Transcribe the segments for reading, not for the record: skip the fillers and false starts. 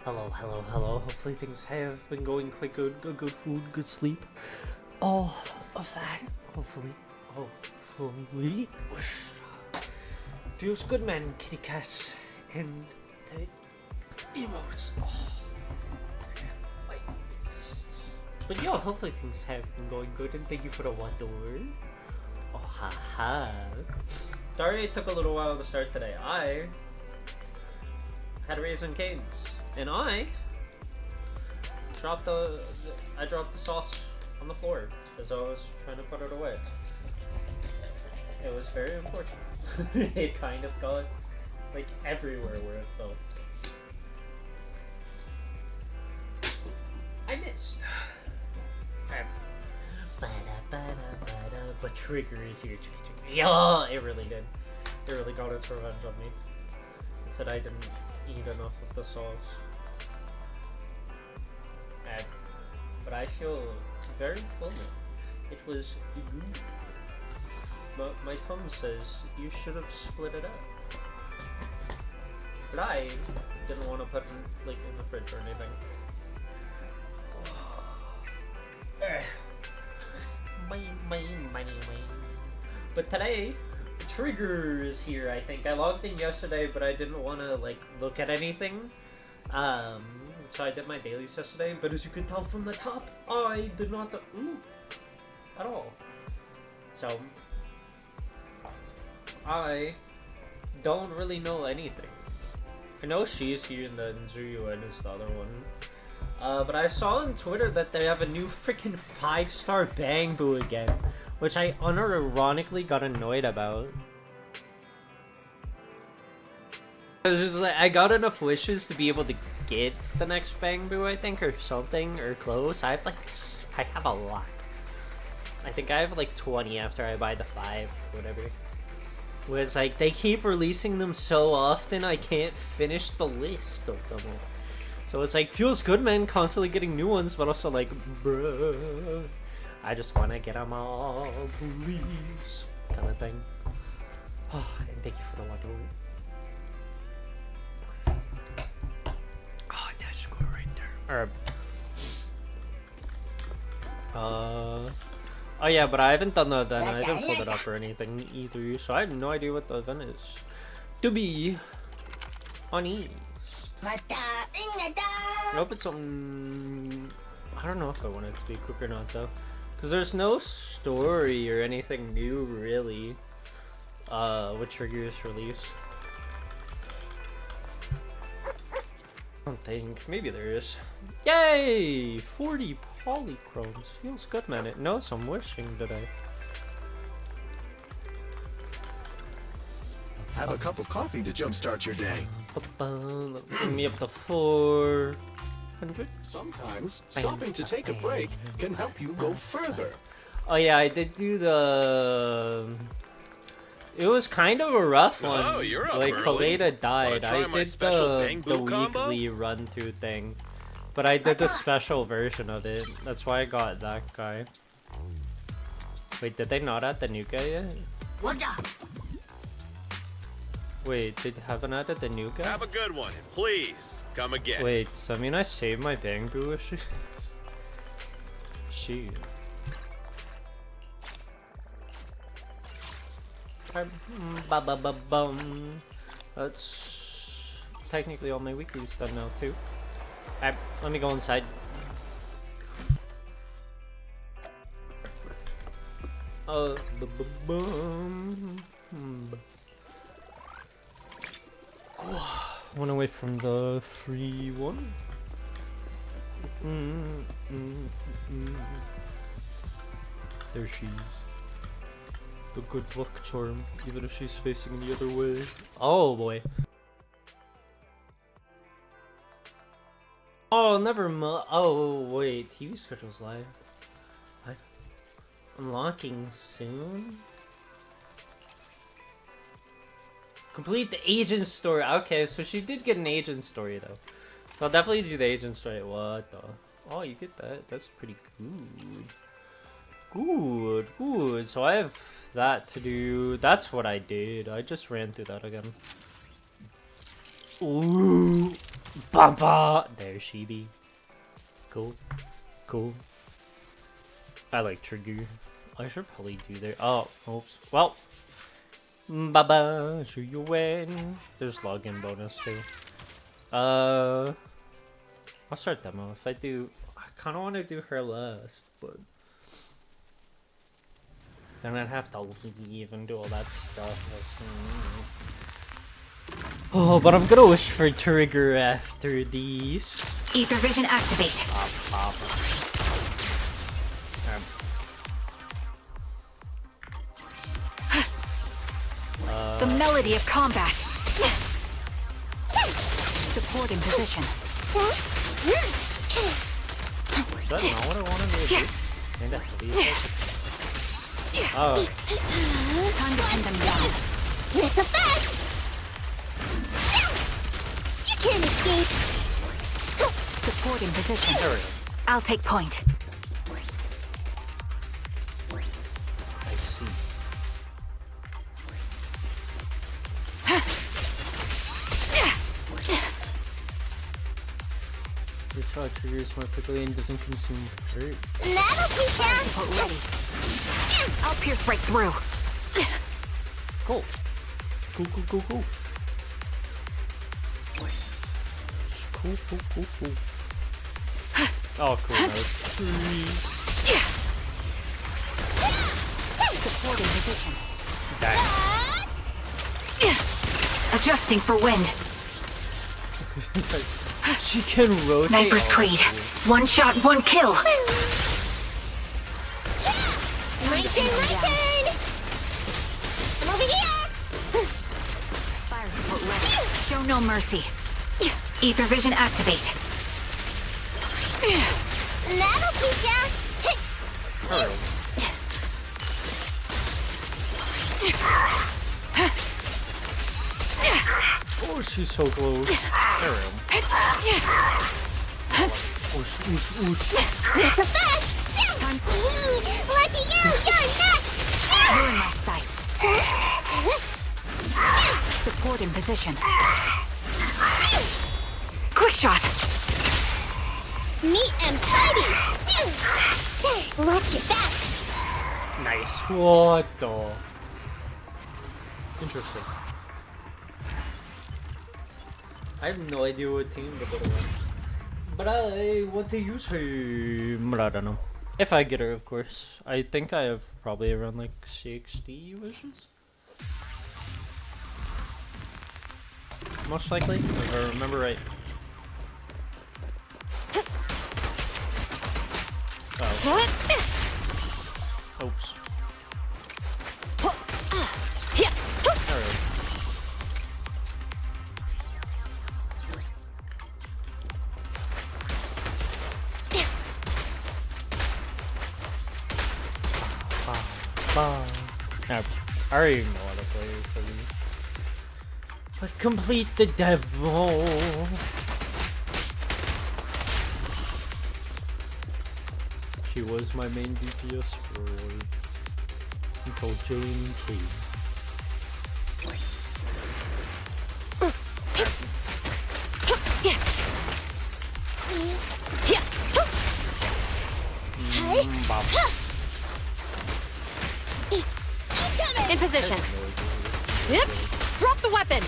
Hello. Hopefully things have been going quite good. Good food, good sleep. All of that. Hopefully. Whoosh. Feels good, man. Kitty cats and the emotes. But yeah, hopefully things have been going good, and thank you for the water. Oh, haha. Sorry it took a little while to start today. I had Raisin Canes, and I dropped the sauce on the floor as I was trying to put it away. It was very important. It kind of got like everywhere where it fell. I missed. But trigger is here. Yeah, it really did. It really got its revenge on me. It said I didn't eat enough of the sauce. But I feel very full now. It was good. But my tongue says you should have split it up. But I didn't want to put it like in the fridge or anything. But today, Trigger is here, I think. I logged in yesterday, but I didn't want to, like, look at anything. So I did my dailies yesterday, but as you can tell from the top, I did not at all. So, I don't really know anything. I know she's here and then Zuyuan is the other one. But I saw on Twitter that they have a new freaking 5-star Bang Boo again, which I unironically got annoyed about. I got enough wishes to be able to get the next Bang Boo, I think, or something, or close. I have a lot. I think I have like 20 after I buy the 5, whatever. Was like, they keep releasing them so often, I can't finish the list of them all. So it's like, feels good, man, constantly getting new ones, but also like, bruh, I just want to get them all, please, kind of thing. Oh, and thank you for the water. Oh, that's good right there. Oh yeah, but I haven't done the event. I haven't pulled it up or anything either, so I have no idea what the event is. To be honest. Nope, it's something. I don't know if I want it to be quick or not though, because there's no story or anything new really. With Trigger's release. I don't think. Maybe there is. Yay! 40 polychromes. Feels good, man. It knows I'm wishing today. Have a cup of coffee to jumpstart your day. Bring me up to 400. Sometimes stopping to take a break can help you go further. Oh yeah, I did do the. It was kind of a rough one. Oh, you're up like early. Kaleda died. I did the weekly run through thing, but I did the special version of it. That's why I got that guy. Wait, did they not add the new guy yet? Wait, they haven't added the new guy? Have a good one, and please come again. Wait, does that mean I saved my Bang Boo wishes? Shoot. That's technically all my weeklies done now too. Alright, let me go inside. One away from the free one. There she is. The good luck charm, even if she's facing the other way. Oh boy. Oh, never mind. Oh wait, TV schedule's live. What? Unlocking soon? Complete the agent story. Okay, so she did get an agent story though. So I'll definitely do the agent story. What the? Oh, you get that? That's pretty good. Good. So I have that to do. That's what I did. I just ran through that again. Ooh. Bumpa. There she be. Cool. Cool. I like trigger. I should probably do there. Oh, oops. Well. Baba, sure you win. There's login bonus too. I'll start demo. If I do, I kind of want to do her last, but then I'd have to leave and do all that stuff. Oh, but I'm gonna wish for trigger after these. Ether vision activate. Pop. The melody of combat. Support in position. Is that not what I wanted to do? Kinda heavy. Oh. Time to pin them down. Not so fast! You can't escape! Support in position. There we go. I'll take point. I see. This shot triggers more quickly and doesn't consume hurt. That'll teach ya! Support ready. I'll pierce right through. Cool. Cool. Cool. Oh, cool. That was Support in position. dang. Adjusting for wind. She can rotate. Sniper's Oh, Creed. cool. One shot, one kill. My turn! I'm over here! Fire support ready. Show no mercy. Ether vision activate. That'll teach ya! Oh, she's so close. There we go. Oosh. Not so fast! Lucky you! You're nuts! You're in my sights. Support in position. Quick shot. Neat and tidy! Watch your back! Nice. What the? Interesting. I have no idea what team to put her on. But I want to use her. But I don't know. If I get her, of course. I think I have probably around like 60 wishes. Most likely, if I remember right. Oh. Oops. Alright. I already know how to play it for me. But complete the demo. She was my main DPS for until Jane came. Bop. In position. Yep. Drop the weapon.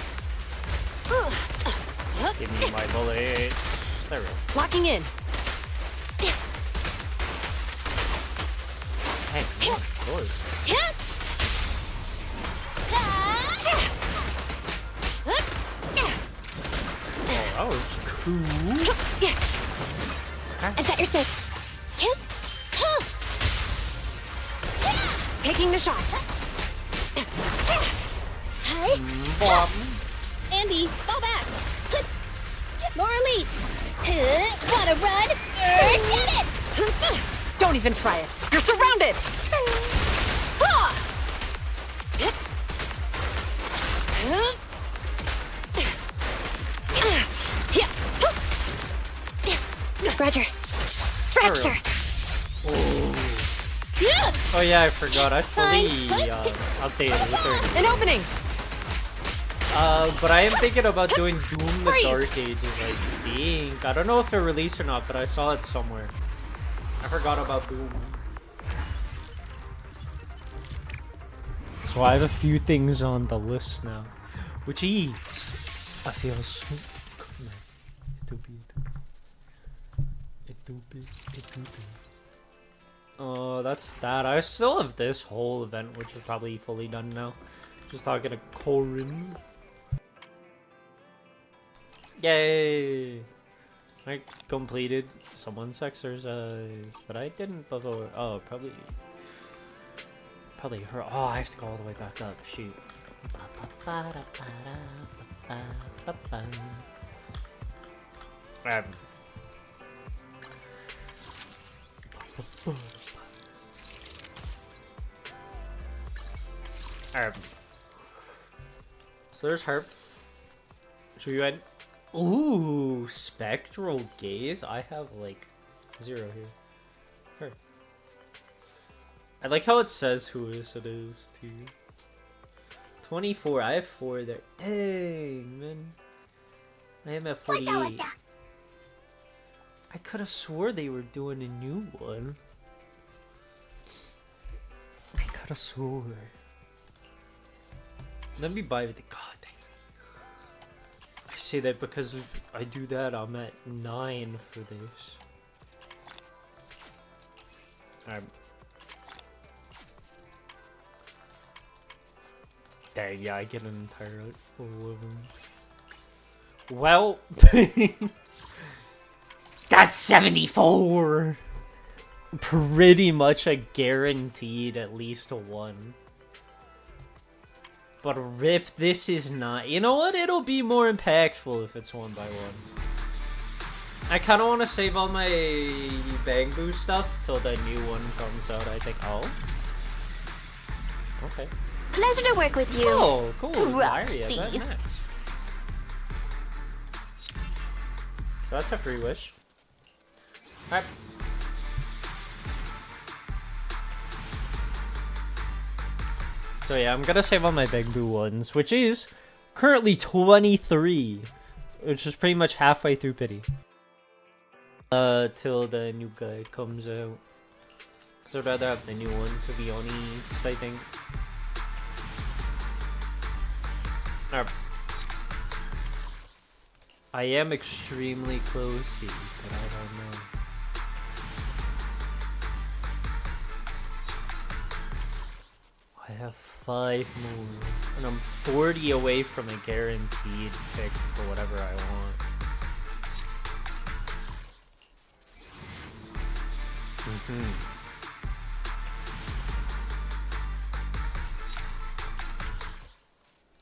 Give me my bullet. There we go. Locking in. Hey, of course. Oh, that was cool. Is that your six? Taking the shot. Hi. Bop. Andy, fall back. More elites. Wanna run? Did it! Don't even try it. You're surrounded. Roger. Fracture. Oh yeah, I forgot. I fully updated the third. An opening. But I am thinking about doing Doom the Dark Ages, I think. I don't know if it released or not, but I saw it somewhere. I forgot about Doom. So I have a few things on the list now. Which is... I feel so... Oh, that's that. I still have this whole event, which is probably fully done now. Just talking to Corin. Yay! I completed someone's exercise that I didn't before. Oh, probably her. Oh, I have to go all the way back up. Shoot. So there's her. Should we end? Ooh, spectral gaze. I have like 0 here. Her. I like how it says who it is too. 24. I have 4 there. Dang, man. I am at 48. I could have swore they were doing a new one. I could have swore. Let me buy the god thing. I say that because if I do that, I'm at 9 for this. Dang, yeah, I get an entire 11. Well, that's 74. Pretty much a guaranteed at least a 1. But rip, this is not. You know what? It'll be more impactful if it's 1 by 1. I kind of want to save all my Bangbu stuff till the new one comes out, I think. Oh. Okay. Pleasure to work with you. Oh, cool. Proxy. Diary, next. So that's a free wish. Alright. So yeah, I'm gonna save all my Bangbu ones, which is currently 23, which is pretty much halfway through pity. Till the new guide comes out. Cause I'd rather have the new one, to be honest, I think. Alright. I am extremely close here, but I don't know. I have 5 more, and I'm 40 away from a guaranteed pick for whatever I want.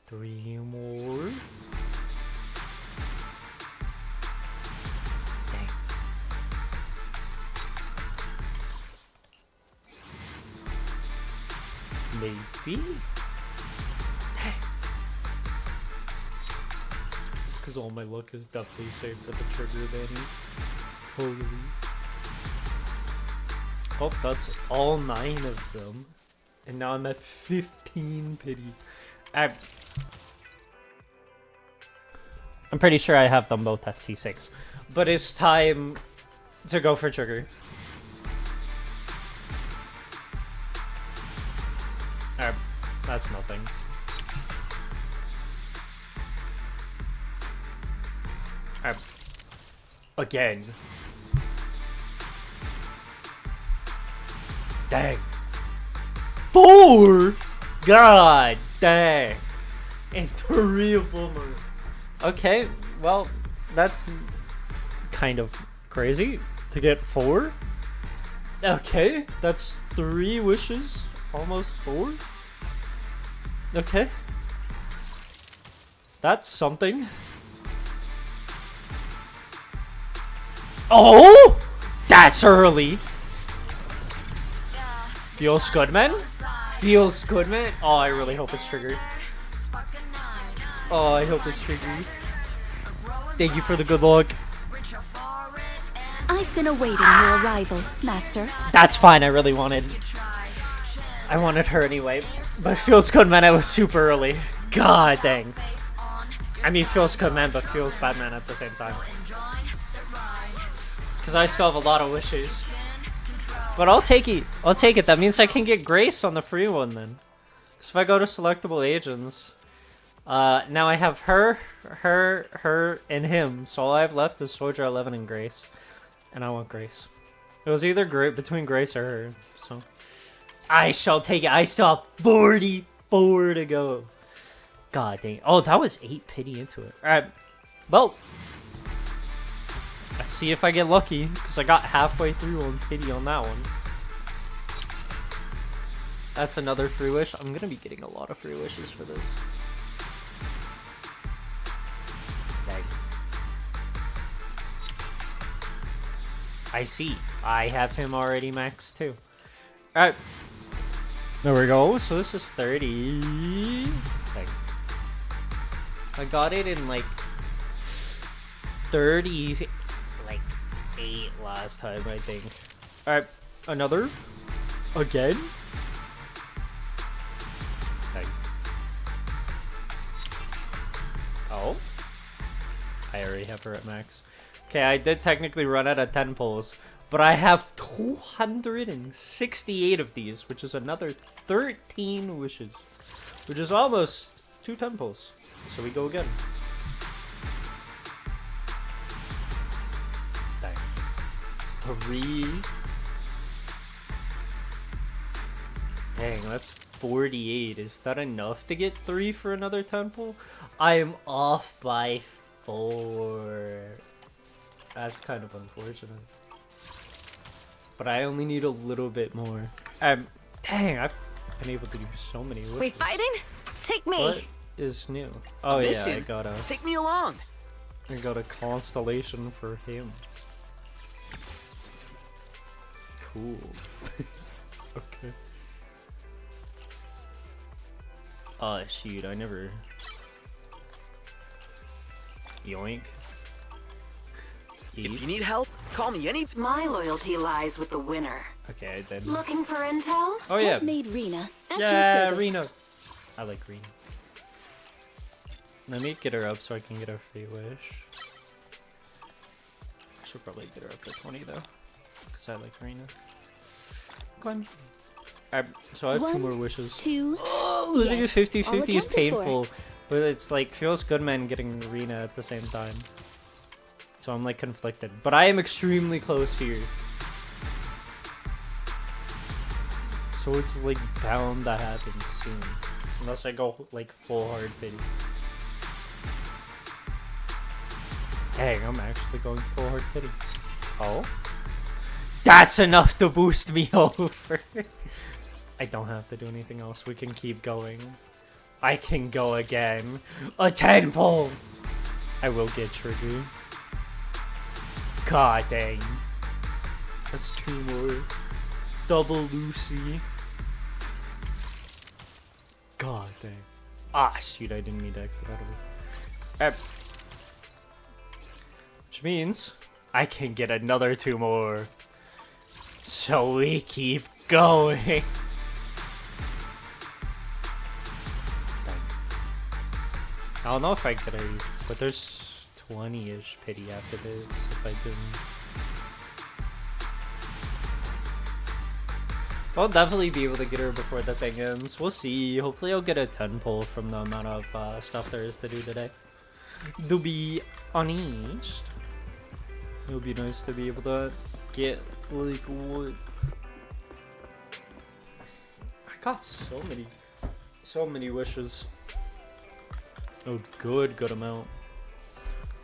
Three more. Dang. Maybe? Dang. It's because all my luck is definitely saved for the trigger then. Totally. Oh, that's all 9 of them. And now I'm at 15 pity. I'm pretty sure I have them both at C6. But it's time to go for trigger. That's nothing. Again. Dang. 4! God dang. And 3 of them are... Okay, well, that's kind of crazy to get 4. Okay, that's 3 wishes. Almost 4. Okay. That's something. Oh! That's early. Feels good, man. Feels good, man. Oh, I really hope it's triggered. Oh, I hope it's triggered. Thank you for the good luck. I've been awaiting your arrival, Master. That's fine. I really wanted her anyway. But it feels good, man. I was super early. God dang. I mean, feels good man, but feels bad man at the same time. Because I still have a lot of wishes. But I'll take it. I'll take it. That means I can get Grace on the free one then. So if I go to selectable agents, now I have her, and him. So all I have left is Soldier 11 and Grace. And I want Grace. It was either between Grace or her. So I shall take it. I still have 44 to go. God dang. Oh, that was 8 pity into it. Alright. Well. Let's see if I get lucky. Because I got halfway through on pity on that one. That's another free wish. I'm going to be getting a lot of free wishes for this. Dang. I see. I have him already maxed too. Alright. There we go. So this is 30. Dang. I got it in like 30, like 8 last time, I think. Alright, another. Again. Dang. Oh. I already have her at max. Okay, I did technically run out of 10 pulls, but I have 268 of these, which is another 13 wishes, which is almost 2 10 pulls. So we go again. Dang. 3. Dang, that's 48. Is that enough to get 3 for another 10 pull? I am off by 4. That's kind of unfortunate. But I only need a little bit more. Dang, I've been able to do so many wishes. We fighting? Take me. What is new? Oh yeah, I got a... Take me along. I got a constellation for him. Cool. Okay. Oh shoot, I never... Yoink. If you need help, call me anytime. My loyalty lies with the winner. Okay, I did. Looking for intel? Oh yeah. Handmade Rena. At your Yeah, service. Rena. I like Rena. Let me get her up so I can get a free wish. I should probably get her up to 20 though, because I like Rena. Climb. Alright, so I have 2 more wishes. 2. Oh, losing Yes, a 50-50 all is accounted for. painful, but it's like feels good man getting Rena at the same time. So I'm like conflicted, but I am extremely close here. So it's like bound to happen soon, unless I go like full hard pity. Dang, I'm actually going full hard pity. Oh, that's enough to boost me over. I don't have to do anything else. We can keep going. I can go again. A 10 pull. I will get triggered. God dang. That's 2 more. Double Lucy. God dang. Ah, shoot, I didn't mean to exit out of it. Which means I can get another 2 more. So we keep going. Dang. I don't know if I get her, but there's 20-ish pity after this if I didn't. I'll definitely be able to get her before the thing ends. We'll see. Hopefully I'll get a 10 pull from the amount of stuff there is to do today. To be honest, it would be nice to be able to get like what? I got so many wishes. Oh, good amount.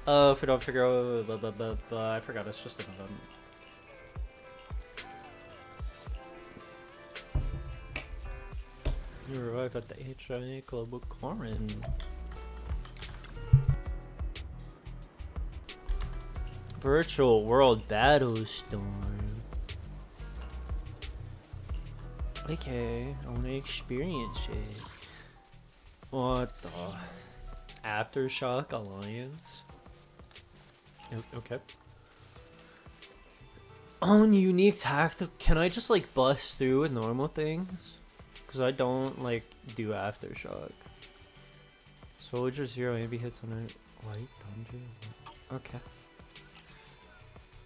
If we don't figure out, I forgot it's just an event. You arrive at the HIA Club with Corin. Virtual World Battlestorm. Okay, I wanna experience it. What the? Aftershock Alliance? Okay. On unique tactic, can I just like bust through with normal things? Because I don't like do Aftershock. Soldier 0 maybe hits on it. White Thunder? Okay.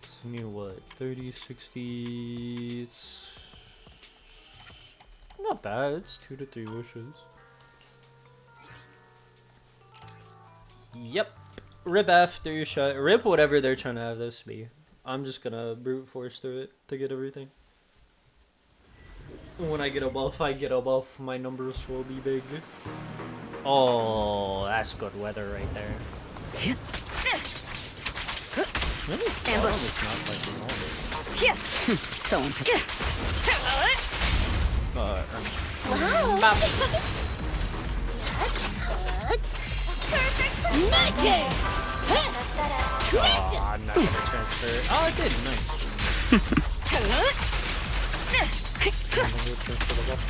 So need what? 30, 60. It's not bad. It's 2 to 3 wishes. Yep. Rip after your shot. Rip whatever they're trying to have this be. I'm just gonna brute force through it to get everything. When I get a buff, my numbers will be big. Oh, that's good weather right there. Really? Ambush. It's not like normal. So interesting. I'm not gonna transfer. Oh, I did. Nice. I'm gonna go transfer the buff.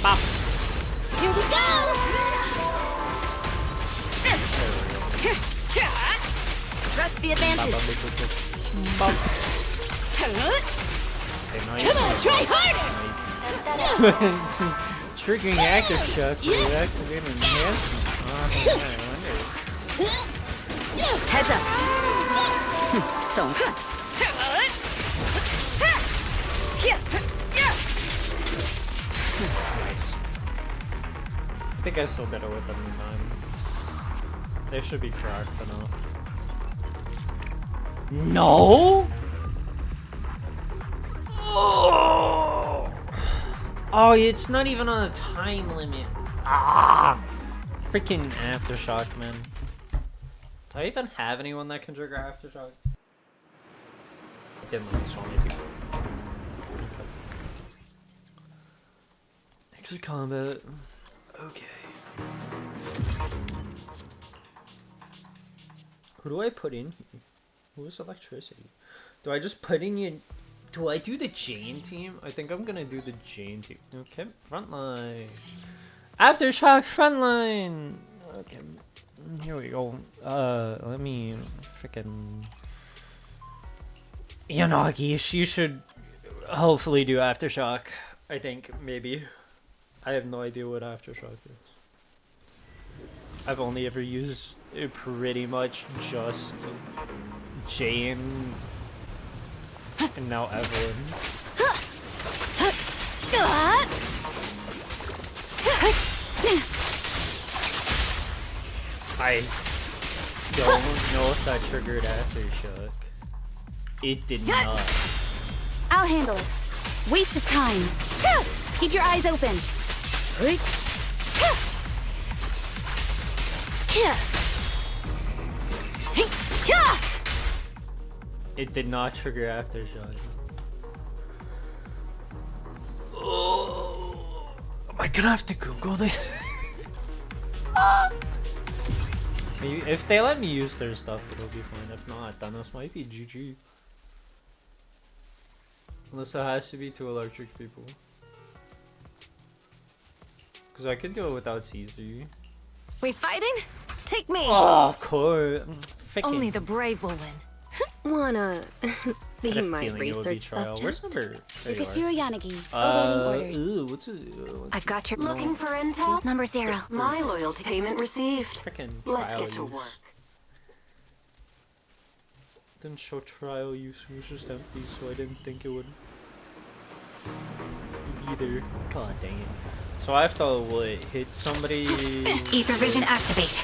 Pop. Here we go! Press the advantage. Bop. Come on, try harder! Triggering active shock to activate enhancement. I wonder. Heads up. So. Nice. I think I still did it with them in time. They should be cracked enough. No! Oh, it's not even on a time limit. Ah! Freaking Aftershock, man. Do I even have anyone that can trigger Aftershock? I didn't really so many people. Okay. Exit combat. Okay. Who do I put in here? Who is electricity? Do I just put in you? Do I do the Jane team? I think I'm gonna do the Jane team. Okay, frontline. Aftershock frontline. Okay, here we go. Let me freaking. Yanagi, you should hopefully do Aftershock. I think maybe. I have no idea what Aftershock is. I've only ever used it pretty much just Jane and now Evelyn. I don't know if that triggered Aftershock. It did not. I'll handle it. Waste of time. Keep your eyes open. It did not trigger Aftershock. Oh, am I gonna have to Google this? If they let me use their stuff, it'll be fine. If not, then this might be GG. Unless it has to be 2 electric people. Because I could do it without CZ. We fighting? Take me. Oh, of course. Frickin'. Only the brave will win. Wanna be Had a my feeling it would be research trial. Where's subject? number? There you are. Yukashiro Yanagi, awaiting orders. Ooh, what's it? I've got your Looking for intel? number 0. My loyalty payment received. Frickin' Let's trial get to use. work. Didn't show trial use. It was just empty, so I didn't think it would be there. God dang it. So I have to what, hit somebody. Ether vision activate.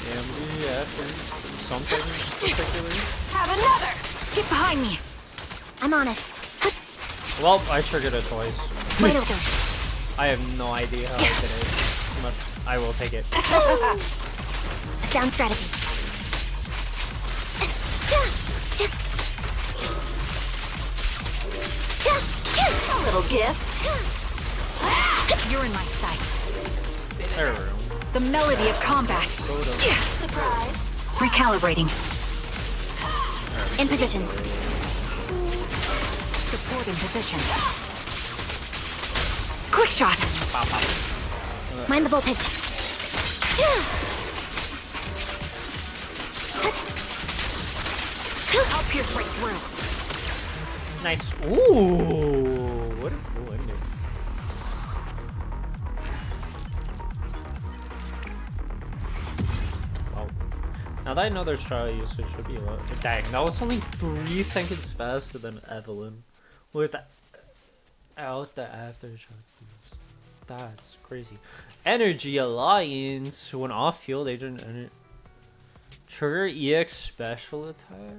AMD after something particular. Have another. Get behind me. I'm on it. Well, I triggered it twice. Wait over. I have no idea how I did it, but I will take it. Sound strategy. A little gift. You're in my sights. There we go. The melody of combat. Surprise. Recalibrating. In position. Support in position. Quick shot. Mind the voltage. I'll pierce right through. Nice. Ooh, what a cool ending. Now that I know there's trial use, it should be a lot. Dang, that was only 3 seconds faster than Evelyn without the aftershock boost. That's crazy. Energy Alliance. When off field, agent trigger EX special attack.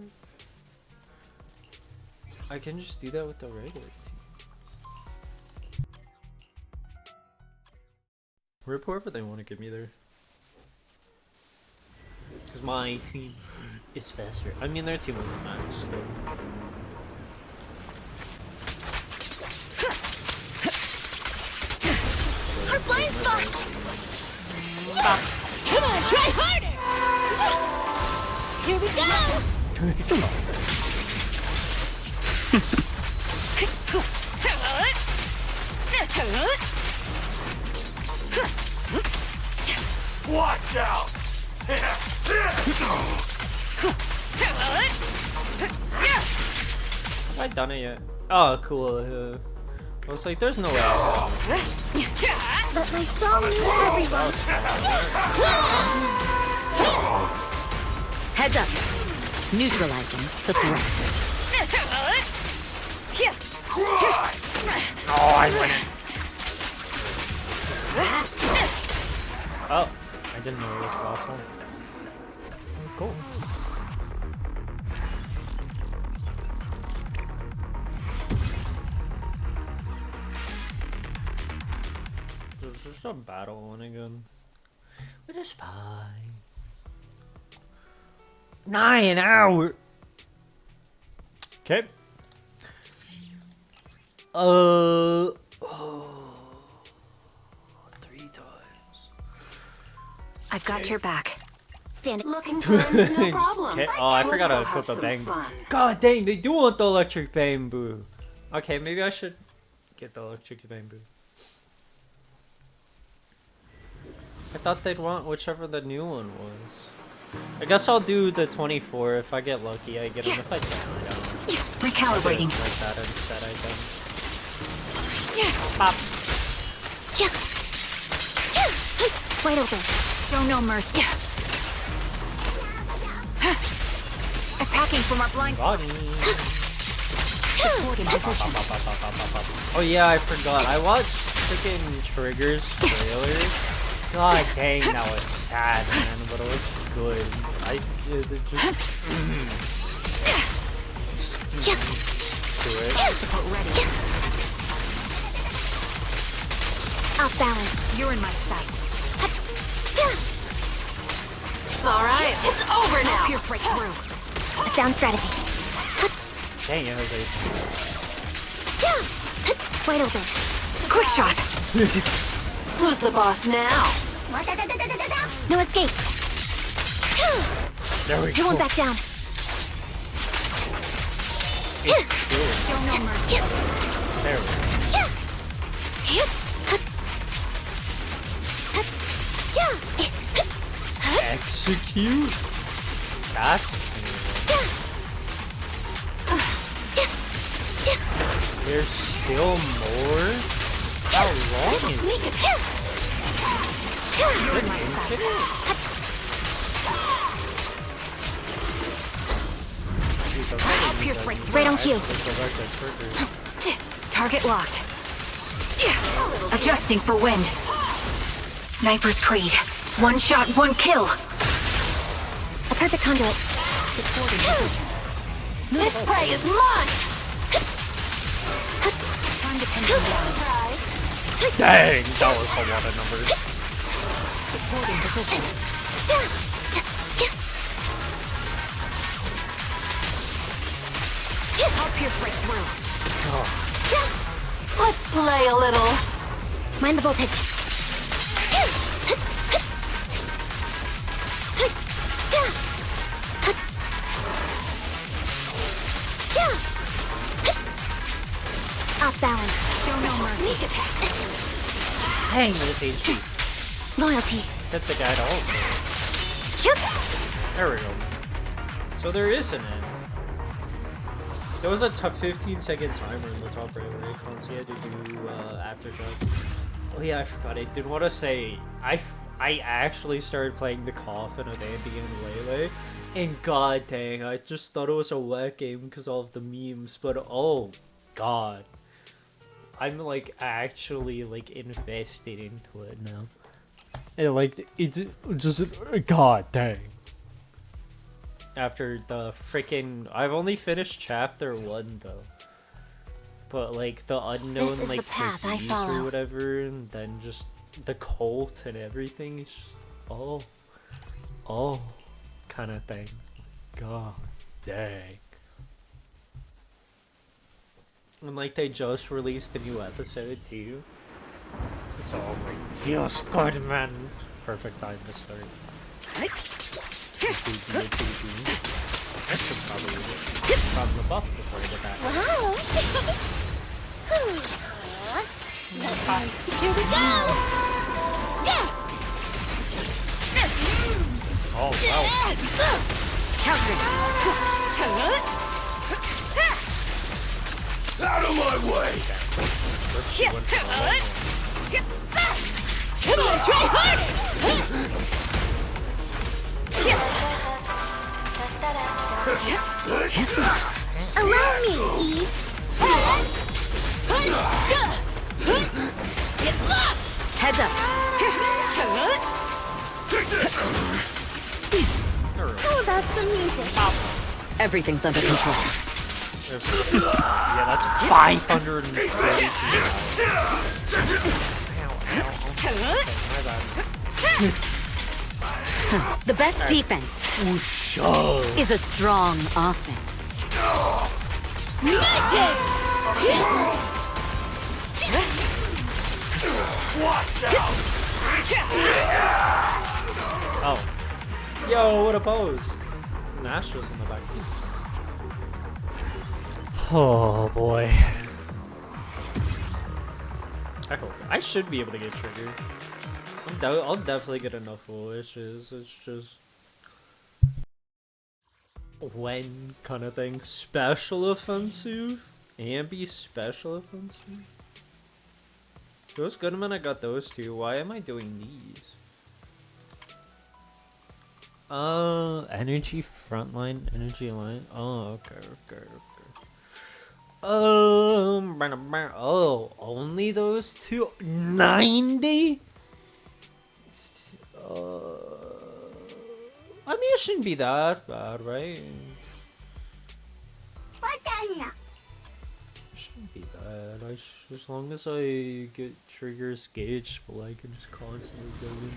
I can just do that with the regular team. Rip whoever they want to give me there. Because my team is faster. I mean, their team wasn't max, so. Our blind spot! Come on, try harder! Here we go! Watch out! Have I done it yet? Oh, cool. I was like, there's no way. But my song needs everyone! Heads up. Neutralizing the threat. Oh, I win it. Oh, I didn't know it was the last one. Cool. There's just a battle one again. Which is fine. 9 hours. Okay. Oh, 3 times. I've got your back. Stand it. Looking for no problem. Okay. Oh, I forgot to Let's equip have a some bang. fun. God dang, they do want the electric bamboo. Okay, maybe I should get the electric bamboo. I thought they'd want whichever the new one was. I guess I'll do the 24. If I get lucky, I get them. If I don't, I don't. Recalibrating. Like that instead, I think. Pop. Wide open. Show no mercy. Attacking from our blind Body. support in position. Oh yeah, I forgot. I watched freaking Trigger's trailer. God dang, that was sad, man, but it was good. I just do it. Support ready. Off balance. You're in my sights. All right, it's over now. Pierce right through. Sound strategy. Dang, it was Wide open. Quick shot. Who's the boss now? No escape. there we You go. won't back down. Show no mercy. There we go. Execute. That's there's still more. How long is it? You're in my sights. I'll pierce right through. Right on cue. Target locked. Adjusting for wind. Sniper's Creed. One shot, one kill. A perfect conduit. This prey is mine. Time to pin him down. Dang, that was a lot of numbers. Supporting position. I'll pierce right through. Let's play a little. Mind the voltage. Off balance. Show no mercy. Dang, this HP. Loyalty. Hit the guy to ult. There we go. So there is an end. There was a 15-second timer in the top right where I can't see I had to do aftershock. Oh yeah, I forgot. I did want to say I actually started playing the Coffin of Andy and Lele, and god dang, I just thought it was a wet game because of the memes, but oh god. I'm like actually like invested into it now. And like it's just god dang. After the freaking I've only finished chapter 1 though. But like the unknown This is like the path I disease follow. or whatever, and then just the cult and everything, it's just oh kind of thing. God dang. And like they just released a new episode too. So I'm like, feels good, man. Perfect time to start. I should probably from the buff before I get that. Wow. Here we go. Oh wow. Out of my way! Come on, try harder. Allow me, Eve. Get lost. Heads up. How about some music? Everything's under control. Yeah, that's 532. The best defense is a strong offense. Watch out! Oh. Yo, what a pose. Nastra's in the back. Oh boy. I hope. I should be able to get triggered. I'll definitely get enough wishes. It's just when kind of thing. Special offensive? Ambi special offensive? Those good when I got those two. Why am I doing these? Energy frontline, energy line. Oh, okay. Oh, only those two? 90? I mean, it shouldn't be that bad, right? It shouldn't be bad. As long as I get triggers gaugeable, I can just constantly go in.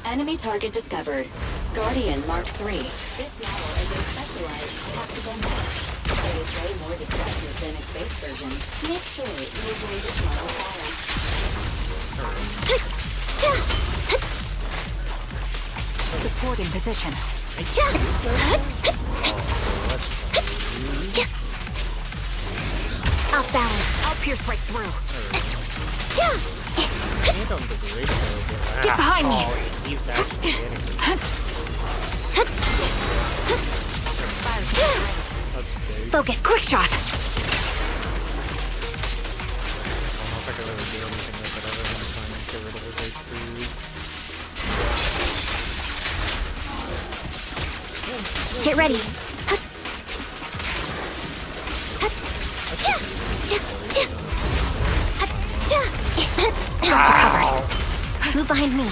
Enemy target discovered. Guardian Mark III. This model is a specialized tactical mech. It is way more destructive than its base version. Make sure you avoid its model fire. Supporting position. Off balance. I'll pierce right through. Get behind me. He keeps actually getting me. That's big. Focus. Quick shot. I don't know if I could really do anything with it other than trying to get rid of his HP. Get ready. Got you covered. Move behind me.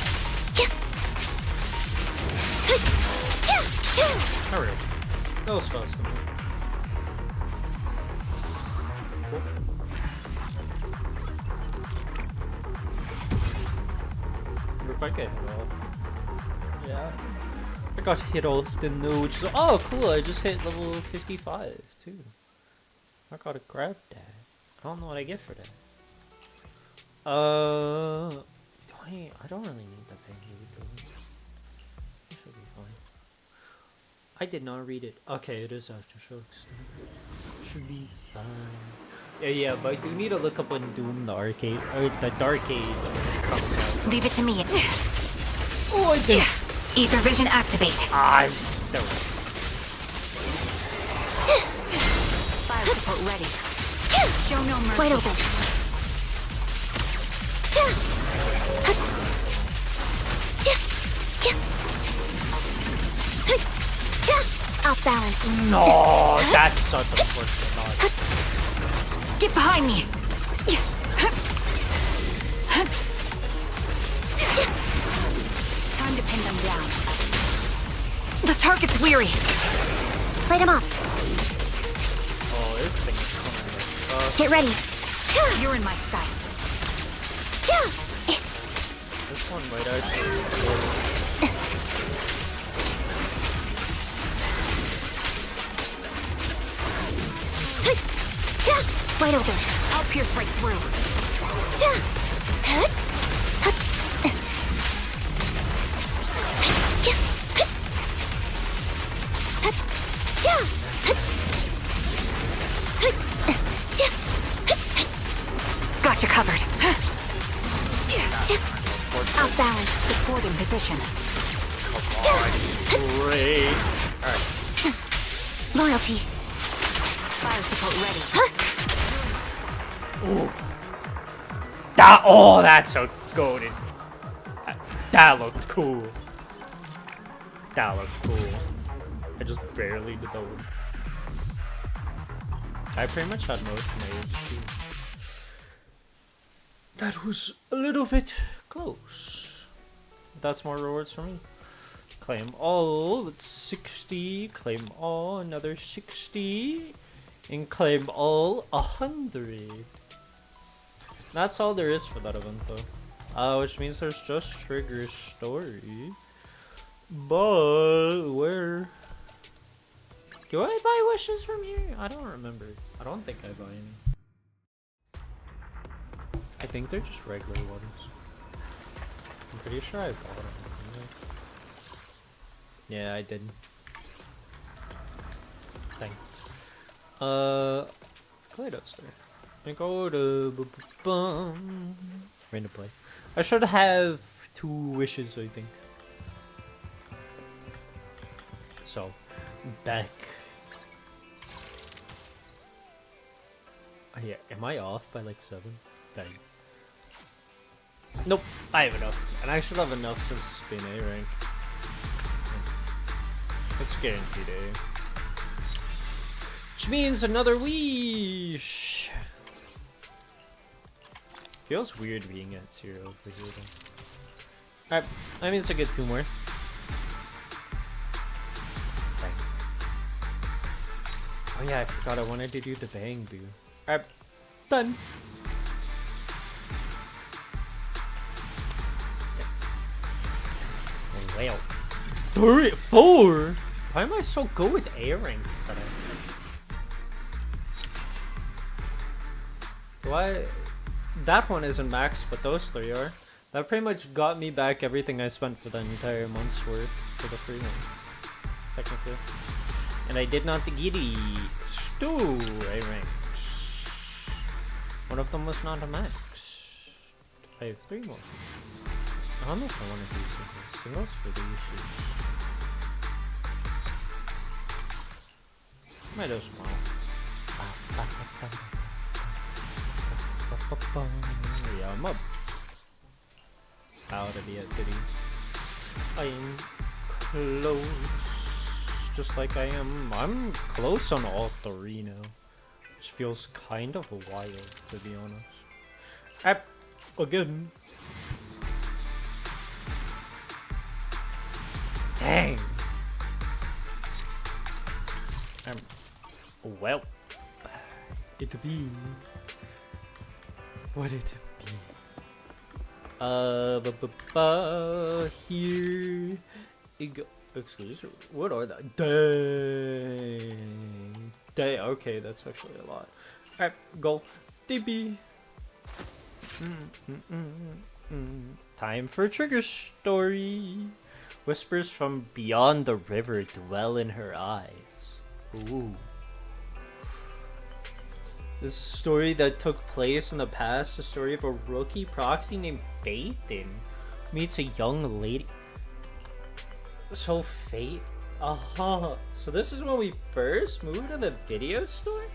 Hurry. That was fast to me. If I get hit off. Yeah. I got hit off the node. Oh, cool. I just hit level 55 too. I gotta grab that. I don't know what I get for that. Do I don't really need the penguin though. It should be fine. I did not read it. Okay, it is Aftershocks. Should be fine. Yeah, but I do need to look up when Doom the arcade or the Dark Age comes out. Leave it to me. Oh, I did. Ether vision activate. There we go. Fire support ready. Show no mercy. Wide open. Off balance. No, that's such a unfortunate dodge. Get behind me. Time to pin them down. The target's weary. Light him up. Oh, this thing is coming. Get ready. You're in my sights. This one might actually. Wide open. I'll pierce right through. Got you covered. Off balance. Support in position. Great. Loyalty. Fire support ready. That, oh, that's so golden. That looked cool. That looked cool. I just barely did the one. I pretty much had most of my HP. That was a little bit close. That's more rewards for me. Claim all, that's 60. Claim all, another 60. And claim all, 100. That's all there is for that event though. Which means there's just Trigger Story. But where? Do I buy wishes from here? I don't remember. I don't think I buy any. I think they're just regular ones. I'm pretty sure I bought them. Yeah, I did. Dang. Kaleidos there. I go to random play. I should have 2 wishes, I think. So, back. Yeah, am I off by like 7? Dang. Nope, I have enough. And I should have enough since it's been A rank. It's guaranteed A. Which means another wish! Feels weird being at 0 for here though. Alright, that means I get 2 more. Dang. Oh yeah, I forgot I wanted to do the bang boo. Alright, done. Well, 4. Why am I so good with A ranks today? Why? That one isn't max, but those 3 are. That pretty much got me back everything I spent for the entire month's worth for the free one, technically. And I did not get it. 2 A ranks. One of them was not a max. I have 3 more. I don't know if I want to do singles. Singles for the issues. Might as well. Yeah, I'm up. Out of the activity. I am close. Just like I am. I'm close on all 3 now. Which feels kind of wild, to be honest. Again. Dang. Well. It be. What it be? Here it go. Exclusive. What are that? Dang. Dang. Okay, that's actually a lot. Alright, go. DB. Time for Trigger Story. Whispers from beyond the river dwell in her eyes. Ooh. This story that took place in the past, the story of a rookie proxy named Phaeton meets a young lady. So Fate, so this is when we first moved to the video store.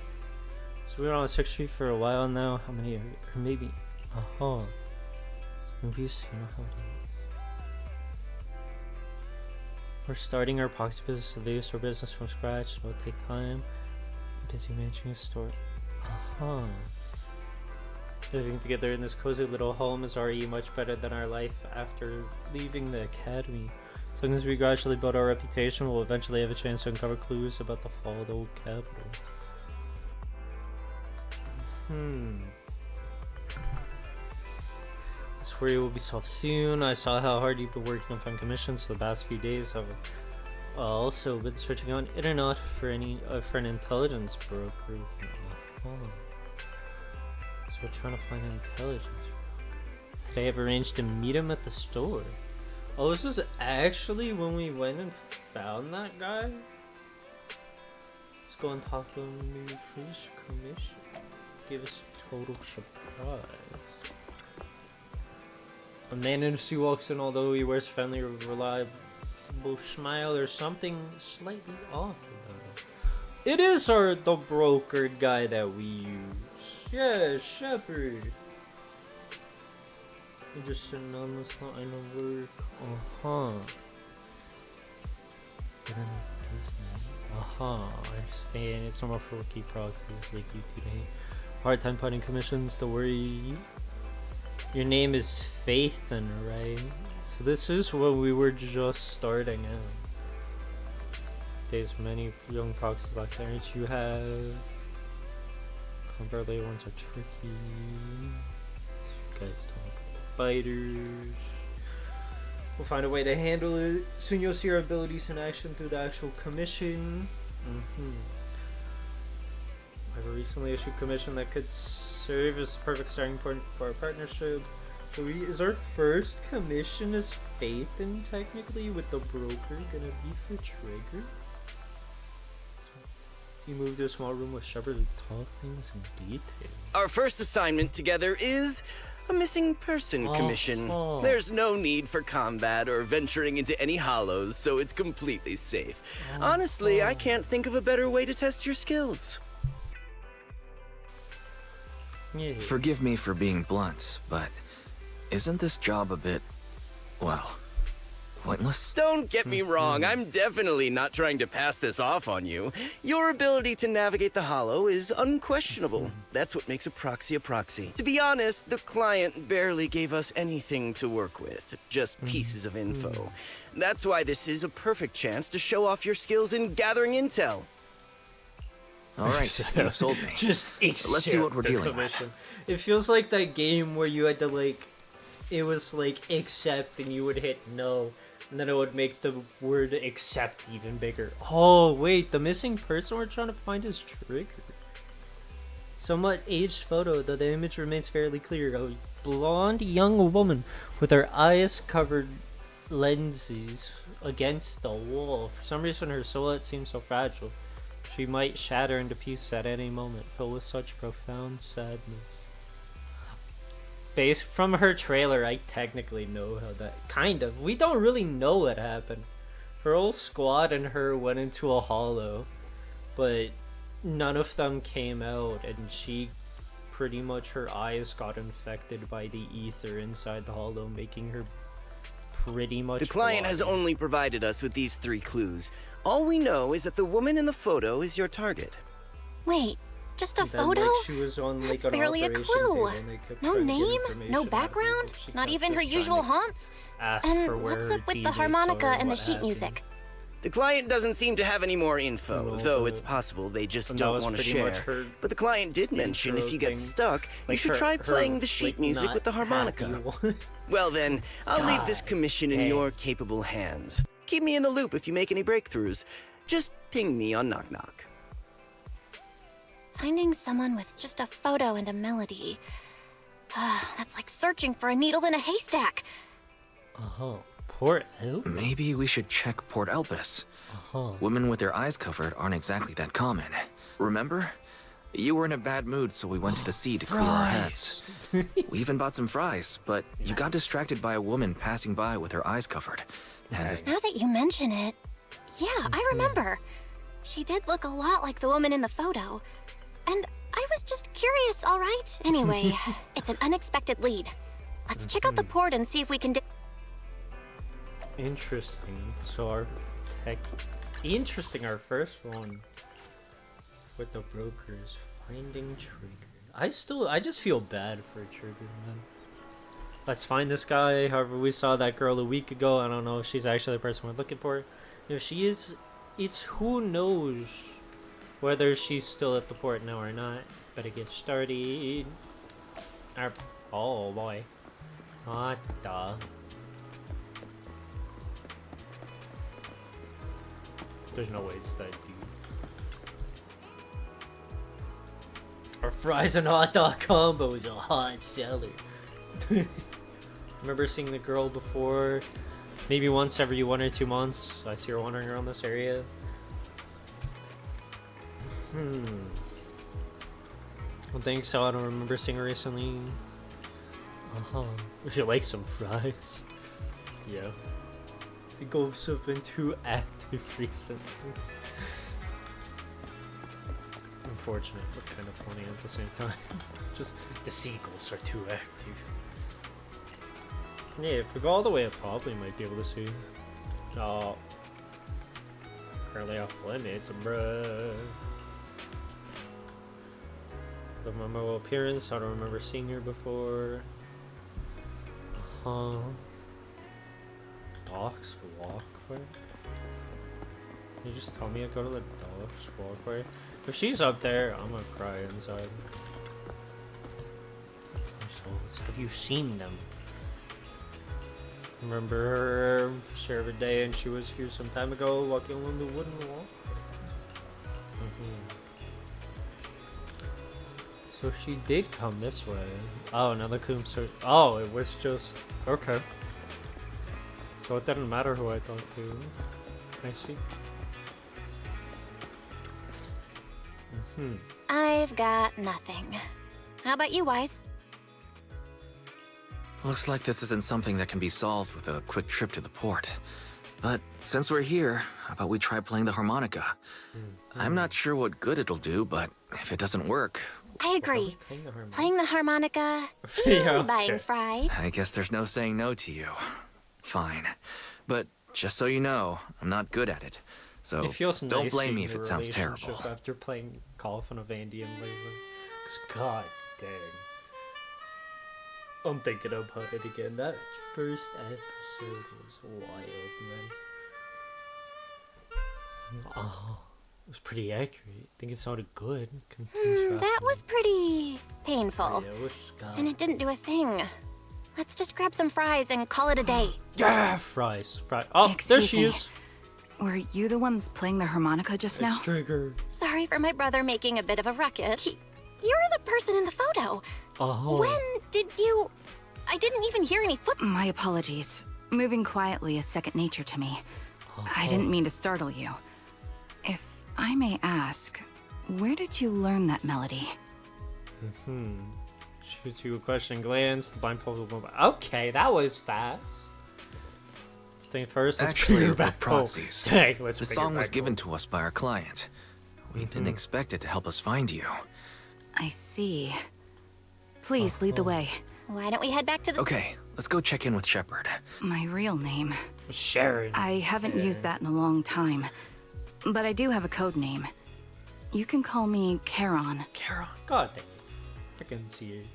So we were on 6th Street for a while now. How many? Or maybe, Movies, you know how it is. We're starting our box business today, so business from scratch. It'll take time. I'm busy managing a store. Living together in this cozy little home is already much better than our life after leaving the academy. As long as we gradually build our reputation, we'll eventually have a chance to uncover clues about the fall of the old capital. This worry will be solved soon. I saw how hard you've been working on finding commissions the past few days. I've also been searching on internet for an intelligence broker. So we're trying to find an intelligence broker. Today I've arranged to meet him at the store. Oh, this was actually when we went and found that guy? Let's go and talk to him maybe for his commission. Give us a total surprise. A man in a suit walks in, although he wears friendly or reliable smile. There's something slightly off about him. It is the brokered guy that we use. Yeah, Shepard. You're just sitting on this line of work. I understand. It's normal for rookie proxies like you today. Hard time finding commissions, don't worry. Your name is Faithin, right? So this is when we were just starting out. There's many young proxies like that you have. Converted ones are tricky. You guys don't like fighters. We'll find a way to handle it. Soon you'll see our abilities in action through the actual commission. I have a recently issued commission that could serve as the perfect starting point for our partnership. So is our first commission as Faithin technically, with the broker gonna be for Trigger? You moved to a small room with Shepard to talk things in detail. Our first assignment together is a missing person commission. There's no need for combat or venturing into any hollows, so it's completely safe. Honestly, I can't think of a better way to test your skills. Yeah. Forgive me for being blunt, but isn't this job a bit, well, pointless? Don't get me wrong, I'm definitely not trying to pass this off on you. Your ability to navigate the hollow is unquestionable. That's what makes a proxy a proxy. To be honest, the client barely gave us anything to work with, just pieces of info. That's why this is a perfect chance to show off your skills in gathering intel. All right, you've sold me. Just accept Let's see what we're the dealing commission. with. It feels like that game where you had to it was accept and you would hit no, and then it would make the word accept even bigger. Oh wait, the missing person we're trying to find is Trigger. Somewhat aged photo, though the image remains fairly clear. A blonde young woman with her eyes covered lenses against the wall. For some reason her silhouette seems so fragile. She might shatter into pieces at any moment, filled with such profound sadness. Based from her trailer, I technically know how that... Kind of. We don't really know what happened. Her whole squad and her went into a hollow, but none of them came out, and she... Pretty much her eyes got infected by the ether inside the hollow, making her pretty much... The client has only provided us with these 3 clues. All we know is that the woman in the photo is your target. Wait, just a And then, photo? she was on, That's an barely a operation clue. table, and they kept No trying to get name? information No out of her, background? but she Not kept even her just trying usual to haunts? ask And for where what's her up with the teammates harmonica are, and the what sheet happened. music? The client doesn't seem to have any more info, No, though but- it's possible they just and that don't was want to pretty much share. her But the client did mention intro if you get thing. stuck, you should her- try her, playing the sheet music not with the happy harmonica. one. Well then, I'll leave this God commission in dang. your capable hands. Keep me in the loop if you make any breakthroughs. Just ping me on Knock Knock. Finding someone with just a photo and a melody. That's like searching for a needle in a haystack. Poor Elf. Maybe we should check Port Elpis. Women with their eyes covered aren't exactly that common. Remember? You were in a bad mood, so we went to the sea to clear our heads. We even bought some fries, but you got distracted by a woman passing by with her eyes covered. And this... Now that you mention it, yeah, I remember. She did look a lot like the woman in the photo. And I was just curious, all right? Anyway, it's an unexpected lead. Let's check out the port and see if we can. Interesting. So our tech. Interesting. Our first one with the brokers finding Trigger. I just feel bad for Trigger, man. Let's find this guy. However, we saw that girl a week ago. I don't know if she's actually the person we're looking for. If she is, it's who knows whether she's still at the port now or not. Better get started. Oh boy. What the? There's no way it's that dude. Our fries and hot dog combo is a hot seller. Remember seeing the girl before? Maybe once every 1 or 2 months. I see her wandering around this area. I don't think so. I don't remember seeing her recently. Would you like some fries? Yeah. The ghosts have been too active recently. Unfortunate, but kind of funny at the same time. Just the seagulls are too active. Yeah, if we go all the way up top, we might be able to see. Oh. Currently off limits, bruh. The memorable appearance, I don't remember seeing her before. Docks walkway? Can you just tell me I go to the docks walkway? If she's up there, I'm gonna cry inside. Have you seen them? Remember her every day, and she was here some time ago walking along the wooden wall. So she did come this way. Oh, now the clue search. Oh, it was just okay. So it didn't matter who I thought to. I see. I've got nothing. How about you, Wise? Looks like this isn't something that can be solved with a quick trip to the port. But since we're here, how about we try playing the harmonica? I'm not sure what good it'll do, but if it doesn't work... I agree. Playing the harmonica, Yeah, and buying okay. fried. I guess there's no saying no to you. Fine. But just so you know, I'm not good at it. So It feels don't nice blame me seeing if the it sounds terrible. relationship after playing Call of Vandy and Layla. 'Cause god dang. I'm thinking about it again. That first episode was wild, man. Oh, it was pretty accurate. I think it sounded good. That was pretty painful. Yeah, it was And it didn't do a thing. Let's just grab some fries and call it a day. Yeah, fries. Oh, there Excuse she me. is. Were you the ones playing the harmonica just now? It's Trigger. Sorry for my brother making a bit of a ruckus. You're the person in the photo. Oh. When did you... I didn't even hear any foot... My apologies. Moving quietly is second nature to me. I didn't mean to startle you. If I may ask, where did you learn that melody? Shoots you a question glance. The blindfolded woman. Okay, that was fast. Thing first, let's Actually, bring her we're back home. proxies. Dang, let's The bring her song was back given home. to us by our client. We didn't expect it to help us find you. I see. Please lead the way. Why don't we head back to the... Okay, let's go check in with Shepard. My real name. Sharon. I haven't used that in a long time. But I do have a code name. You can call me Charon. Karen. God dang it. Freaking CH.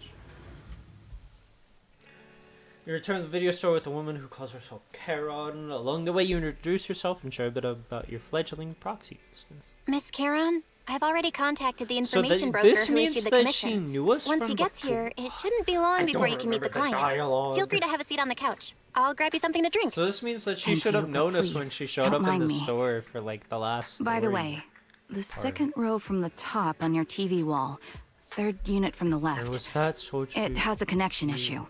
You return to the video store with a woman who calls herself Charon. Along the way, you introduce yourself and share a bit about your fledgling proxy business. Miss Charon, I've already contacted the So information broker this who means issued the that commission. she knew us Once from he gets before. here, it shouldn't be long before you can meet the client. dialogue. Feel free to have a seat on the couch. I'll grab you something to drink. So this means that she Thank should have you, known but us when please, she showed don't up in mind the me. store for like the last. By the story. way, the second row from the top on your TV wall, third unit from the And left. was that so true? It has a connection issue.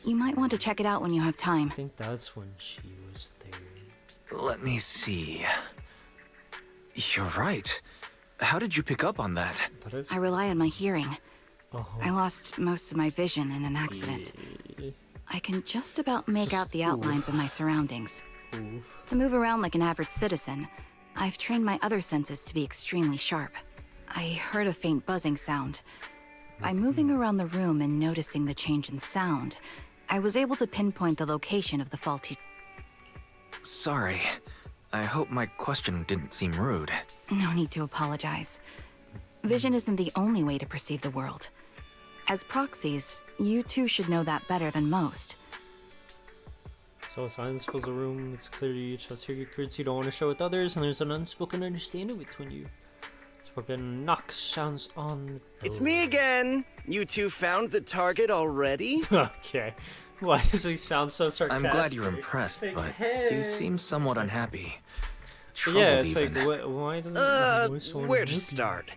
You might want to check it out when you have time. I think that's when she was there. Let me see. You're right. How did you pick up on that? That is. I rely on my hearing. Oh, I lost most of my vision in an accident. I can just about make out the outlines of my surroundings. oof. To move around like an average citizen, I've trained my other senses to be extremely sharp. I heard a faint buzzing sound. By moving around the room and noticing the change in sound, I was able to pinpoint the location of the faulty... Sorry. I hope my question didn't seem rude. No need to apologize. Vision isn't the only way to perceive the world. As proxies, you two should know that better than most. So silence fills the room. It's clear you each have secrets you don't want to share with others, and there's an unspoken understanding between you. Spoken knock sounds on the door. It's me again. You two found the target already? Okay. Why does he sound so sarcastic? I'm glad you're impressed, Like, but hey. you seem somewhat unhappy. Troubled Yeah, it's even. like, why doesn't Where to start?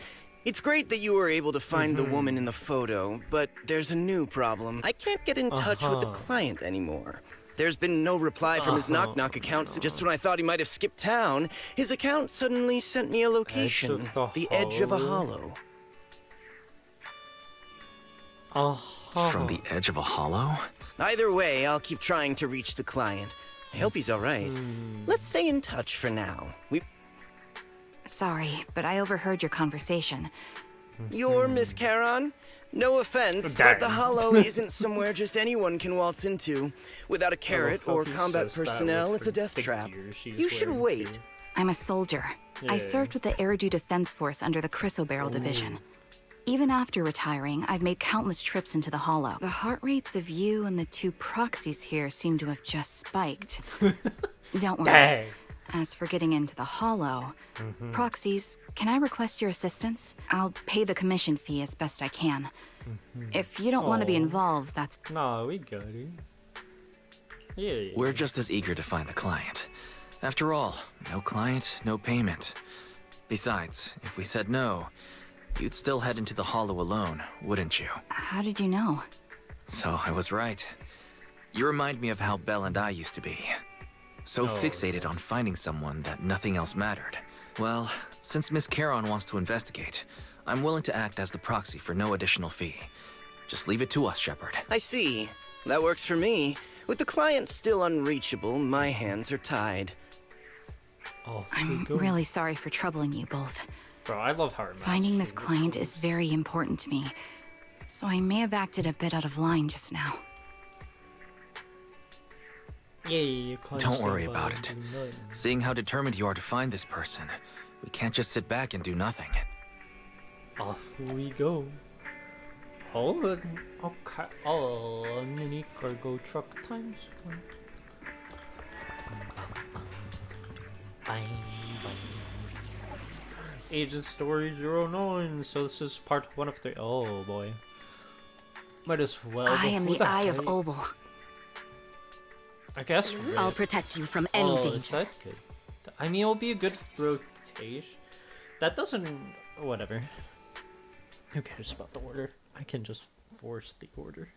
It's great that you were able to find the Mm-hmm. woman in the photo, but there's a new problem. I can't get in touch with the Uh-huh. client anymore. There's been no reply from his Knock Knock account, so just when I thought he might have skipped town, his account suddenly sent me a location. of the edge of a hollow? hollow. From the edge of a hollow? Either way, I'll keep trying to reach the client. I hope he's alright. Let's stay in touch for now. Sorry, but I overheard your conversation. You're Miss Charon? No offense, but the Hollow isn't somewhere just anyone can waltz into. Without a carrot how or he combat says that personnel, with it's a her death big trap. ears she's You should wearing, wait. too. I'm a soldier. I Yeah. served with the Eridu Defense Force under the Chrysoberyl Division. Even after retiring, I've made countless trips into the Hollow. The heart rates of you and the two proxies here seem to have just spiked. Don't worry. Dang. As for getting into the Hollow, proxies, can I request your assistance? I'll pay the commission fee as best I can. If you don't want to be Aw. involved, that's... No, we got it. Yeah. We're just as eager to find the client. After all, no client, no payment. Besides, if we said no, you'd still head into the hollow alone, wouldn't you? How did you know? So I was right. You remind me of how Belle and I used to be. So fixated on finding someone that nothing else mattered. Well, since Miss Charon wants to investigate, I'm willing to act as the proxy for no additional fee. Just leave it to us, Shepard. I see. That works for me. With the client still unreachable, my hands are tied. Off we I'm go. really sorry for troubling you both. Bro, I love how Finding this client is very important to me, so I may have acted a bit out of line just now. Yay, Don't worry about it. Seeing how determined you are to find this person, we can't just sit back and do nothing. Off we go. Oh, okay. Oh, mini cargo truck times one. Bang, bang. Agent Story 09. So this is part 1 of 3. Oh boy. Might as well. I am Who the Eye of heck? Obel. I guess. I'll Red. protect you from any Oh, is danger. that good? I mean, it'll be a good rotation. That doesn't. Whatever. Who cares about the order? I can just force the order.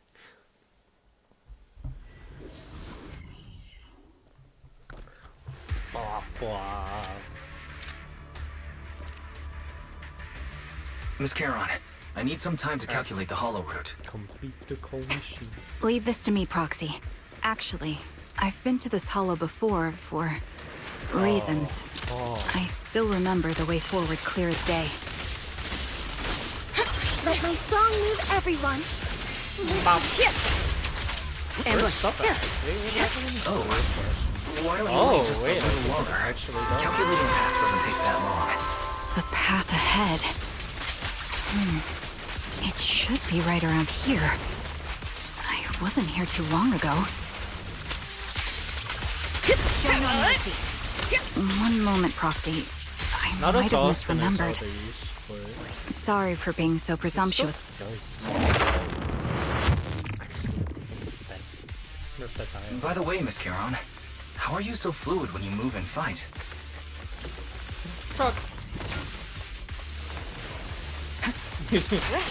Blah, blah. Miss Charon, I need some time to calculate the hollow route. Complete the call machine. Leave this to me, Proxy. Actually, I've been to this hollow before for reasons. I still remember the way forward clear as day. Let my song move everyone. Ambush. Oh, why don't you Oh, wait just wait, a little longer? actually don't. Calculating path doesn't take that long. The path ahead. It should be right around here. I wasn't here too long ago. Show no mercy. One moment, Proxy. I Not might as have often as misremembered. others, but Sorry for being so presumptuous. By the way, Miss Charon, how are you so fluid when you move and fight? Truck.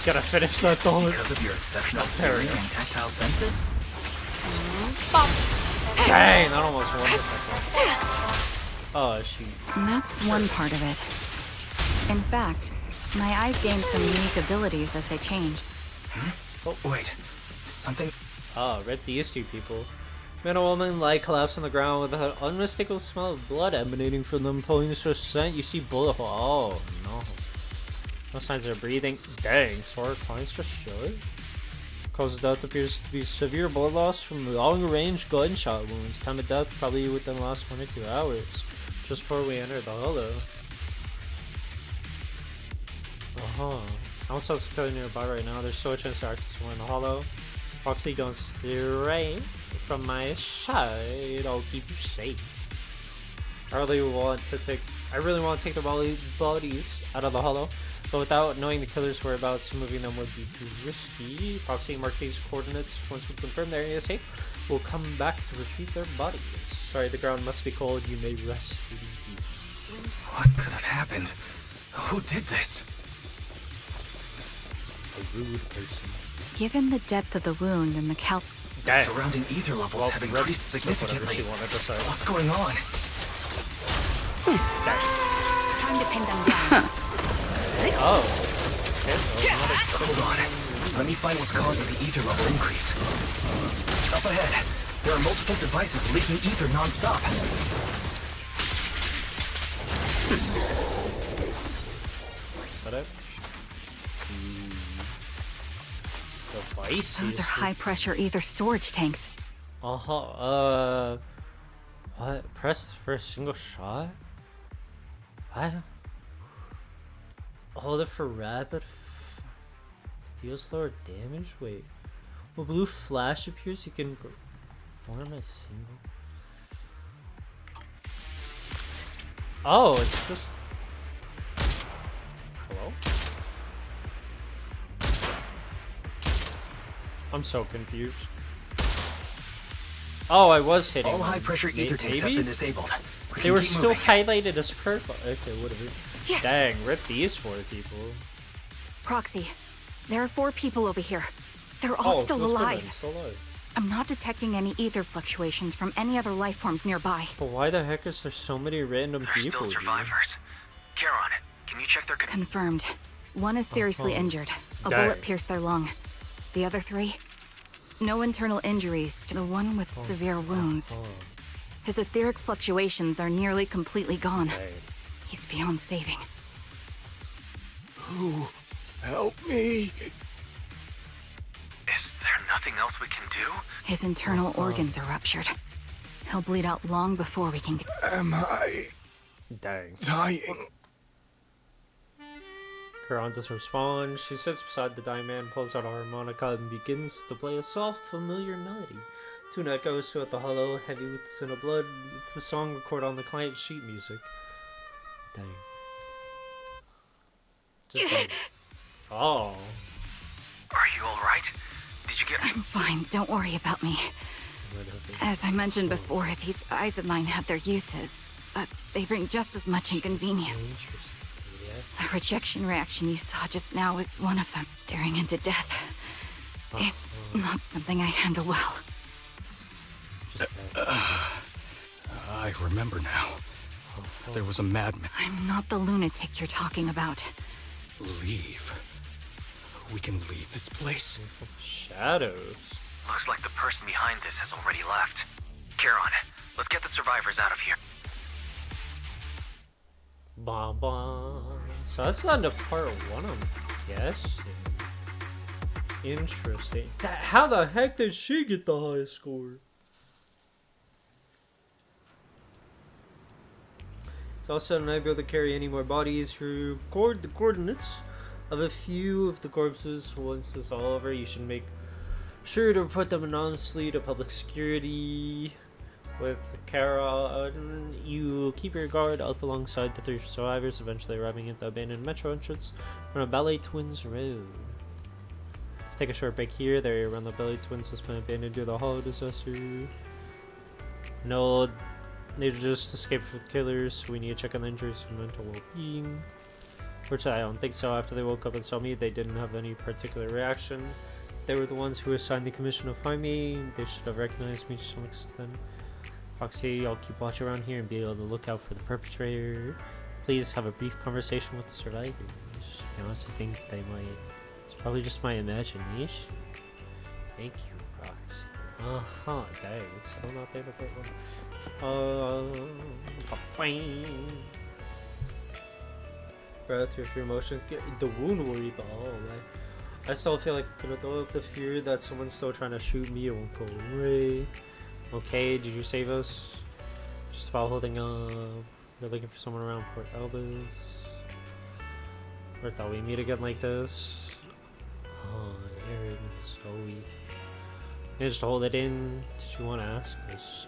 Gotta finish that song. Because of your exceptional Fair hearing enough. and tactile senses? Dang, that almost won it. Oh, shoot. That's one part of it. In fact, my eyes gained some unique abilities as they changed. Wait, something... Oh, read these two people. Man and woman lie collapsed on the ground with an unmistakable smell of blood emanating from them. Following this scent, you see bullet hole. Oh, no. No signs of breathing. Dang, so our clients just showed? Cause of death appears to be severe blood loss from long-range gunshot wounds. Time of death probably within the last 1 or 2 hours. Just before we enter the hollow. Outside security nearby right now. There's so a chance to access one in the hollow. Foxy, don't stray from my side. I'll keep you safe. I really want to take the bodies out of the hollow, but without knowing the killer's whereabouts, moving them would be too risky. Foxy, mark these coordinates. Once we confirm their area is safe, we'll come back to retrieve their bodies. Sorry, the ground must be cold. You may rest in peace. What could have happened? Who did this? A rude person. Given the depth of the wound and the The surrounding ether levels have increased significantly. What's going on? Time to pin them down. Oh. Hold on. Let me find what's causing the ether level increase. Up ahead, there are multiple devices leaking ether non-stop. Is that it? Devices? Those are high-pressure ether storage tanks. What? Press for a single shot? What? Hold it for rapid deals lower damage? Wait. When blue flash appears, you can perform a single... Oh, it's just... Hello? I'm so confused. Oh, I was hitting. All high-pressure ether tanks have been disabled. They were still highlighted as purple. Okay, whatever. Yeah. Dang, rip these 4 people. Proxy, there are 4 people over here. They're all still alive. Still alive. I'm not detecting any ether fluctuations from any other life forms nearby. But why the heck is there so many random There's people? still survivors. Charon, can you check their... Confirmed. One is seriously injured. A Dang. bullet pierced their lung. The other 3? No internal injuries to the one with severe wounds. His etheric fluctuations are nearly completely gone. Dang. He's beyond saving. Who? Help me! Is there nothing else we can do? His internal organs are ruptured. He'll bleed out long before we can get... Am I Dang. dying? Charon doesn't respond. She sits beside the dying man, pulls out a harmonica, and begins to play a soft, familiar melody. Tune echoes throughout the hollow, heavy with the scent of blood. It's the song recorded on the client sheet music. Dang. Just dang. Oh. Are you alright? Did you get... I'm fine, don't worry about me. As I mentioned before, these eyes of mine have their uses, but they bring just as much inconvenience. The rejection reaction you saw just now is one of them, staring into death. It's not something I handle well. I remember now. There was a madman. I'm not the lunatic you're talking about. Leave. We can leave this place. Shadows. Looks like the person behind this has already left. Charon, let's get the survivors out of here. Bom bom. So that's the end of part 1, I'm guessing. Interesting. How the heck did she get the highest score? It's also not able to carry any more bodies. Record the coordinates of a few of the corpses. Once this is all over, you should make sure to report them anonymously to public security. With Kara, you keep your guard up alongside the 3 survivors, eventually arriving at the abandoned metro entrance on a Ballet Twins Road. Let's take a short break here. The area around the Ballet Twins has been abandoned due to the hollow disaster. No, they just escaped with the killers, so we need to check on the injuries and mental well-being. Fortunately, I don't think so. After they woke up and saw me, they didn't have any particular reaction. They were the ones who assigned the commission to find me. They should have recognized me to some extent. Foxy, I'll keep watch around here and be able to look out for the perpetrator. Please have a brief conversation with the survivors. I honestly think they might. It's probably just my imagination. Thank you, Foxy. Dang, it's still not there to put one. Breath through your emotions. The wound will read all away. I still feel like I'm gonna throw up the fear that someone's still trying to shoot me. It won't go away. Okay, did you save us? Just about holding up. You're looking for someone around Port Elvis. Or thought we meet again like this. Oh, Aaron, Zoe. Yeah, just hold it in. Did you want to ask us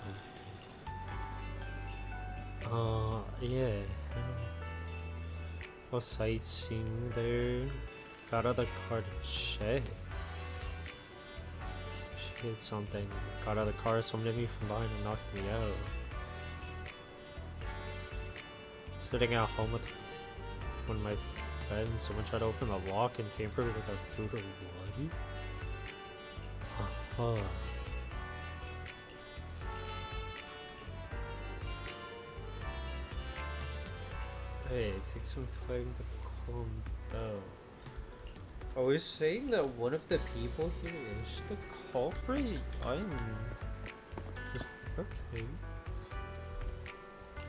something? Yeah. Well, sightseeing there. Got out of the car to check. She did something. Got out of the car, someone hit me from behind and knocked me out. Sitting at home with one of my friends, someone tried to open the lock and tamper with our food or what? Uh-huh. Hey, take some time to calm down. Are we saying that one of the people here is the culprit? I'm just okay.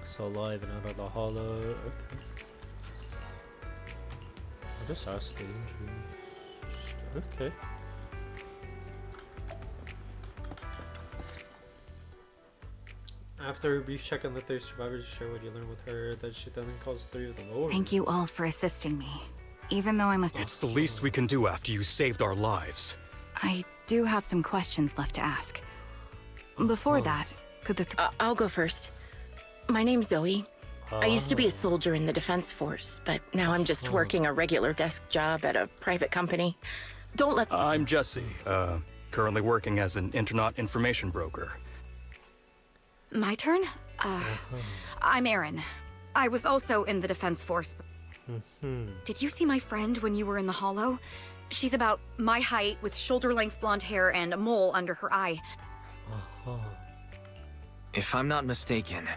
So alive and out of the hollow. Okay. I just asked the injuries. Just okay. After a brief check on the third survivors, share what you learned with her, that she then calls 3 of them over. Thank you all for assisting me. Even though I must... It's the least we can do after you saved our lives. I do have some questions left to ask. Before that, could the... I'll go first. My name's Zoe. I used to be a soldier in the Defense Force, but now I'm just working a regular desk job at a private company. Don't let... I'm Jesse, currently working as an internaut information broker. My turn? I'm Erin. I was also in the Defense Force. Did you see my friend when you were in the Hollow? She's about my height with shoulder-length blonde hair and a mole under her eye. If I'm not mistaken,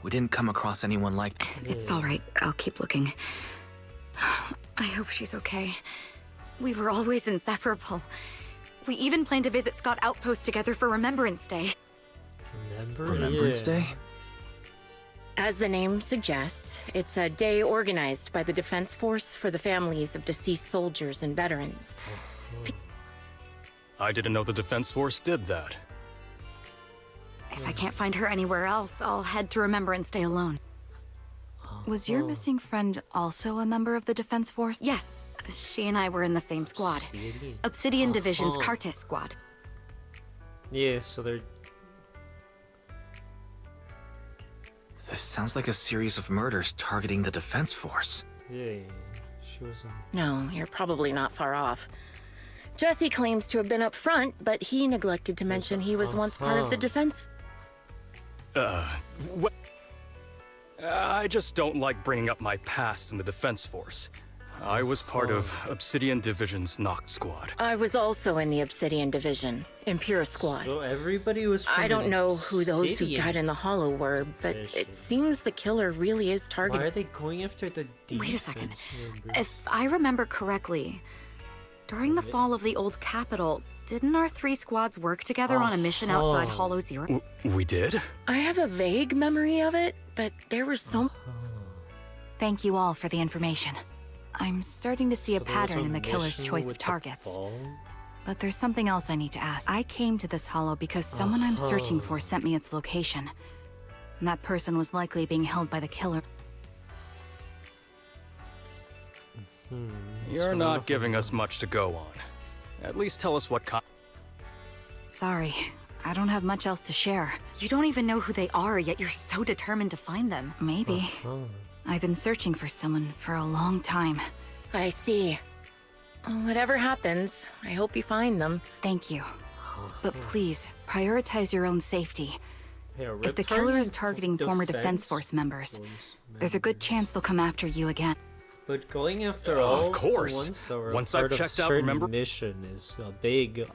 we didn't come across anyone like that. It's all right. I'll keep looking. I hope she's okay. We were always inseparable. We even planned to visit Scott Outpost together for Remembrance Day. Remembrance Day? As the name suggests, it's a day organized by the Defense Force for the families of deceased soldiers and veterans. I didn't know the Defense Force did that. If I can't find her anywhere else, I'll head to Remembrance Day alone. Was your missing friend also a member of the Defense Force? Yes. She and I were in the same squad. Obsidian Division's Cartis squad. Yeah, so they're... This sounds like a series of murders targeting the Defense Force. Yeah, she was No, you're probably not far off. Jesse claims to have been up front, but he neglected to mention he was once part of the Defense... What? I just don't like bringing up my past in the Defense Force. I was part of Obsidian Division's Noct Squad. I was also in the Obsidian Division, Impura Squad. So everybody was from I don't know who those who Obsidian died in the Hollow were, but it seems the killer really is Why targeted. are they going after the Wait a second. defense members? If I remember correctly, during the fall of the old capital, didn't our 3 squads work together on a mission outside Hollow Zero? We did? I have a vague memory of it, but there was so... Thank you all for the information. I'm starting to see a So there was pattern in the killer's mission choice of with the targets. fall? But there's something else I need to ask. I came to this hollow because someone I'm searching for sent me its location. And that person was likely being held by the killer. You're not giving us much to go on. At least tell us what kind. Sorry, I don't have much else to share. You don't even know who they are, yet you're so determined to find them. Maybe. I've been searching for someone for a long time. I see. Whatever happens, I hope you find them. Thank you. But please, prioritize your own safety. Yeah, If the killer is targeting former Defense Force members, there's a good chance they'll come after you again. But going after Of all course. the ones that were Once part I've of checked out, certain remember- mission is a big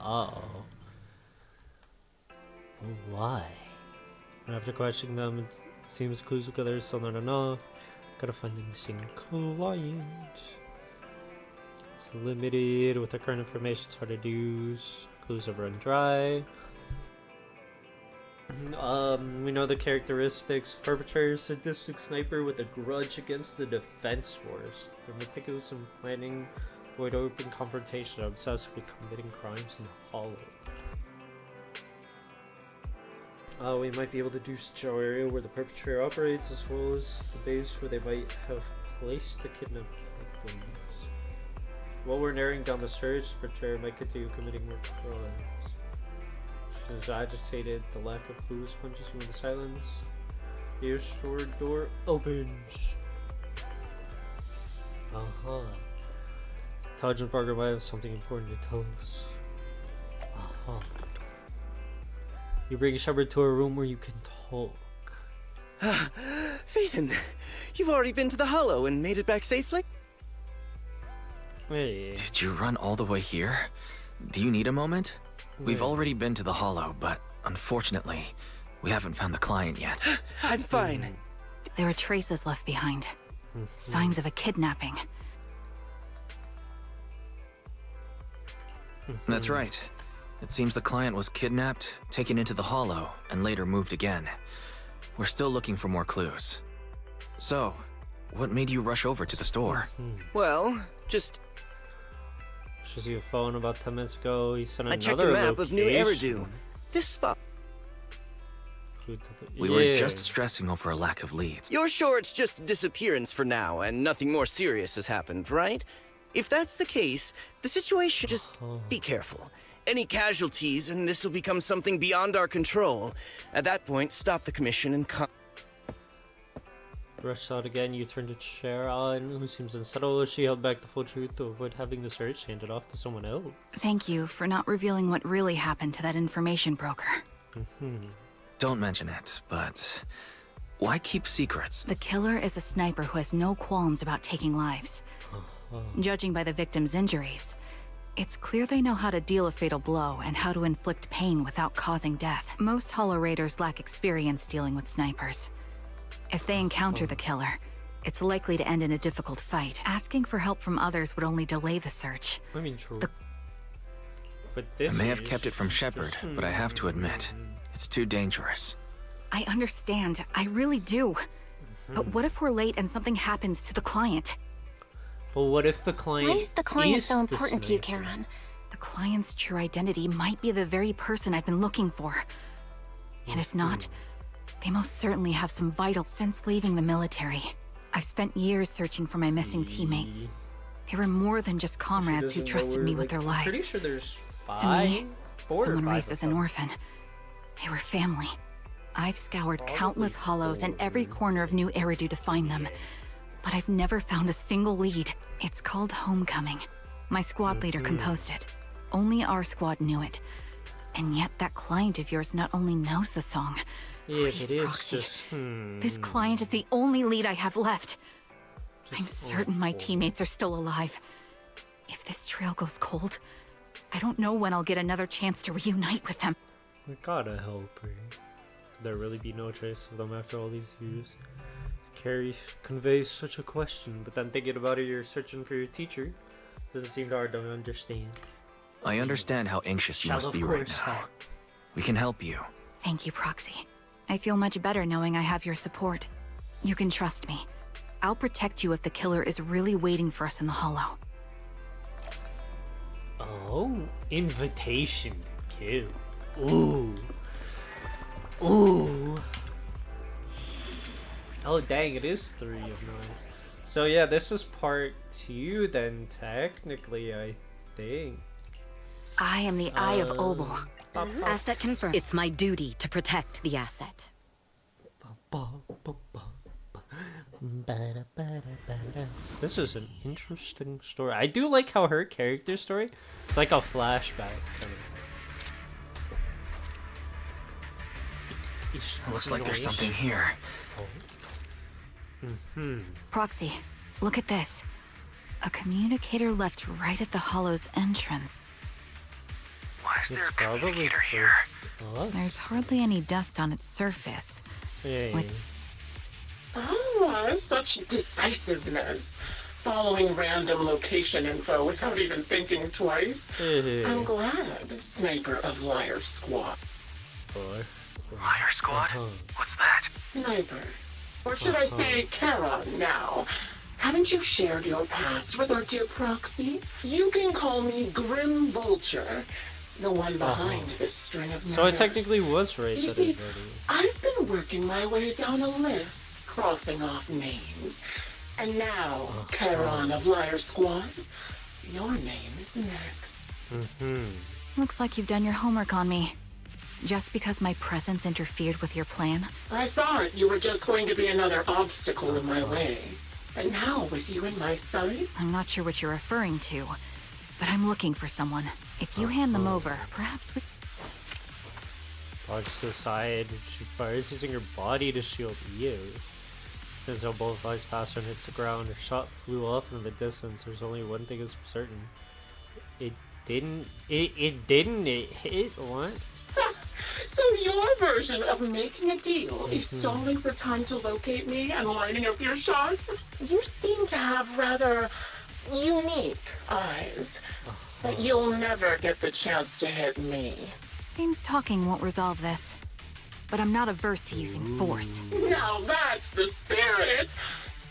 Why? After questioning them, it seems clues with others still not enough. Gotta find the missing client. It's limited with the current information. It's hard to use. Clues have run dry. We know the characteristics. Perpetrator, sadistic sniper with a grudge against the Defense Force. They're meticulous in planning Avoid open confrontation. Obsessed with committing crimes in Hollow. We might be able to do such an area where the perpetrator operates, as well as the base where they might have placed the kidnapped victims. While we're narrowing down the search, the perpetrator might continue committing more crimes. She is agitated. The lack of clues punches you into silence. Your store door opens. Sergeant Parker might have something important to tell us. You bring Shepard to a room where you can talk. Phaethon, you've already been to the Hollow and made it back safely? Hey. Did you run all the way here? Do you need a moment? We've already been to the Hollow, but unfortunately, we haven't found the client yet. I'm fine. There are traces left behind. Signs of a kidnapping. That's right. It seems the client was kidnapped, taken into the Hollow, and later moved again. We're still looking for more clues. So, what made you rush over to the store? Well, just... Shows you a phone about 10 minutes ago. He sent I another checked a map of New location. Eridu. This spot... We were just stressing over a lack of leads. You're sure it's just a disappearance for now, and nothing more serious has happened, right? If that's the case, the situation... Just be careful. Any casualties, and this will become something beyond our control. At that point, stop the commission and Rushed out again, you turned to Sharon, who seems unsettled. She held back the full truth to avoid having the search handed off to someone else. Thank you for not revealing what really happened to that information broker. Don't mention it, but why keep secrets? The killer is a sniper who has no qualms about taking lives. Judging by the victim's injuries, it's clear they know how to deal a fatal blow and how to inflict pain without causing death. Most Hollow Raiders lack experience dealing with snipers. If they encounter the killer, it's likely to end in a difficult fight. Asking for help from others would only delay the search. I mean, true. But I this may have kept it from Shepard, but I have to admit, it's too dangerous. I understand, I really do. But what if we're late and something happens to the client? But what if the client Why is the client so the important to you, sniper? Charon? The client's true identity might be the very person I've been looking for. And if not, they most certainly have some vital... Since leaving the military, I've spent years searching for my missing teammates. They were more than just comrades who trusted me with their lives. Pretty sure there's To me, four or someone five raised of as an them. orphan. They were family. I've scoured countless hollows and every corner of New Eridu to find them, but I've never found a single lead. It's called Homecoming. My squad leader composed it. Only our squad knew it. And yet that client of yours not only knows the song. Yeah, Please, it is Proxy. just... This client is the only lead I have left. I'm Just certain my awful. teammates are still alive. If this trail goes cold, I don't know when I'll get another chance to reunite with them. We gotta help her. Could there really be no trace of them after all these years? Carrie conveys such a question, but then thinking about it, you're searching for your teacher. Doesn't seem hard to understand. I understand how anxious you Shall must of be right course now. help. We can help you. Thank you, Proxy. I feel much better knowing I have your support. You can trust me. I'll protect you if the killer is really waiting for us in the Hollow. Oh, invitation to kill. Ooh. Ooh. Oh, dang, it is 3 of 9. So, yeah, this is part 2 then, technically, I think. I am the Eye of Obel. Asset confirmed. It's my duty to protect the asset. This is an interesting story. I do like how her character story, it's like a flashback kind of. Looks like there's something here. Proxy, look at this. A communicator left right at the Hollow's entrance. Why is It's probably for us. There's hardly any dust on its surface. Yeah. With- Ah, such decisiveness. Following random location info without even thinking twice. I'm glad, Sniper of Liar Squad. Liar Squad? What's that? Sniper. Or should I say Charon now? Having since you've shared your past with our dear proxy, you can call me Grim Vulture, the one behind this string of murders. So I technically was right. You see, I've been working my way down a list, crossing off names. And now, Charon of Liar Squad, your name is next. Looks like you've done your homework on me. Just because my presence interfered with your plan? I thought you were just going to be another obstacle in my way. But now, with you in my sight... I'm not sure what you're referring to, but I'm looking for someone. If you hand them over, perhaps we... Dodge to the side. She fires using her body to shield ears. Since how both eyes passed her and hits the ground, her shot flew off into the distance. There's only one thing is for certain. It didn't hit what? So your version of making a deal is stalling for time to locate me and lining up your shot? You seem to have rather unique eyes, but you'll never get the chance to hit me. Seems talking won't resolve this, but I'm not averse to using force. Now that's the spirit!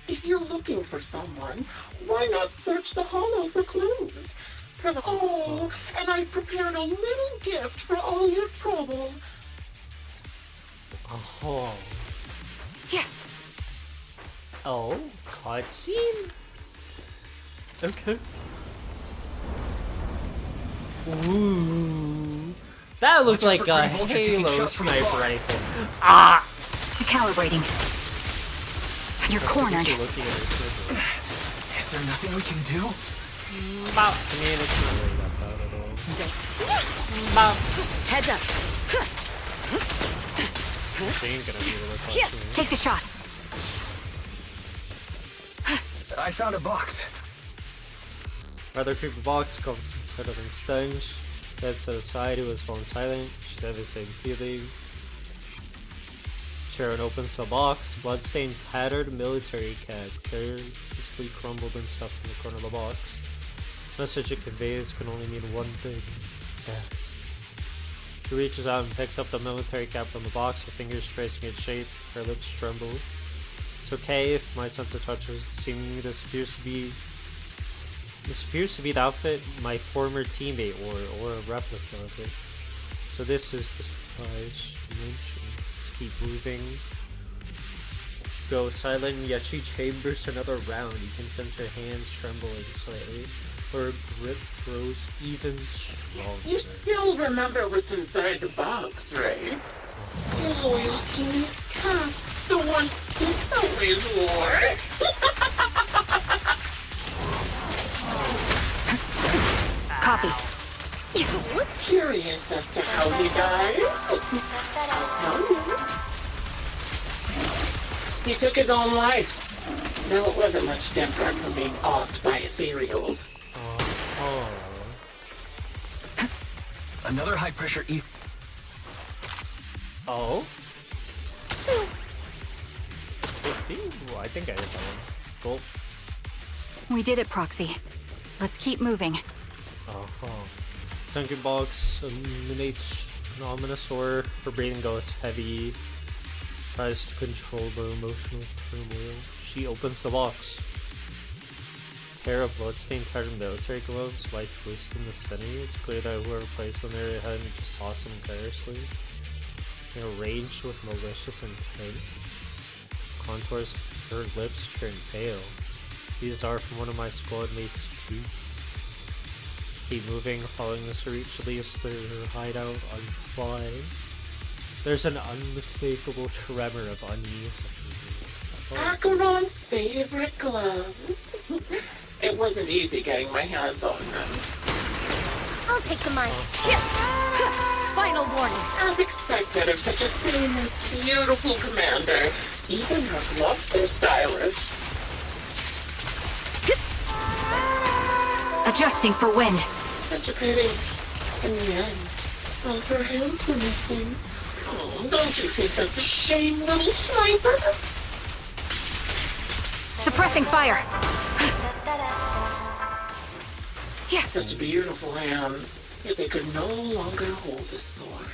If you're looking for someone, why not search the hollow for clues? Oh, and I've prepared a little gift for all your trouble. Oh. Yeah. Oh, cutscene. Okay. Ooh. That looked like a Halo sniper rifle. Ah! Calibrating. You're cornered. Is there nothing we can do? Bow. I mean, it's not really that bad at all. Bow. Heads up. She ain't gonna be able to touch me. Take the shot. I found a box. Rather creepy box comes instead of in stench. Dead set aside, who has fallen silent. She's having the same feeling. Sharon opens the box. Bloodstained, tattered military cap, carelessly crumbled and stuffed in the corner of the box. Message it conveys can only mean one thing. Death. She reaches out and picks up the military cap from the box, her fingers tracing its shape, her lips tremble. It's okay if my sense of touch is seemingly this appears to be the outfit my former teammate or a replica of it. So this is the surprise she mentioned. Let's keep moving. Go silent, yet she chambers another round. You can sense her hands trembling slightly. Her grip grows even stronger. You still remember what's inside the box, right? Your loyal teammate's cap, the one Stick always wore. Copy. Curious as to how he died? I'll tell you. He took his own life. Though it wasn't much different from being offed by ethereals. Another high pressure Oh? I think I hit that one. Cool. We did it, Proxy. Let's keep moving. Sunken box illuminates an ominous aura. Her breathing goes heavy. Tries to control the emotional turmoil. She opens the box. Pair of bloodstained tattered military gloves lie twisted in the center. It's clear that whoever placed them there hadn't just tossed them carelessly. They're arranged with malicious intent. Contours of her lips turn pale. These are from one of my squad mates too. Keep moving, following this reach leads to her hideout on fly. There's an unmistakable tremor of unease. Acheron's favorite gloves. It wasn't easy getting my hands on them. I'll take the mic. Final warning. As expected of such a famous, beautiful commander, even her gloves are stylish. Adjusting for wind. Such a pity. In the end, both her hands were missing. Oh, don't you think that's a shame, little sniper? Suppressing fire. Yes. Such beautiful hands, yet they could no longer hold a sword.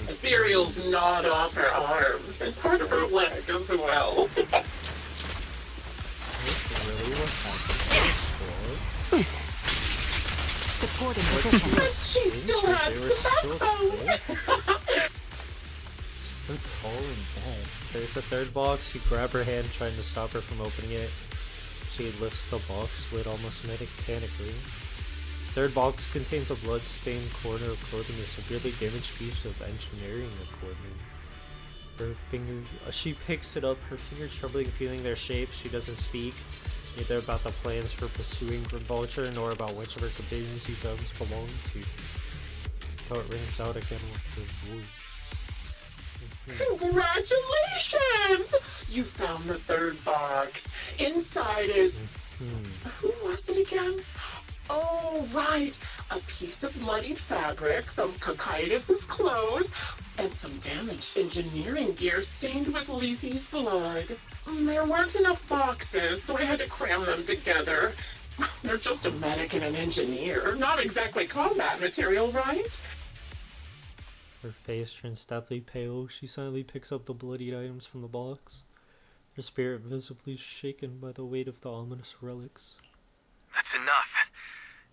Ethereals gnawed off her arms and part of her leg as well. Really? What's efficient. But she still had They were some still backbone. so tall and dead. There's a third box. You grab her hand, trying to stop her from opening it. She lifts the box lid almost mechanically. Third box contains a blood-stained corner of clothing, a severely damaged piece of engineering equipment. Her fingers, she picks it up, her fingers troubling, feeling their shape. She doesn't speak, neither about the plans for pursuing Grim Vulture, nor about which of her companions these items belong to. Until it rings out again with her voice. Congratulations! You found the third box. Inside is... Who was it again? Oh, right. A piece of bloodied fabric from Cocytus's clothes and some damaged engineering gear stained with Leafy's blood. There weren't enough boxes, so I had to cram them together. They're just a medic and an engineer. Not exactly combat material, right? Her face turns deathly pale. She silently picks up the bloodied items from the box, her spirit visibly shaken by the weight of the ominous relics. That's enough.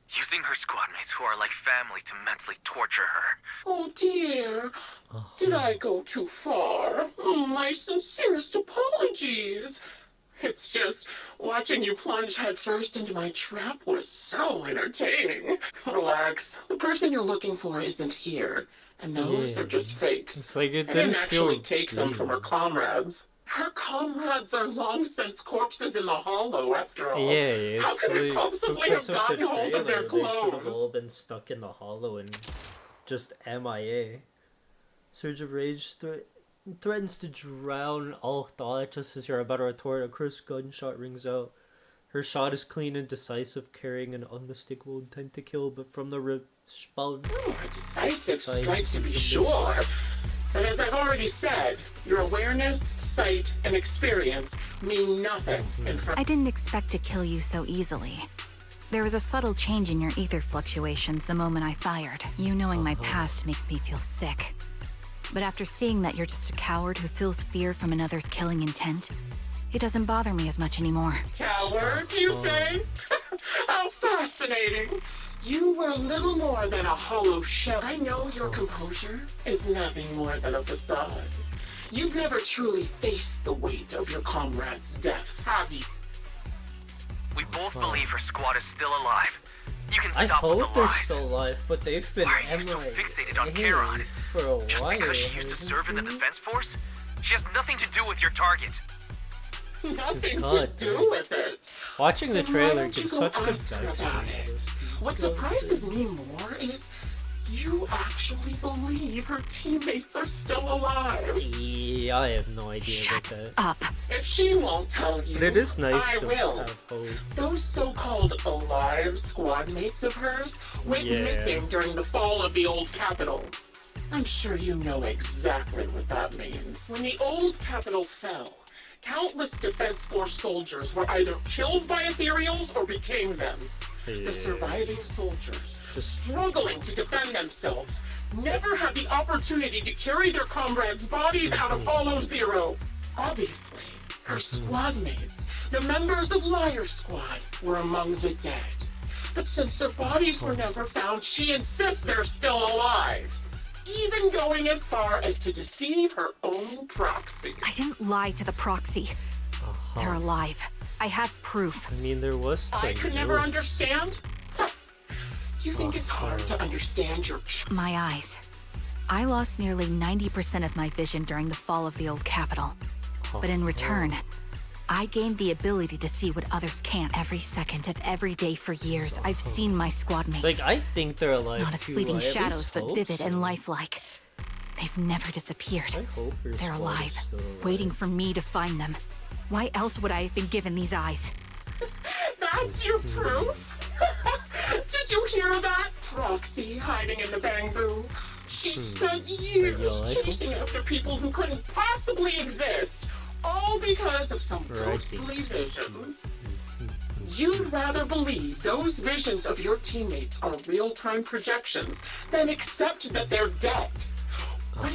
Using her squad mates who are like family to mentally torture her. Oh dear. Did I go too far? My sincerest apologies. It's just, watching you plunge headfirst into my trap was so entertaining. Relax. The person you're looking for isn't here. And those are just fakes. It's like it I didn't didn't actually feel take them from her comrades. Her comrades are long since corpses in the hollow, after all. Yeah, How it's could I like, possibly have because of the gotten hold of their trailer, they should have clothes? all been stuck in the hollow and just MIA. Surge of rage threatens to drown all thought just as you're about to retort. A crisp gunshot rings out. Her shot is clean and decisive, carrying an unmistakable intent to kill, but from the rib spout. A decisive strike, to be sure. But as I've already said, your awareness, sight, and experience mean nothing in front. I didn't expect to kill you so easily. There was a subtle change in your ether fluctuations the moment I fired. You knowing my past makes me feel sick. But after seeing that you're just a coward who feels fear from another's killing intent, it doesn't bother me as much anymore. Coward, you say? How fascinating. You were little more than a hollow shell. I know your composure is nothing more than a facade. You've never truly faced the weight of your comrades' deaths, have you? We both believe her squad is still alive. You can I stop with the hope they're lies. still alive, but they've been Why are you so fixated on Charon? for a Just while. because she used to serve in the defense force? She has nothing to do with your target. Nothing to God, do with it. Watching the Then why trailer don't you gives go such good ask her vibes. about it? What surprises me more is you actually believe her teammates are still alive. Yeah, I have no idea about that. Up. If she won't tell you, But it is nice I to will. have hope. Those so-called alive squad mates of hers went Yeah. missing during the fall of the old capital. I'm sure you know exactly what that means. When the old capital fell, countless Defense Force soldiers were either killed by ethereals or became them. The surviving soldiers, struggling to defend themselves, never had the opportunity to carry their comrades' bodies out of Hollow Zero. Obviously, her squad mates, the members of Liar Squad, were among the dead. But since their bodies were never found, she insists they're still alive. Even going as far as to deceive her own proxy. I didn't lie to the proxy. They're alive. I have proof. I mean, there was I the could never news. understand? Huh. You think it's hard to understand your... My eyes. I lost nearly 90% of my vision during the fall of the old capital. But in return, I gained the ability to see what others can't. Every second of every day for years, I've seen my squad mates. It's like, I think they're alive Not as too. fleeting I at shadows, least but hope vivid so. and lifelike. They've never disappeared. I hope your They're squad is alive, still alive. waiting for me to find them. Why else would I have been given these eyes? That's your proof? Did you hear that? Proxy hiding in the bamboo. She spent years chasing after people who couldn't possibly exist, all because of some ghostly visions. You'd rather believe those visions of your teammates are real-time projections than accept that they're dead.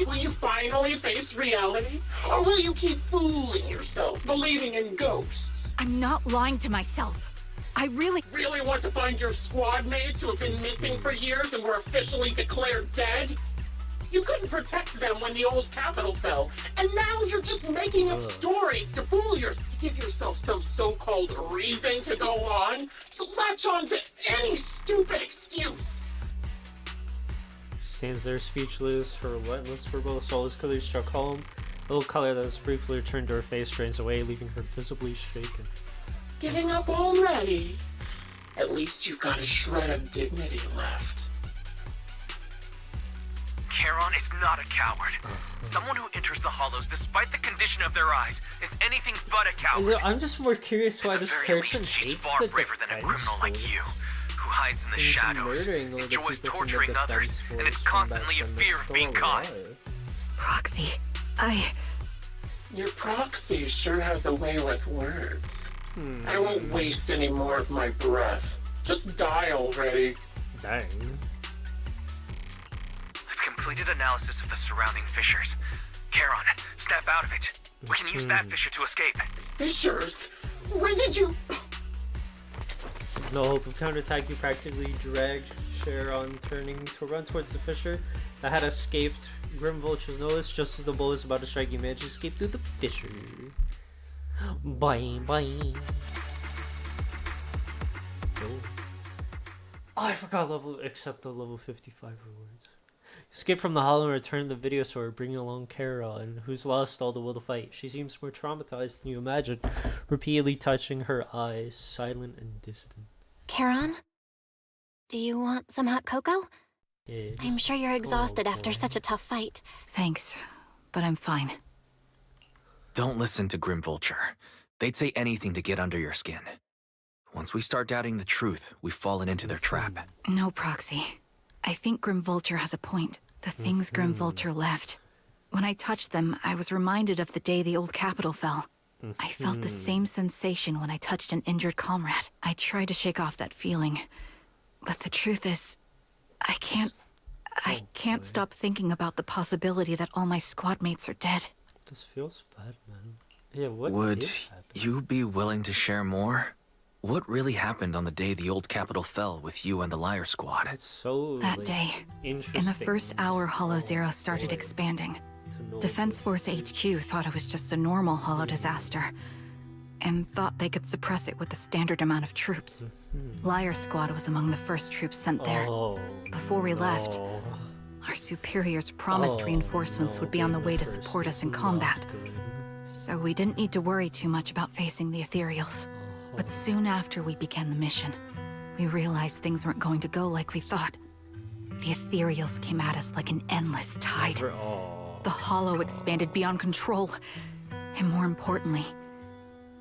Will you finally face reality? Or will you keep fooling yourself, believing in ghosts? I'm not lying to myself. I really... Really want to find your squad mates who have been missing for years and were officially declared dead? You couldn't protect them when the old capital fell, and now you're just making up stories to to give yourself some so-called reason to go on. You latch on to any stupid excuse. Stands there speechless, her relentless verbal soul is clearly struck home. The little color that was briefly returned to her face drains away, leaving her visibly shaken. Giving up already? At least you've got a shred of dignity left. Charon is not a coward. Someone who enters the hollows despite the condition of their eyes is anything but a coward. I'm just more curious why At the this very person least, she's hates far the braver than a defense criminal like force. you, who hides in the And is shadows, murdering all the enjoys people from the torturing others, defense and is force constantly from in back fear then of that's being still caught. alive. Proxy, Your proxy sure has a way with words. I won't waste any more of my breath. Just die already. Dang. I've completed analysis of the surrounding fissures. Charon, snap out of it. We can use that fissure to escape. Fissures? When did you... No hope of counterattack, you practically dragged Charon, turning to run towards the fissure that had escaped Grim Vulture's notice. Just as the bull was about to strike, you managed to escape through the fissure. Bye, bye. Oh, I forgot accept the level 55 rewards. Escape from the hollow and return to the video store, bringing along Charon, who's lost all the will to fight. She seems more traumatized than you imagined, repeatedly touching her eyes, silent and distant. Charon? Do you want some hot cocoa? Yeah, I'm sure you're exhausted after such a tough fight. Thanks, but I'm fine. Don't listen to Grim Vulture. They'd say anything to get under your skin. Once we start doubting the truth, we've fallen into their trap. No, Proxy. I think Grim Vulture has a point. The things Grim Vulture left. When I touched them, I was reminded of the day the old capital fell. I felt the same sensation when I touched an injured comrade. I tried to shake off that feeling, but the truth is, I can't stop thinking about the possibility that all my squad mates are dead. This feels bad, man. Yeah, what Would did happen? you be willing to share more? What really happened on the day the old capital fell with you and the Liar Squad? It's so That like, day, interesting. in the first hour Hollow Zero started boy. expanding. To know Defense Force HQ thought it was just a normal Hollow disaster, and thought they could suppress it with the standard amount of troops. Liar Squad was among the first troops sent there. Oh, Before we left, no. our superiors promised Oh, reinforcements no, would be on the being way to first support is us in not combat. good. So we didn't need to worry too much about facing the Ethereals. But soon after we began the mission, we realized things weren't going to go like we thought. The Ethereals came at us like an endless tide. Oh, The Hollow expanded beyond control. And more importantly,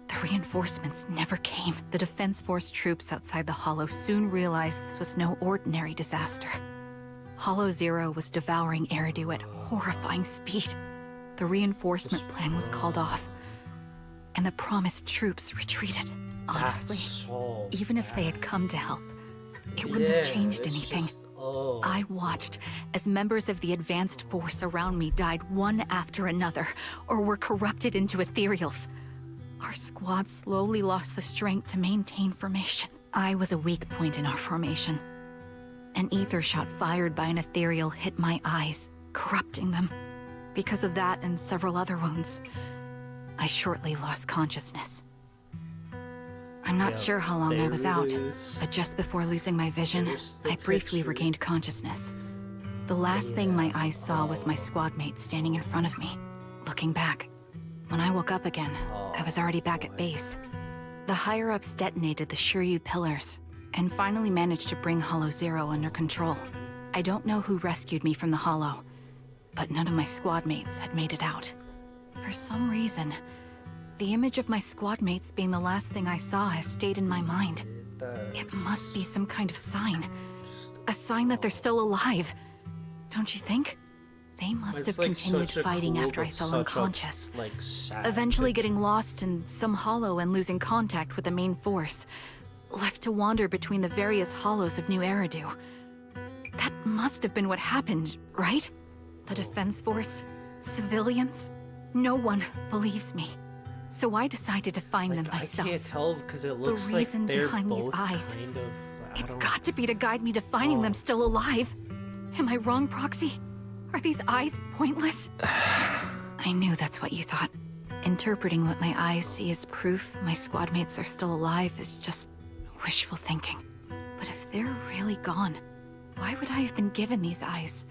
the reinforcements never came. The Defense Force troops outside the Hollow soon realized this was no ordinary disaster. Hollow Zero was devouring Eridu at horrifying speed. The reinforcement plan was called off, and the promised troops retreated. Honestly, that's so even if they had come to help, it wouldn't have changed it's anything. just- oh. I watched as members of the advanced force around me died one after another, or were corrupted into ethereals. Our squad slowly lost the strength to maintain formation. I was a weak point in our formation. An ether shot fired by an ethereal hit my eyes, corrupting them. Because of that and several other wounds, I shortly lost consciousness. I'm not sure how long I was out, but just before losing my vision, I briefly regained consciousness. The last thing my eyes saw was my squad mate standing in front of me, looking back. When I woke up again, I was already back at base. The higher-ups detonated the Shiryu pillars, and finally managed to bring Hollow Zero under control. I don't know who rescued me from the Hollow, but none of my squad mates had made it out. For some reason, the image of my squad mates being the last thing I saw has stayed in my mind. It must be some kind of sign. A sign that they're still alive. Don't you think? They must have continued fighting after I fell unconscious. Eventually getting lost in some hollow and losing contact with the main force. Left to wander between the various hollows of New Eridu. That must have been what happened, right? The Defense Force? Civilians? No one believes me. So I decided to find them myself. I can't tell because it looks the like reason they're behind these both eyes. kind of. It's got to be to guide me to finding them still alive. Am I wrong, Proxy? Are these eyes pointless? I knew that's what you thought. Interpreting what my eyes see as proof my squad mates are still alive is just wishful thinking. But if they're really gone, why would I have been given these eyes,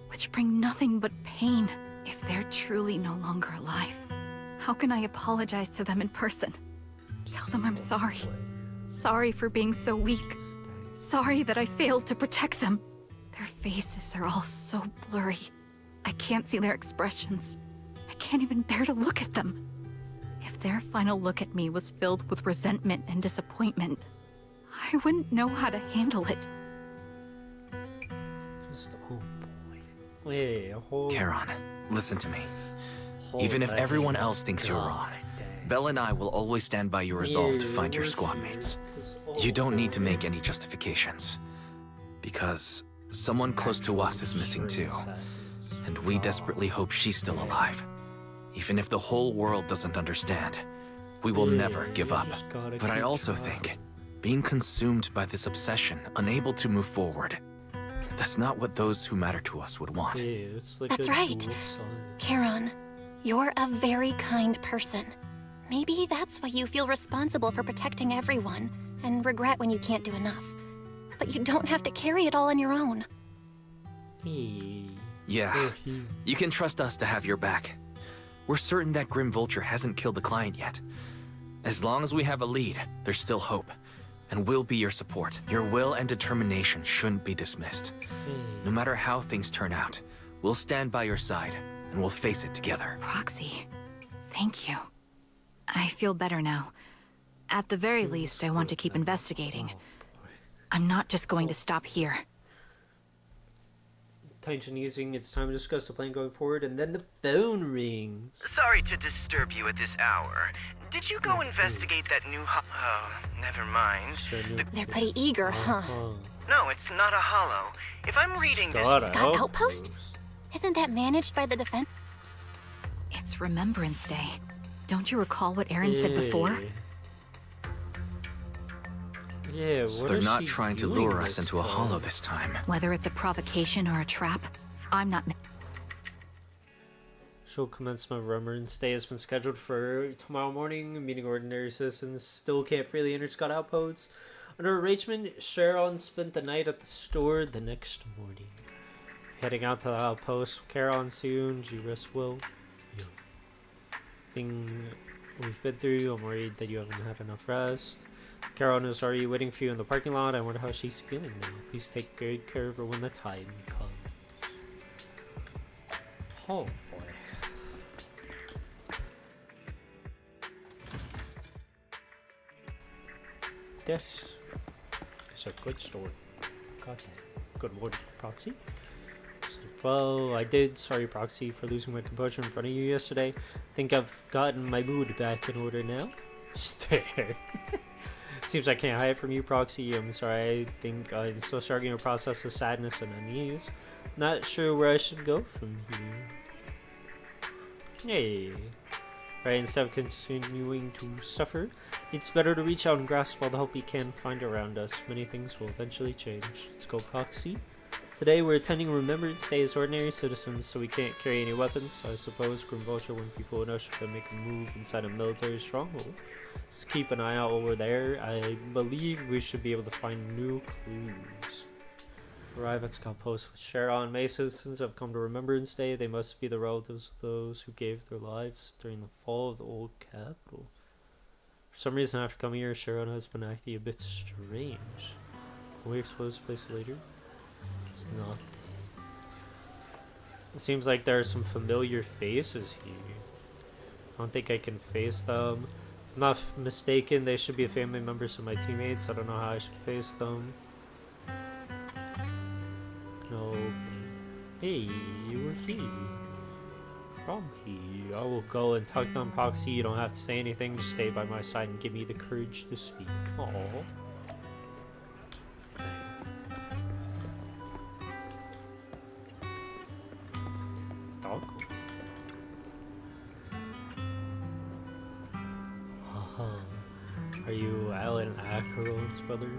which bring nothing but pain? If they're truly no longer alive, how can I apologize to them in person? Tell them I'm sorry. Sorry for being so weak. Sorry that I failed to protect them. Their faces are all so blurry. I can't see their expressions. I can't even bear to look at them. If their final look at me was filled with resentment and disappointment, I wouldn't know how to handle it. Charon, listen to me. Even if everyone else thinks you're wrong, Belle and I will always stand by your resolve to find your squad mates. You don't need to make any justifications. Because someone close to us is missing too. And we desperately hope she's still alive. Even if the whole world doesn't understand, we will never give up. But I also think, being consumed by this obsession, unable to move forward, that's not what those who matter to us would want. That's right. Charon, you're a very kind person. Maybe that's why you feel responsible for protecting everyone, and regret when you can't do enough. But you don't have to carry it all on your own. Yeah, you can trust us to have your back. We're certain that Grim Vulture hasn't killed the client yet. As long as we have a lead, there's still hope. And we'll be your support. Your will and determination shouldn't be dismissed. No matter how things turn out, we'll stand by your side, and we'll face it together. Proxy, thank you. I feel better now. At the very least, I want to keep investigating. I'm not just going to stop here. Tension easing, it's time to discuss the plan going forward, and then the phone rings. Sorry to disturb you at this hour. Did you go investigate that new Oh, never mind. They're pretty eager, huh? No, it's not a hollow. If I'm reading this... Scott Outpost? Isn't that managed by the defense? It's Remembrance Day. Don't you recall what Aaron said before? Yeah, So they're not trying to lure us into a hollow this time. Whether it's a provocation or a trap, I'm not... Show commencement of Remembrance Day has been scheduled for tomorrow morning. Meeting ordinary citizens still can't freely enter Scott Outposts. Under arrangement, Sharon spent the night at the store the next morning. Heading out to the outpost, Charon soon, G-Rest will. Thing we've been through, I'm worried that you haven't had enough rest. Charon is already waiting for you in the parking lot. I wonder how she's feeling now. Please take good care of her when the time comes. Oh boy. This is a good story. Got that. Good morning, Proxy. Well, I did. Sorry, Proxy, for losing my composure in front of you yesterday. Think I've gotten my mood back in order now. Stare. Seems I can't hide from you, Proxy. I'm sorry. I think I'm still starting to process the sadness and unease. Not sure where I should go from here. Hey. Right, instead of continuing to suffer, it's better to reach out and grasp all the hope we can find around us. Many things will eventually change. Let's go, Proxy. Today we're attending Remembrance Day as ordinary citizens, so we can't carry any weapons. I suppose Grim Vulture wouldn't be fool enough to make a move inside a military stronghold. Just keep an eye out over there. I believe we should be able to find new clues. Arrive at Scott Post with Sharon. May citizens have come to Remembrance Day. They must be the relatives of those who gave their lives during the fall of the old capital. For some reason, after coming here, Sharon has been acting a bit strange. Can we explore this place later? It's not. It seems like there are some familiar faces here. I don't think I can face them. If I'm not mistaken, they should be family members of my teammates. I don't know how I should face them. No. Hey, you were here. From here. I will go and talk to them, Proxy. You don't have to say anything. Just stay by my side and give me the courage to speak. Aww. Acheron's brother.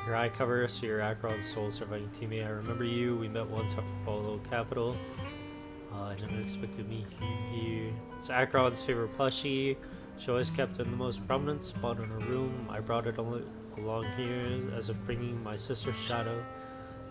Your eye cover, so you're Acheron's sole surviving teammate. I remember you. We met once after the fall of Capital. I never expected to meet you here. It's Acheron's favorite plushie. She always kept it in the most prominent spot in her room. I brought it along here as if bringing my sister's shadow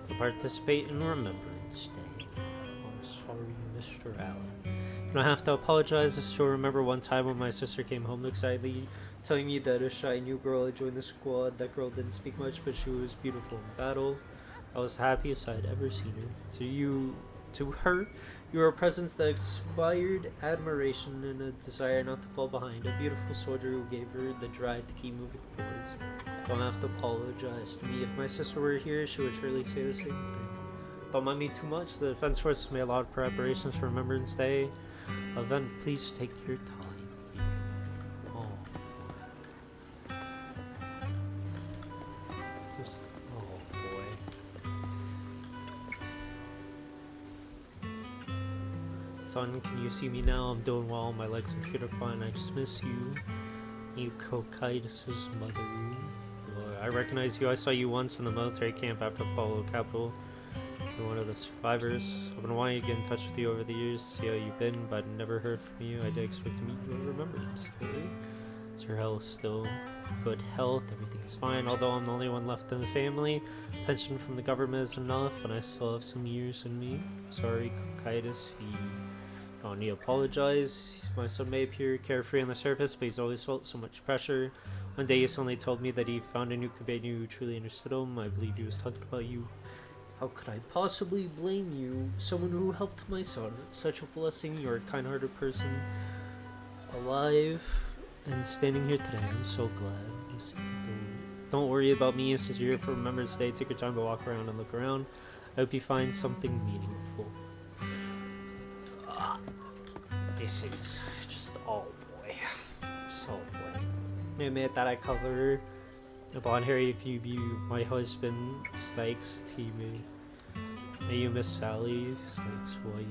to participate in Remembrance Day. I'm sorry, Mr. Allen. You don't have to apologize. I still remember one time when my sister came home excitedly, telling me that a shy new girl had joined the squad. That girl didn't speak much, but she was beautiful in battle. I was the happiest I'd ever seen her. To her, you were a presence that inspired admiration and a desire not to fall behind. A beautiful soldier who gave her the drive to keep moving forwards. Don't have to apologize to me. If my sister were here, she would surely say the same thing. Don't mind me too much. The Defense Force made a lot of preparations for Remembrance Day event. Please take your time. Oh. Just, oh boy. Son, can you see me now? I'm doing well. My legs and feet are fine. I just miss you. You Cocytus's mother. I recognize you. I saw you once in the military camp after the fall of Capital. You're one of the survivors. I've been wanting to get in touch with you over the years, see how you've been, but never heard from you. I did expect to meet you in Remembrance Day. Is your health still good health? Everything is fine, although I'm the only one left in the family. Pension from the government is enough, and I still have some years in me. Sorry, Cocytus. You don't need to apologize. My son may appear carefree on the surface, but he's always felt so much pressure. One day he suddenly told me that he found a new companion who truly understood him. I believe he was talking about you. How could I possibly blame you? Someone who helped my son. It's such a blessing. You're a kind-hearted person. Alive and standing here today. I'm so glad. Don't worry about me. Since you're here for Remembrance Day, take your time to walk around and look around. I hope you find something meaningful. This is just, oh boy. So boy. I admit that I cover a blonde hair if you be my husband, Stike's teammate. Hey, you Miss Sally, Stike's wife.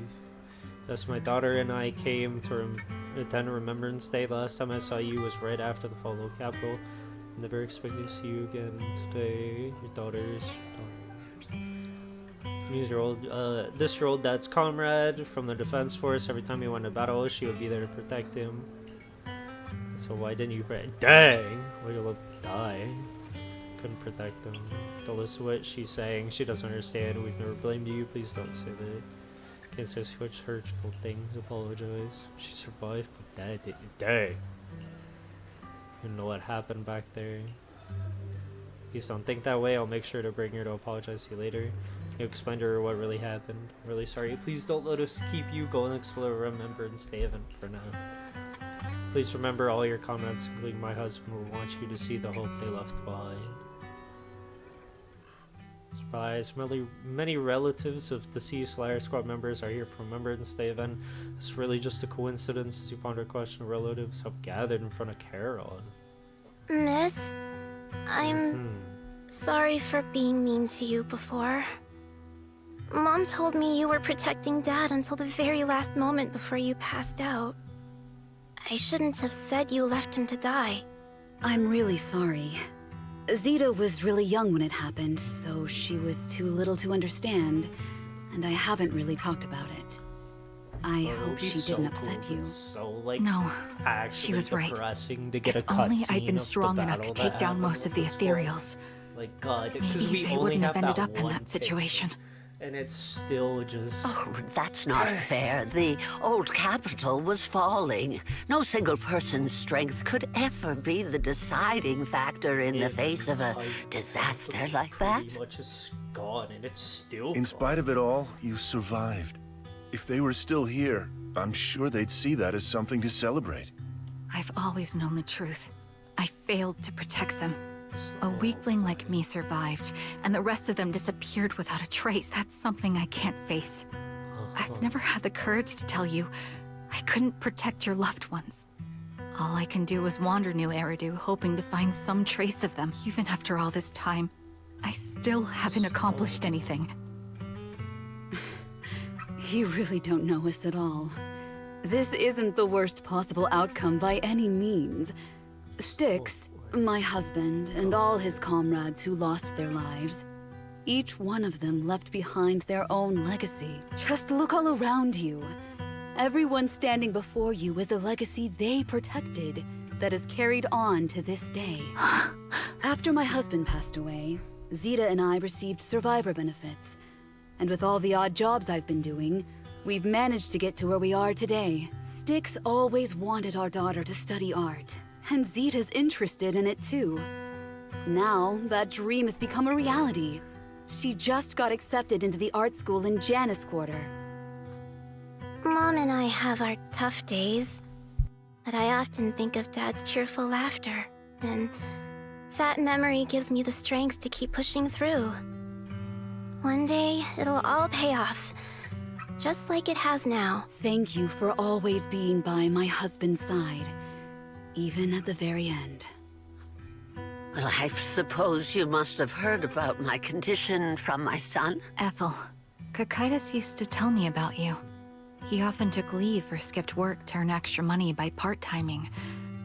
Yes, my daughter and I came to attend Remembrance Day. The last time I saw you was right after the fall of Capital. Never expected to see you again today. Your daughter's He's your old, this your old dad's comrade from the Defense Force. Every time he went to battle, she would be there to protect him. So why didn't you pray? Dang! Way to look die. Couldn't protect him. Don't listen to what she's saying. She doesn't understand. We've never blamed you. Please don't say that. Can't say such hurtful things. Apologize. She survived, but Dad didn't. Dang! You know what happened back there. Please don't think that way. I'll make sure to bring her to apologize to you later. You explain to her what really happened. I'm really sorry. Please don't let us keep you going to explore Remembrance Day event for now. Please remember all your comments, including my husband, will want you to see the hope they left behind. Surprise, many relatives of deceased Liar Squad members are here for Remembrance Day event. It's really just a coincidence as you ponder a question relatives have gathered in front of Caron. Miss, I'm sorry for being mean to you before. Mom told me you were protecting Dad until the very last moment before you passed out. I shouldn't have said you left him to die. I'm really sorry. Zeta was really young when it happened, so she was too little to understand, and I haven't really talked about it. I hope she didn't upset you. So, like, No, actually she was right. depressing to get If a cutscene only I'd been of the strong enough to battle take that down happened most of the with this ethereals. world. Like, God, because Maybe we they only wouldn't have ended that up in one that situation. picture, and it's still just... Oh, that's not fair. The old capital was falling. No single person's strength could ever be the deciding factor in the face of a disaster like that. Pretty much is gone, and it's still In spite of it all, you survived. If they were still here, I'm sure they'd see that as something to celebrate. I've always known the truth. I failed to protect them. A weakling like me survived, and the rest of them disappeared without a trace. That's something I can't face. I've never had the courage to tell you I couldn't protect your loved ones. All I can do is wander New Eridu, hoping to find some trace of them. Even after all this time, I still haven't accomplished anything. You really don't know us at all. This isn't the worst possible outcome by any means. Styx, My husband and all his comrades who lost their lives. Each one of them left behind their own legacy. Just look all around you. Everyone standing before you is a legacy they protected that is carried on to this day. After my husband passed away, Zeta and I received survivor benefits. And with all the odd jobs I've been doing, we've managed to get to where we are today. Styx always wanted our daughter to study art, and Zeta's interested in it too. Now, that dream has become a reality. She just got accepted into the art school in Janus Quarter. Mom and I have our tough days, but I often think of Dad's cheerful laughter, and that memory gives me the strength to keep pushing through. One day, it'll all pay off, just like it has now. Thank you for always being by my husband's side, even at the very end. Well, I suppose you must have heard about my condition from my son. Ethel, Cocytus used to tell me about you. He often took leave or skipped work to earn extra money by part-timing,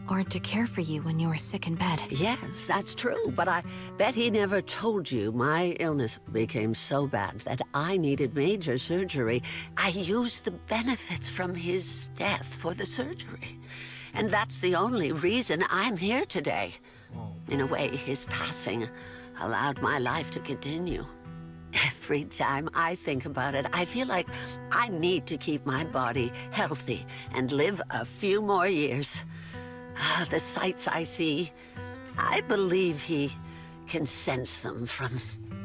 or to care for you when you were sick in bed. Yes, that's true, but I bet he never told you my illness became so bad that I needed major surgery. I used the benefits from his death for the surgery. And that's the only reason I'm here today. In a way, his passing allowed my life to continue. Every time I think about it, I feel like I need to keep my body healthy and live a few more years. The sights I see, I believe he can sense them from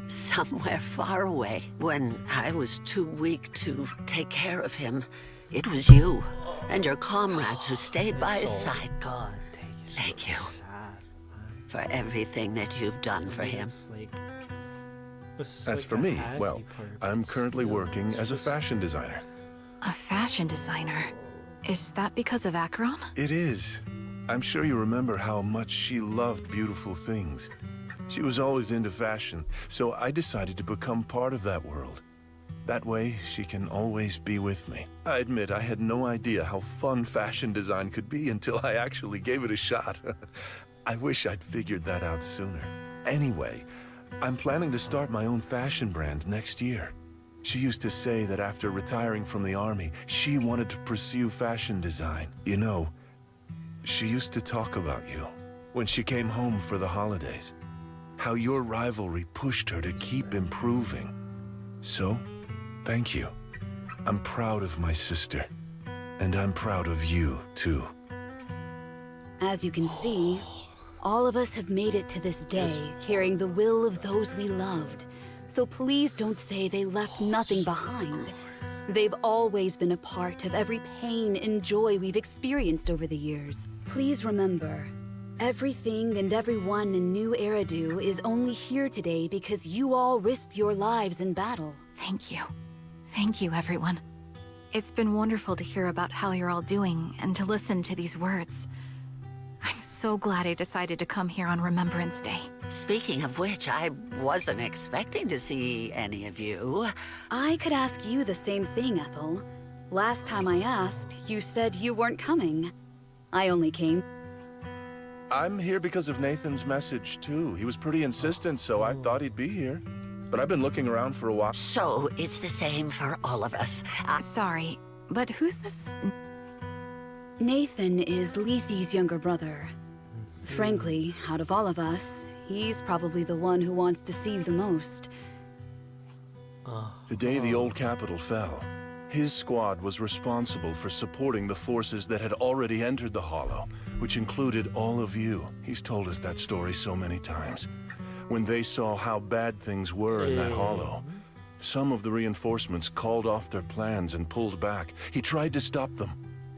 somewhere far away. When I was too weak to take care of him, it was you and your comrades who stayed by his side. God, thank you for everything that you've done for him. As for me, well, I'm currently working as a fashion designer. A fashion designer? Is that because of Acheron? It is. I'm sure you remember how much she loved beautiful things. She was always into fashion, so I decided to become part of that world. That way, she can always be with me. I admit I had no idea how fun fashion design could be until I actually gave it a shot. I wish I'd figured that out sooner. Anyway, I'm planning to start my own fashion brand next year. She used to say that after retiring from the army, she wanted to pursue fashion design. You know, she used to talk about you when she came home for the holidays. How your rivalry pushed her to keep improving. So, thank you. I'm proud of my sister. And I'm proud of you, too. As you can see, all of us have made it to this day, carrying the will of those we loved. So please don't say they left nothing behind. They've always been a part of every pain and joy we've experienced over the years. Please remember, everything and everyone in New Eridu is only here today because you all risked your lives in battle. Thank you. Thank you, everyone. It's been wonderful to hear about how you're all doing and to listen to these words. I'm so glad I decided to come here on Remembrance Day. Speaking of which, I wasn't expecting to see any of you. I could ask you the same thing, Ethel. Last time I asked, you said you weren't coming. I only came. I'm here because of Nathan's message, too. He was pretty insistent, so I thought he'd be here. But I've been looking around for a while. So it's the same for all of us. Sorry, but who's this? Nathan is Lethe's younger brother. Frankly, out of all of us, he's probably the one who wants to see you the most. The day the old capital fell, his squad was responsible for supporting the forces that had already entered the Hollow, which included all of you. He's told us that story so many times. When they saw how bad things were in that Hollow, some of the reinforcements called off their plans and pulled back. He tried to stop them,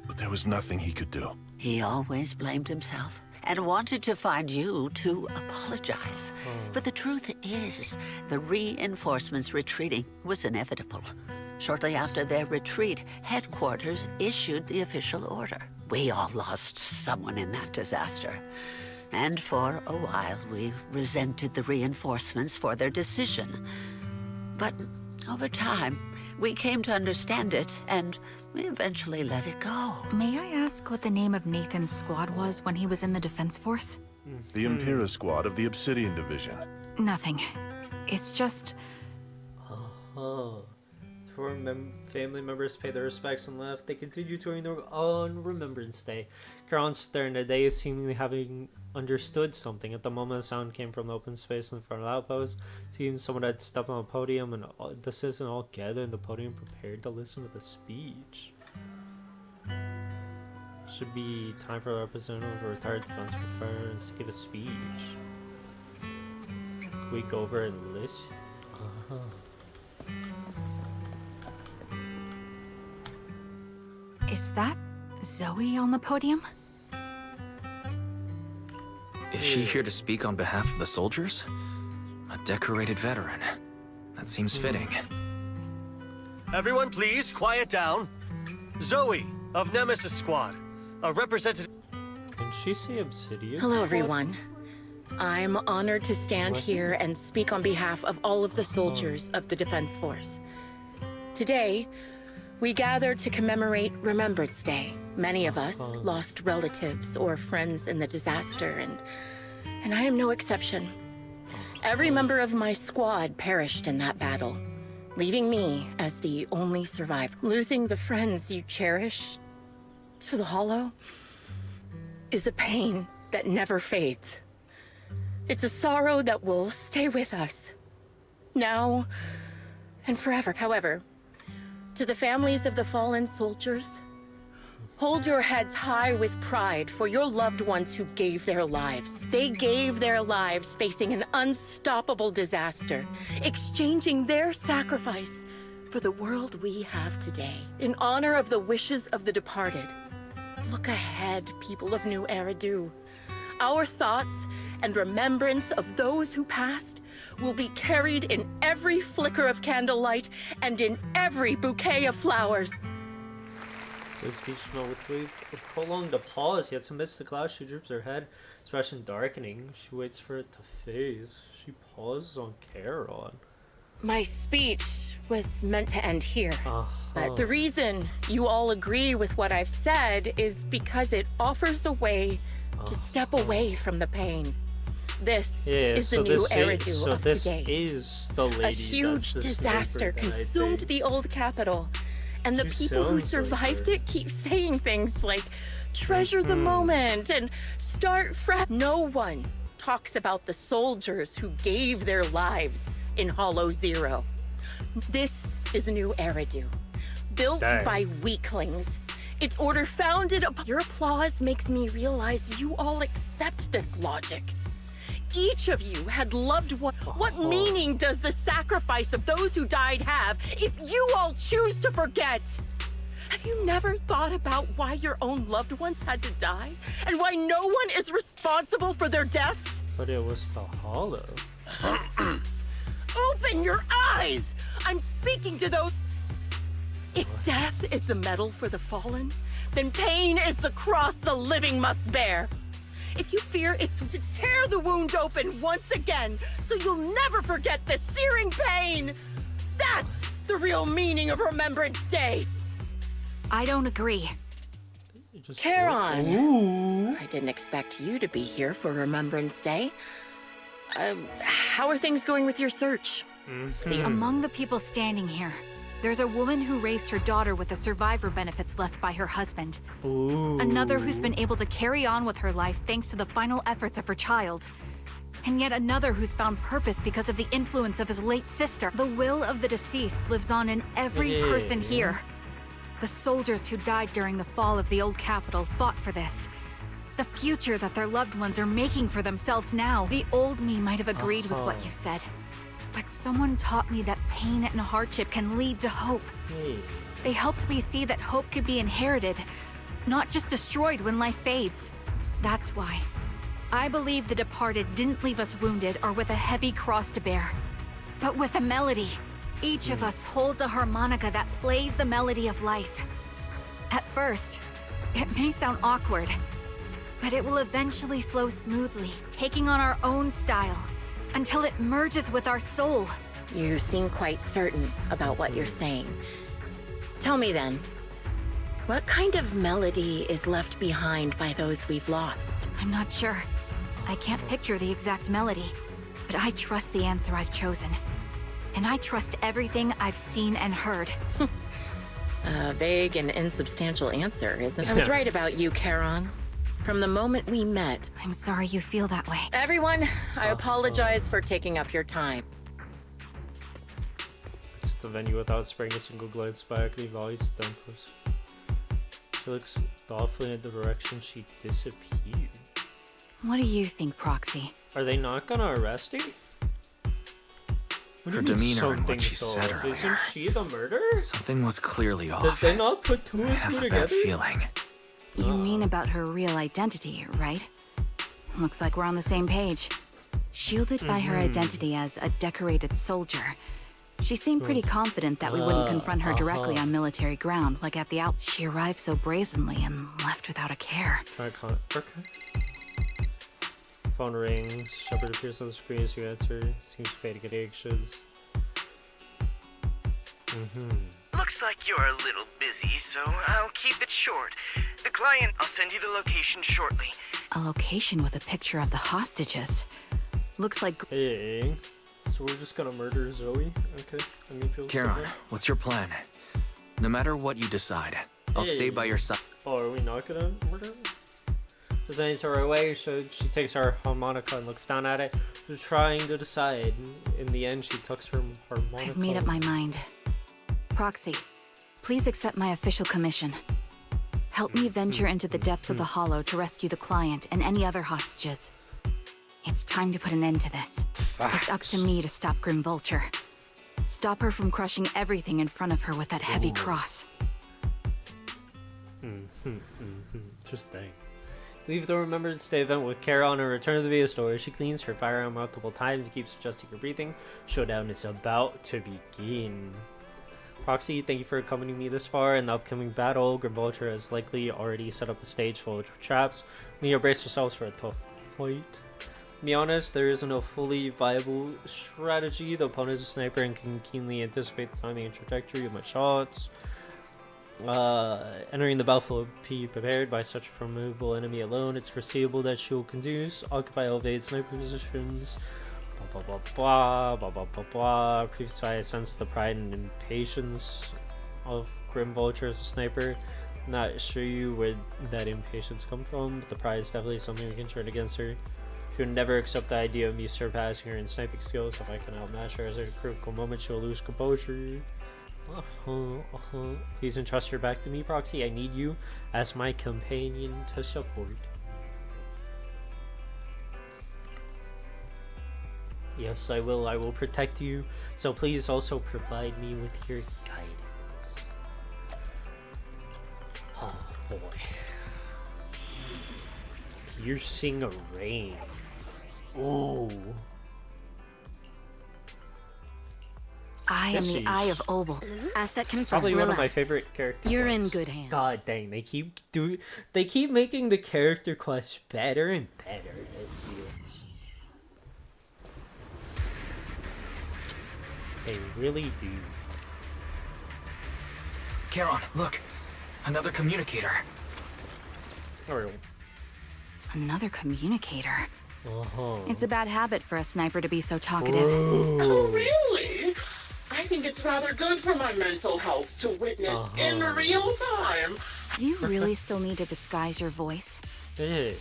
but there was nothing he could do. He always blamed himself and wanted to find you to apologize. But the truth is, the reinforcements retreating was inevitable. Shortly after their retreat, headquarters issued the official order. We all lost someone in that disaster. And for a while, we resented the reinforcements for their decision. But over time, we came to understand it, and we eventually let it go. May I ask what the name of Nathan's squad was when he was in the Defense Force? The Impera squad of the Obsidian Division. Nothing. It's just... Before family members pay their respects and left, they continue touring their own Remembrance Day. Charon stood there day, seemingly having understood something. At the moment, a sound came from the open space in front of the outpost. It seemed someone had stepped on a podium, and the citizens all gathered in the podium prepared to listen to the speech. Should be time for a representative of a retired defense preference to give a speech. Can we go over and listen? Is that Zoe on the podium? Is she here to speak on behalf of the soldiers? A decorated veteran. That seems fitting. Everyone, please, quiet down. Zoe, of Nemesis Squad. A representative... Can she say Obsidian? Hello, everyone. I'm honored to stand here and speak on behalf of all of the soldiers of the Defense Force. Today, we gather to commemorate Remembrance Day. Many of us lost relatives or friends in the disaster, and I am no exception. Every member of my squad perished in that battle, leaving me as the only survivor. Losing the friends you cherish to the Hollow is a pain that never fades. It's a sorrow that will stay with us, now and forever. However, to the families of the fallen soldiers, hold your heads high with pride for your loved ones who gave their lives. They gave their lives facing an unstoppable disaster, exchanging their sacrifice for the world we have today. In honor of the wishes of the departed, look ahead, people of New Eridu. Our thoughts and remembrance of those who passed will be carried in every flicker of candlelight and in every bouquet of flowers. The speech smelled with we've prolonged a pause, yet amidst the clouds she droops her head. It's fresh and darkening. She waits for it to phase. She pauses on Charon. My speech was meant to end here. But the reason you all agree with what I've said is because it offers a way to step away from the pain. This is the new Eridu of today. Is the lady a huge disaster consumed the old capital, and the people who survived it keep saying things like, treasure the moment and start fresh. No one talks about the soldiers who gave their lives in Hollow Zero. This is a new Eridu, built by weaklings. Its order founded upon... Your applause makes me realize you all accept this logic. Each of you had loved one. What meaning does the sacrifice of those who died have if you all choose to forget? Have you never thought about why your own loved ones had to die? And why no one is responsible for their deaths? But it was the Hollow. Open your eyes! I'm speaking to those... If death is the medal for the fallen, then pain is the cross the living must bear. If you fear it's to tear the wound open once again, so you'll never forget the searing pain, that's the real meaning of Remembrance Day. I don't agree. Charon, I didn't expect you to be here for Remembrance Day. How are things going with your search? See, among the people standing here, there's a woman who raised her daughter with the survivor benefits left by her husband. Another who's been able to carry on with her life thanks to the final efforts of her child. And yet another who's found purpose because of the influence of his late sister. The will of the deceased lives on in every person here. The soldiers who died during the fall of the old capital fought for this. The future that their loved ones are making for themselves now. The old me might have agreed with what you said. But someone taught me that pain and hardship can lead to hope. They helped me see that hope could be inherited, not just destroyed when life fades. That's why I believe the departed didn't leave us wounded or with a heavy cross to bear, but with a melody. Each of us holds a harmonica that plays the melody of life. At first, it may sound awkward, but it will eventually flow smoothly, taking on our own style, until it merges with our soul. You seem quite certain about what you're saying. Tell me then, what kind of melody is left behind by those we've lost? I'm not sure. I can't picture the exact melody, but I trust the answer I've chosen. And I trust everything I've seen and heard. A vague and insubstantial answer, isn't it? I was right about you, Charon. From the moment we met. I'm sorry you feel that way. Everyone, I apologize for taking up your time. It's the venue without spraying a single glance back, leave all its dumpers. She looks thoughtfully in the direction she disappeared. What do you think, Proxy? Are they not gonna arrest her? Her demeanor and what she said earlier. Isn't she the murderer? Something was clearly Did off. they not put two I and have two a together? bad feeling. You mean about her real identity, right? Looks like we're on the same page. Shielded by her identity as a decorated soldier, she seemed pretty confident that we wouldn't confront her directly on military ground, like at the out. She arrived so brazenly and left without a care. Try okay. Phone rings. Shepard appears on the screen as you answer. Seems to pay to get anxious. Looks like you're a little busy, so I'll keep it short. The client, I'll send you the location shortly. A location with a picture of the hostages. Looks like... Hey. So we're just gonna murder Zoe? Okay. Charon, what's your plan? No matter what you decide, I'll stay by your side. Oh, are we not gonna murder her? Designs her away, so she takes her harmonica and looks down at it. She's trying to decide. In the end, she tucks her harmonica. I've made up my mind. Proxy, please accept my official commission. Help me venture into the depths of the Hollow to rescue the client and any other hostages. It's time to put an end to this. It's up to me to stop Grim Vulture. Stop her from crushing everything in front of her with that heavy cross. Interesting. Leave the Remembrance Day event with Charon and return to the video store. She cleans her firearm multiple times and keeps adjusting her breathing. Showdown is about to begin. Proxy, thank you for accompanying me this far. In the upcoming battle, Grim Vulture has likely already set up a stage full of traps. We need to brace ourselves for a tough fight. To be honest, there isn't a fully viable strategy. The opponent is a sniper and can keenly anticipate the timing and trajectory of my shots. Entering the battlefield, be prepared by such a formidable enemy alone. It's foreseeable that she will conduce, occupy elevated sniper positions. Blah blah blah blah blah blah blah. Previously, I sensed the pride and impatience of Grim Vulture as a sniper. Not sure where that impatience comes from, but the pride is definitely something we can turn against her. She would never accept the idea of me surpassing her in sniping skills. If I can outmatch her at a critical moment, she'll lose composure. Please entrust her back to me, Proxy. I need you as my companion to support. Yes, I will. I will protect you. So please also provide me with your guidance. Oh boy. Piercing rain. Ooh. I am the Eye of Obel. Asset confirmed. Probably one of my Relax. favorite characters. You're in good hands. God dang, they keep making the character quest better and better. It feels. They really do. Charon, look. Another communicator. Oh, Another communicator. uh-huh. It's a bad habit for a sniper to be so talkative. Oh, really? I think it's rather good for my mental health to witness in real time. Do you really still need to disguise your voice? Hey.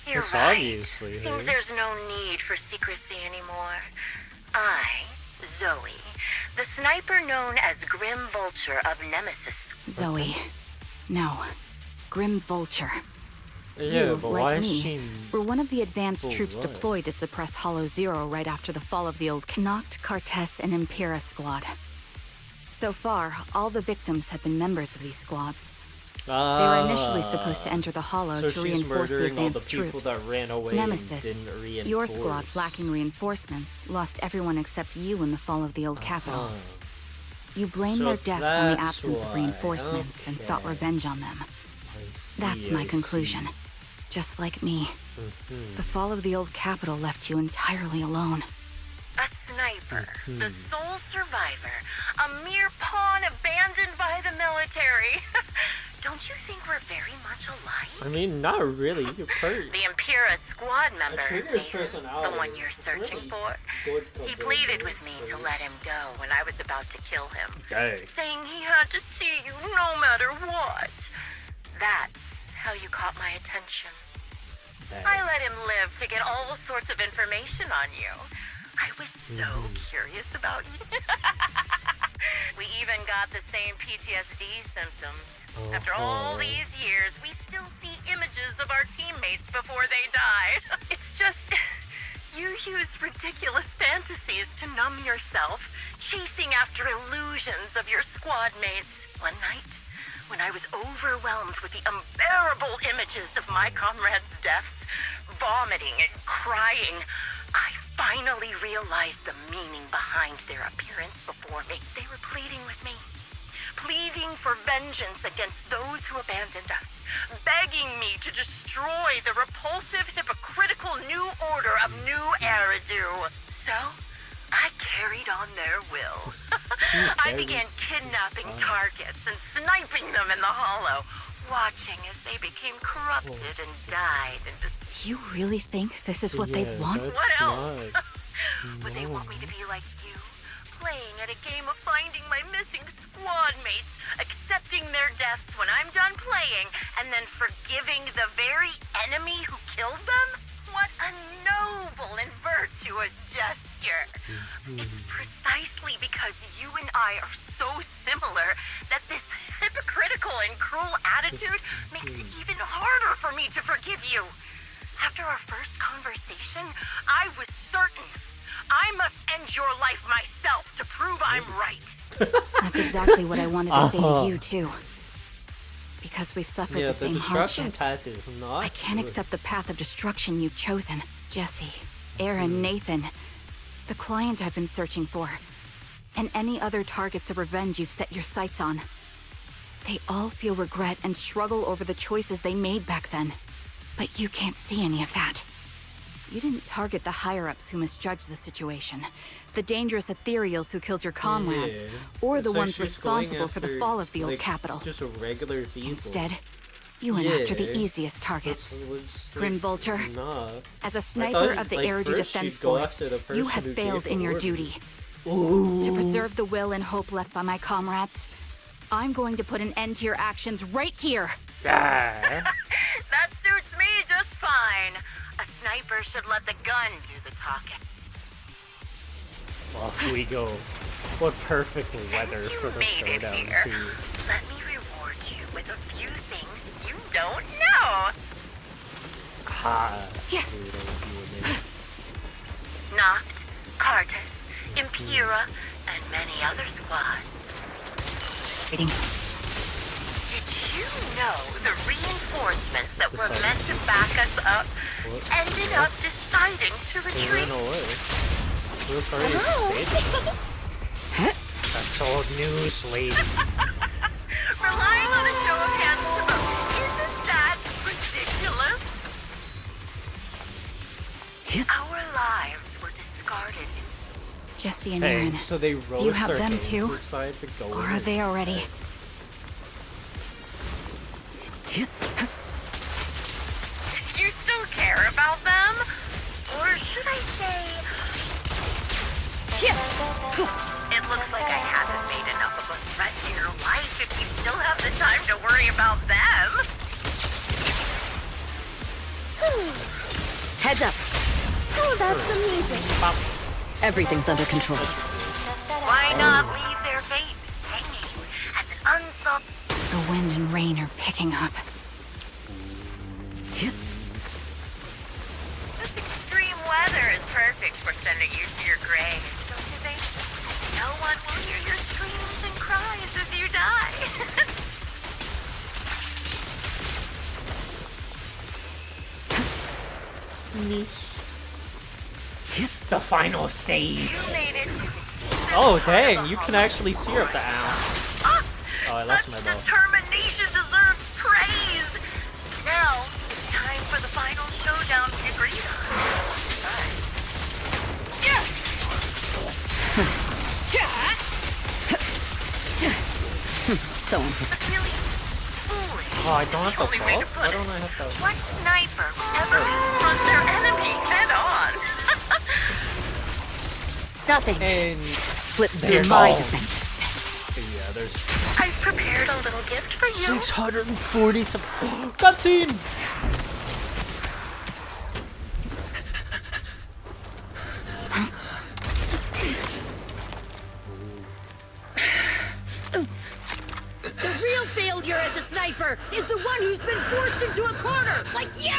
You're It's right. obviously her. Seems there's no need for secrecy anymore. I, Zoe, the sniper known as Grim Vulture of Nemesis. Zoe. No. Grim Vulture. Yeah, You, but why like is me, she... were one of the advanced Oh, troops right. deployed to suppress Hollow Zero right after the fall of the old Knocked, Cartess, and Impera squad. So far, all the victims have been members of these squads. They were initially supposed to enter the Hollow So to she's reinforce the murdering all the advanced people troops. that ran away Nemesis, and didn't reinforce. your squad, lacking reinforcements, lost everyone except you in the fall of the old capital. You blamed So their deaths on the that's absence of why. reinforcements and sought Okay. revenge on them. That's my conclusion. Just like me. The fall of the old capital left you entirely alone. A sniper, the sole survivor, a mere pawn abandoned by the military. don't you think we're very much alike? I mean, not really. You're hurt. The Impera squad member, Trigger's Nathan, personality the one is you're searching really for, good he compared pleaded to with me to hers. let him go when I was about to kill him. Dang. Saying he had to see you no matter what. That's how you caught my attention. Dang. I let him live to get all sorts of information on you. I was so curious about you. We even got the same PTSD symptoms. After all these years, we still see images of our teammates before they die. It's just, you use ridiculous fantasies to numb yourself, chasing after illusions of your squad mates. One night, when I was overwhelmed with the unbearable images of my comrades' deaths, vomiting and crying, I finally realized the meaning behind their appearance before me. They were pleading with me. Pleading for vengeance against those who abandoned us. Begging me to destroy the repulsive, hypocritical new order of New Eridu. So, I carried on their will. I began kidnapping targets and sniping them in the hollow, watching as they became corrupted and died and Do you really think this is what they want? What else? Would they want me to be like you? Playing at a game of finding my missing squad mates, accepting their deaths when I'm done playing, and then forgiving the very enemy who killed them? What a noble and virtuous gesture. It's precisely because you and I are so similar that this hypocritical and cruel attitude makes it even harder for me to forgive you. After our first conversation, I was certain I must end your life myself to prove I'm right. That's exactly what I wanted to say to you, too. Because we've suffered the same destruction hardships. path is not I can't good. accept the path of destruction you've chosen. Jesse, Aaron, Nathan, the client I've been searching for, and any other targets of revenge you've set your sights on. They all feel regret and struggle over the choices they made back then. But you can't see any of that. You didn't target the higher-ups who misjudged the situation, the dangerous ethereals who killed your comrades, or the It's ones like she's going responsible for the after, fall of the old like, capital. Just a regular people. Instead, you went after the easiest targets. Grim Vulture, as a sniper of the Eridu Defense Force, you have failed in your duty. To preserve the will and hope left by my comrades, I'm going to put an end to your actions right here. That suits me just fine. A sniper should let the gun do the talking. Off we go. What perfect weather for the Made it showdown, here. too. Let me reward you with a few things you don't know. Ha! Yeah. Dude, that would be amazing. Noct, Cartus, Impera, and many other squads. Did you know the reinforcements that were meant to back us up ended up deciding to They retreat? ran away. It was already staged. That's old news, lady. Relying on a show of hands to vote, isn't that ridiculous? Our lives were discarded. Jesse and Hey, Aaron, so they do you have roast them our too? games aside to go Or in are it. they already? You still care about them? Or should I say... It looks like I haven't made enough of a threat to your life if you still have the time to worry about them. Heads up. How about some music? Everything's under control. Why not leave their fate hanging as an unsolved... The wind and rain are picking up. This extreme weather is perfect for sending you to your grave, don't you think? No one will hear your screams and cries as you die. The final stage. You made it to Oh, dang, you can actually see her at the owl. Oh, I lost my bow. determination deserves praise. Now, it's time for the final showdown we agreed on. So Really foolish Oh, I don't have to Only way to fall? put Why it. don't I have to? What sniper ever confronts their enemy head on? Nothing And slips there through my goes. defense. Yeah, there's I've prepared a little gift for you. 640 some cutscene. The real failure as a sniper is the one who's been forced into a corner, like you!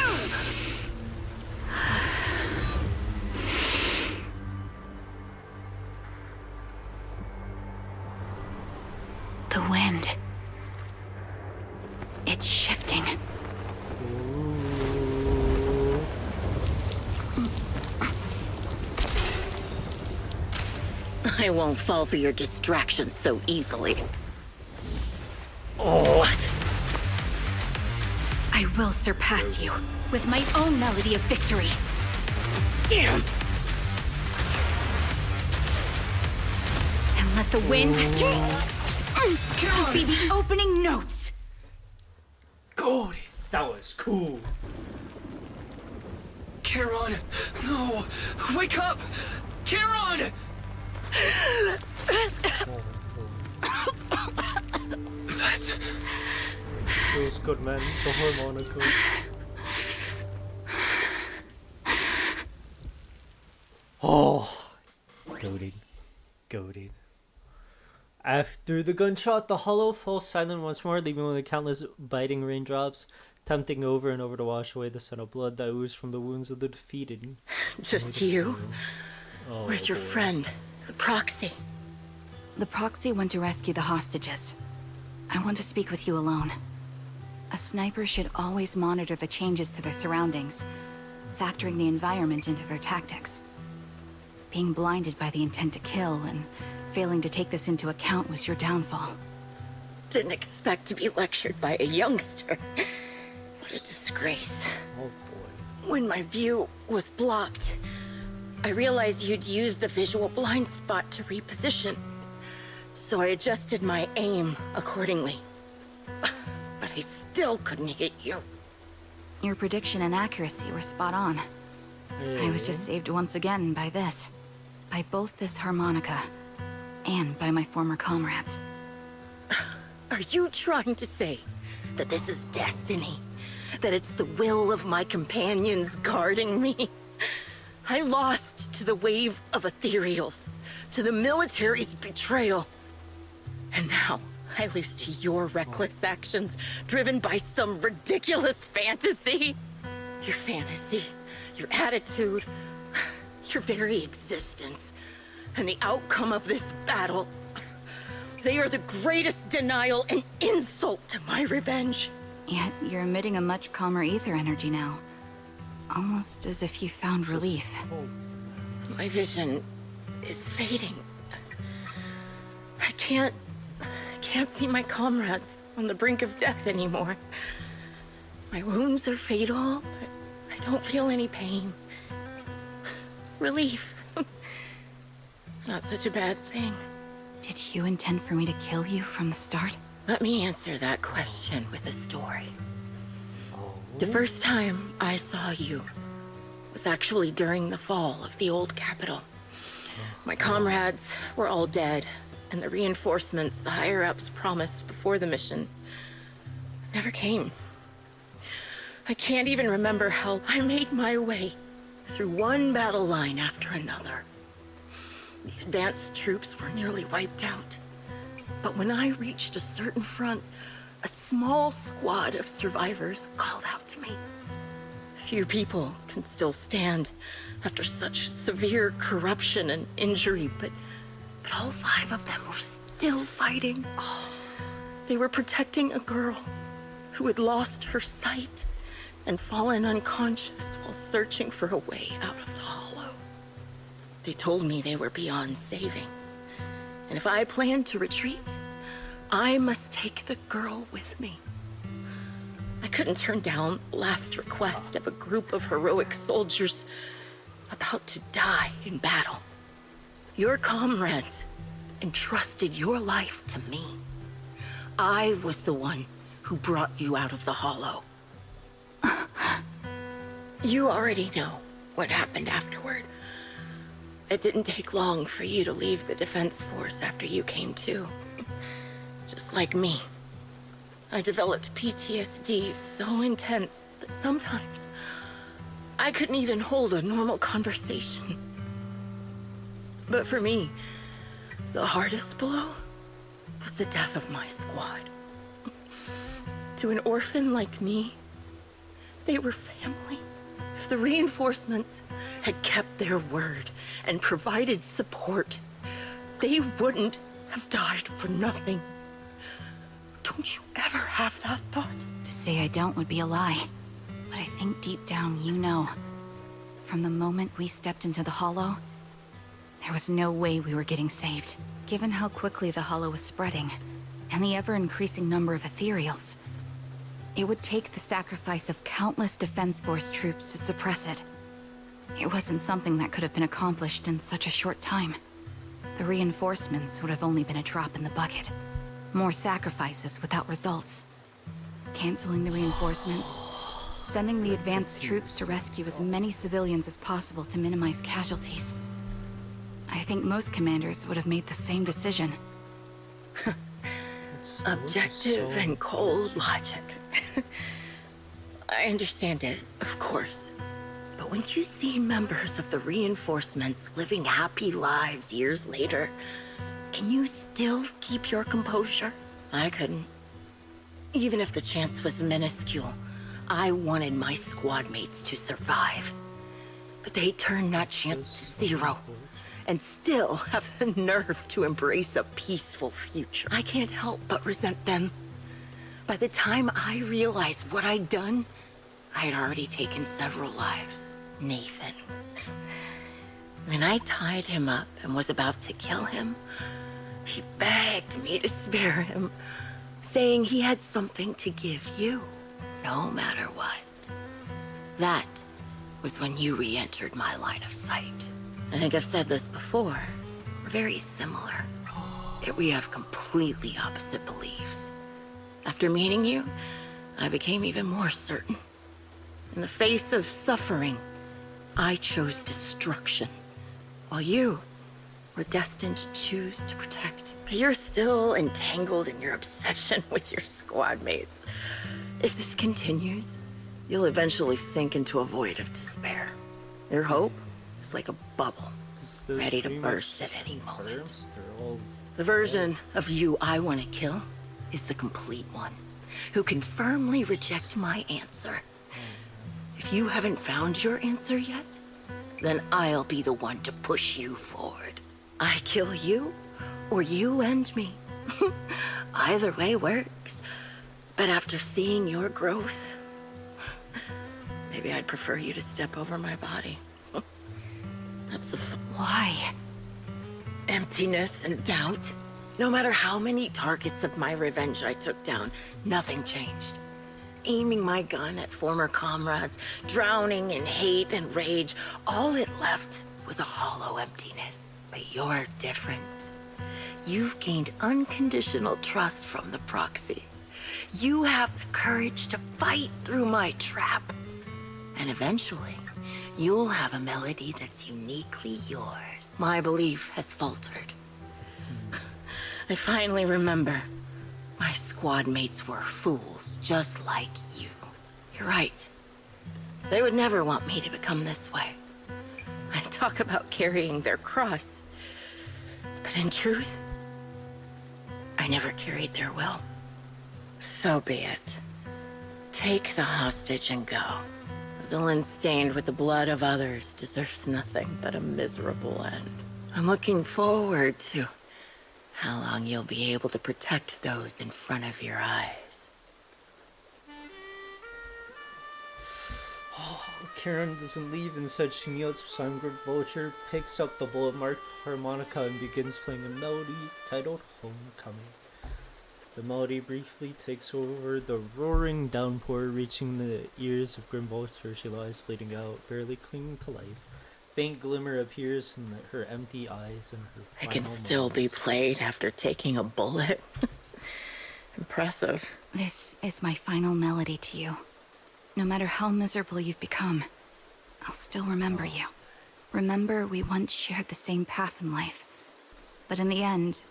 The wind. It's shifting. I won't fall for your distractions so easily. Oh. What? I will surpass you with my own melody of victory. Damn! And let the wind be the opening notes. Good. That was cool. Charon! No! Wake up! Charon! That's... Feels good, man. The harmonica. Oh, goaded. After the gunshot, the hollow falls silent once more, leaving with the countless biting raindrops, tempting over and over to wash away the scent of blood that oozed from the wounds of the defeated. Just you? Oh, Where's your boy. friend? The proxy? The proxy went to rescue the hostages. I want to speak with you alone. A sniper should always monitor the changes to their surroundings, factoring the environment into their tactics. Being blinded by the intent to kill and failing to take this into account was your downfall. Didn't expect to be lectured by a youngster. What a disgrace. Oh boy. When my view was blocked, I realized you'd used the visual blind spot to reposition. So I adjusted my aim accordingly. But I still couldn't hit you. Your prediction and accuracy were spot on. I was just saved once again by this. By both this harmonica and by my former comrades. Are you trying to say that this is destiny? That it's the will of my companions guarding me? I lost to the wave of ethereals, to the military's betrayal. And now I lose to your reckless actions, driven by some ridiculous fantasy. Your fantasy, your attitude, your very existence, and the outcome of this battle. They are the greatest denial and insult to my revenge. Yet you're emitting a much calmer ether energy now. Almost as if you found relief. My vision is fading. I can't see my comrades on the brink of death anymore. My wounds are fatal, but I don't feel any pain. Relief. It's not such a bad thing. Did you intend for me to kill you from the start? Let me answer that question with a story. The first time I saw you was actually during the fall of the old capital. My comrades were all dead, and the reinforcements the higher-ups promised before the mission never came. I can't even remember how I made my way through one battle line after another. The advanced troops were nearly wiped out. But when I reached a certain front, a small squad of survivors called out to me. Few people can still stand after such severe corruption and injury, but all 5 of them were still fighting. They were protecting a girl who had lost her sight and fallen unconscious while searching for a way out of the hollow. They told me they were beyond saving, and if I planned to retreat, I must take the girl with me. I couldn't turn down the last request of a group of heroic soldiers about to die in battle. Your comrades entrusted your life to me. I was the one who brought you out of the Hollow. You already know what happened afterward. It didn't take long for you to leave the Defense Force after you came to. Just like me. I developed PTSD so intense that sometimes I couldn't even hold a normal conversation. But for me, the hardest blow was the death of my squad. To an orphan like me, they were family. If the reinforcements had kept their word and provided support, they wouldn't have died for nothing. Don't you ever have that thought? To say I don't would be a lie. But I think deep down you know. From the moment we stepped into the Hollow, there was no way we were getting saved. Given how quickly the Hollow was spreading, and the ever-increasing number of ethereals, it would take the sacrifice of countless Defense Force troops to suppress it. It wasn't something that could have been accomplished in such a short time. The reinforcements would have only been a drop in the bucket. More sacrifices without results. Canceling the reinforcements, sending the advanced troops to rescue as many civilians as possible to minimize casualties. I think most commanders would have made the same decision. Objective and cold logic. I understand it, of course. But when you see members of the reinforcements living happy lives years later, can you still keep your composure? I couldn't. Even if the chance was minuscule, I wanted my squad mates to survive. But they turned that chance to zero, and still have the nerve to embrace a peaceful future. I can't help but resent them. By the time I realized what I'd done, I had already taken several lives. Nathan. When I tied him up and was about to kill him, he begged me to spare him, saying he had something to give you, no matter what. That was when you re-entered my line of sight. I think I've said this before. We're very similar, yet we have completely opposite beliefs. After meeting you, I became even more certain. In the face of suffering, I chose destruction, while you were destined to choose to protect. But you're still entangled in your obsession with your squad mates. If this continues, you'll eventually sink into a void of despair. Your hope is like a bubble, ready to burst at any moment. The version of you I want to kill is the complete one, who can firmly reject my answer. If you haven't found your answer yet, then I'll be the one to push you forward. I kill you, or you end me. Either way works. But after seeing your growth, maybe I'd prefer you to step over my body. That's the Why? Emptiness and doubt. No matter how many targets of my revenge I took down, nothing changed. Aiming my gun at former comrades, drowning in hate and rage, all it left was a hollow emptiness. But you're different. You've gained unconditional trust from the proxy. You have the courage to fight through my trap. And eventually, you'll have a melody that's uniquely yours. My belief has faltered. I finally remember. My squad mates were fools, just like you. You're right. They would never want me to become this way. I talk about carrying their cross. But in truth, I never carried their will. So be it. Take the hostage and go. A villain stained with the blood of others deserves nothing but a miserable end. I'm looking forward to how long you'll be able to protect those in front of your eyes. Karen doesn't leave. Instead, she kneels beside Grim Vulture, picks up the bullet-marked harmonica, and begins playing a melody titled Homecoming. The melody briefly takes over the roaring downpour, reaching the ears of Grim Vulture. She lies bleeding out, barely clinging to life. Faint glimmer appears in her empty eyes and her I can final still be moments. played after taking a bullet. Impressive. This is my final melody to you. No matter how miserable you've become, I'll still remember you. Remember we once shared the same path in life. But in the end,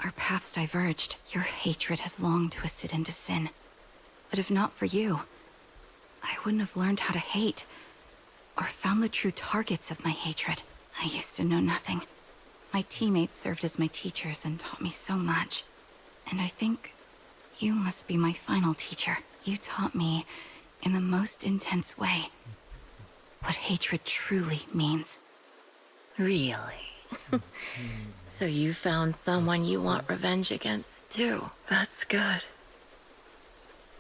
our paths diverged. Your hatred has long twisted into sin. But if not for you, I wouldn't have learned how to hate, or found the true targets of my hatred. I used to know nothing. My teammates served as my teachers and taught me so much. And I think you must be my final teacher. You taught me, in the most intense way, what hatred truly means. Really? So you found someone you want revenge against, too. That's good.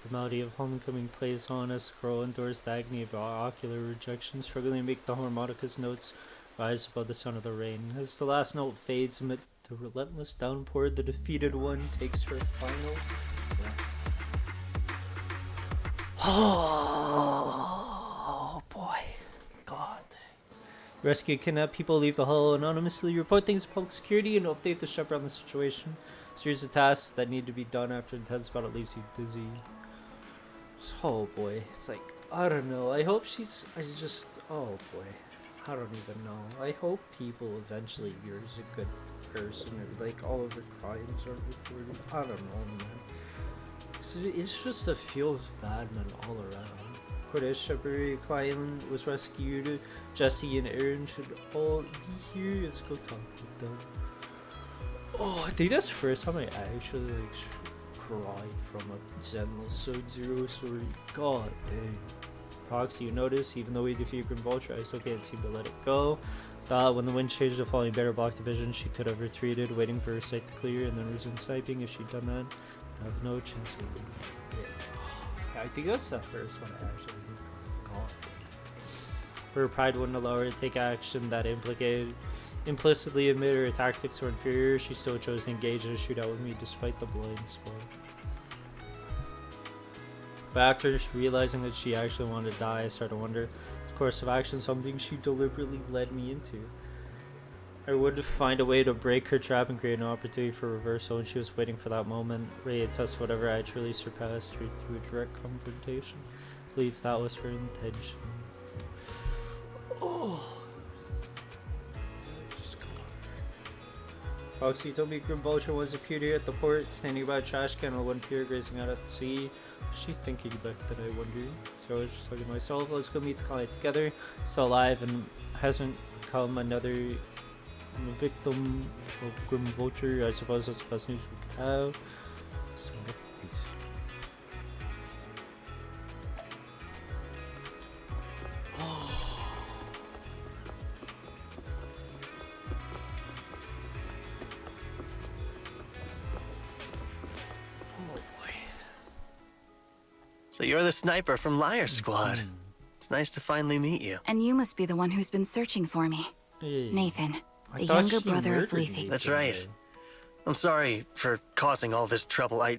The melody of homecoming plays on as the girl endures the agony of ocular rejection, struggling to make the harmonica's notes rise above the sound of the rain. As the last note fades amid the relentless downpour, the defeated one takes her final breath. Oh boy. God. Rescue kidnapped people, leave the hull anonymously, report things to public security, and update the ship around the situation. Series of tasks that need to be done after intense battle leaves you dizzy. Oh boy, it's like, I don't know. I hope oh boy, I don't even know. I hope people eventually hears a good person, or like all of her crimes are reported. I don't know, man. It's just a feels bad, man, all around. Cortez, Shepard, Klein was rescued. Jesse and Aaron should all be here. Let's go talk with them. Oh, I think that's the first time I actually like cried from a Zenless Sub-Zero story. God dang. Proxy, you notice, even though we defeated Grim Vulture, I still can't seem to let it go. Thought when the wind changed to falling better block division, she could have retreated, waiting for her sight to clear, and then resume sniping. If she'd done that, I have no chance of winning. Yeah, I think that's the first one I actually did. God dang. Her pride wouldn't allow her to take action that implicitly admit her tactics were inferior. She still chose to engage in a shootout with me despite the blind spot. But after realizing that she actually wanted to die, I started to wonder the course of action, something she deliberately led me into. I would find a way to break her trap and create an opportunity for reversal, and she was waiting for that moment, ready to test whatever I truly surpassed her through a direct confrontation. I believe that was her intention. Oh. Foxy told me Grim Vulture was appeared here at the port, standing by a trash can on one pier grazing out at the sea. What's she thinking back then, I wonder? So I was just talking to myself, let's go meet the client together. Still alive and hasn't become another victim of Grim Vulture. I suppose that's the best news we could have. So, please. So you're the sniper from Liar Squad. It's nice to finally meet you. And you must be the one who's been searching for me. Hey. Nathan, the younger brother of Lethe. That's right. I'm sorry for causing all this trouble. I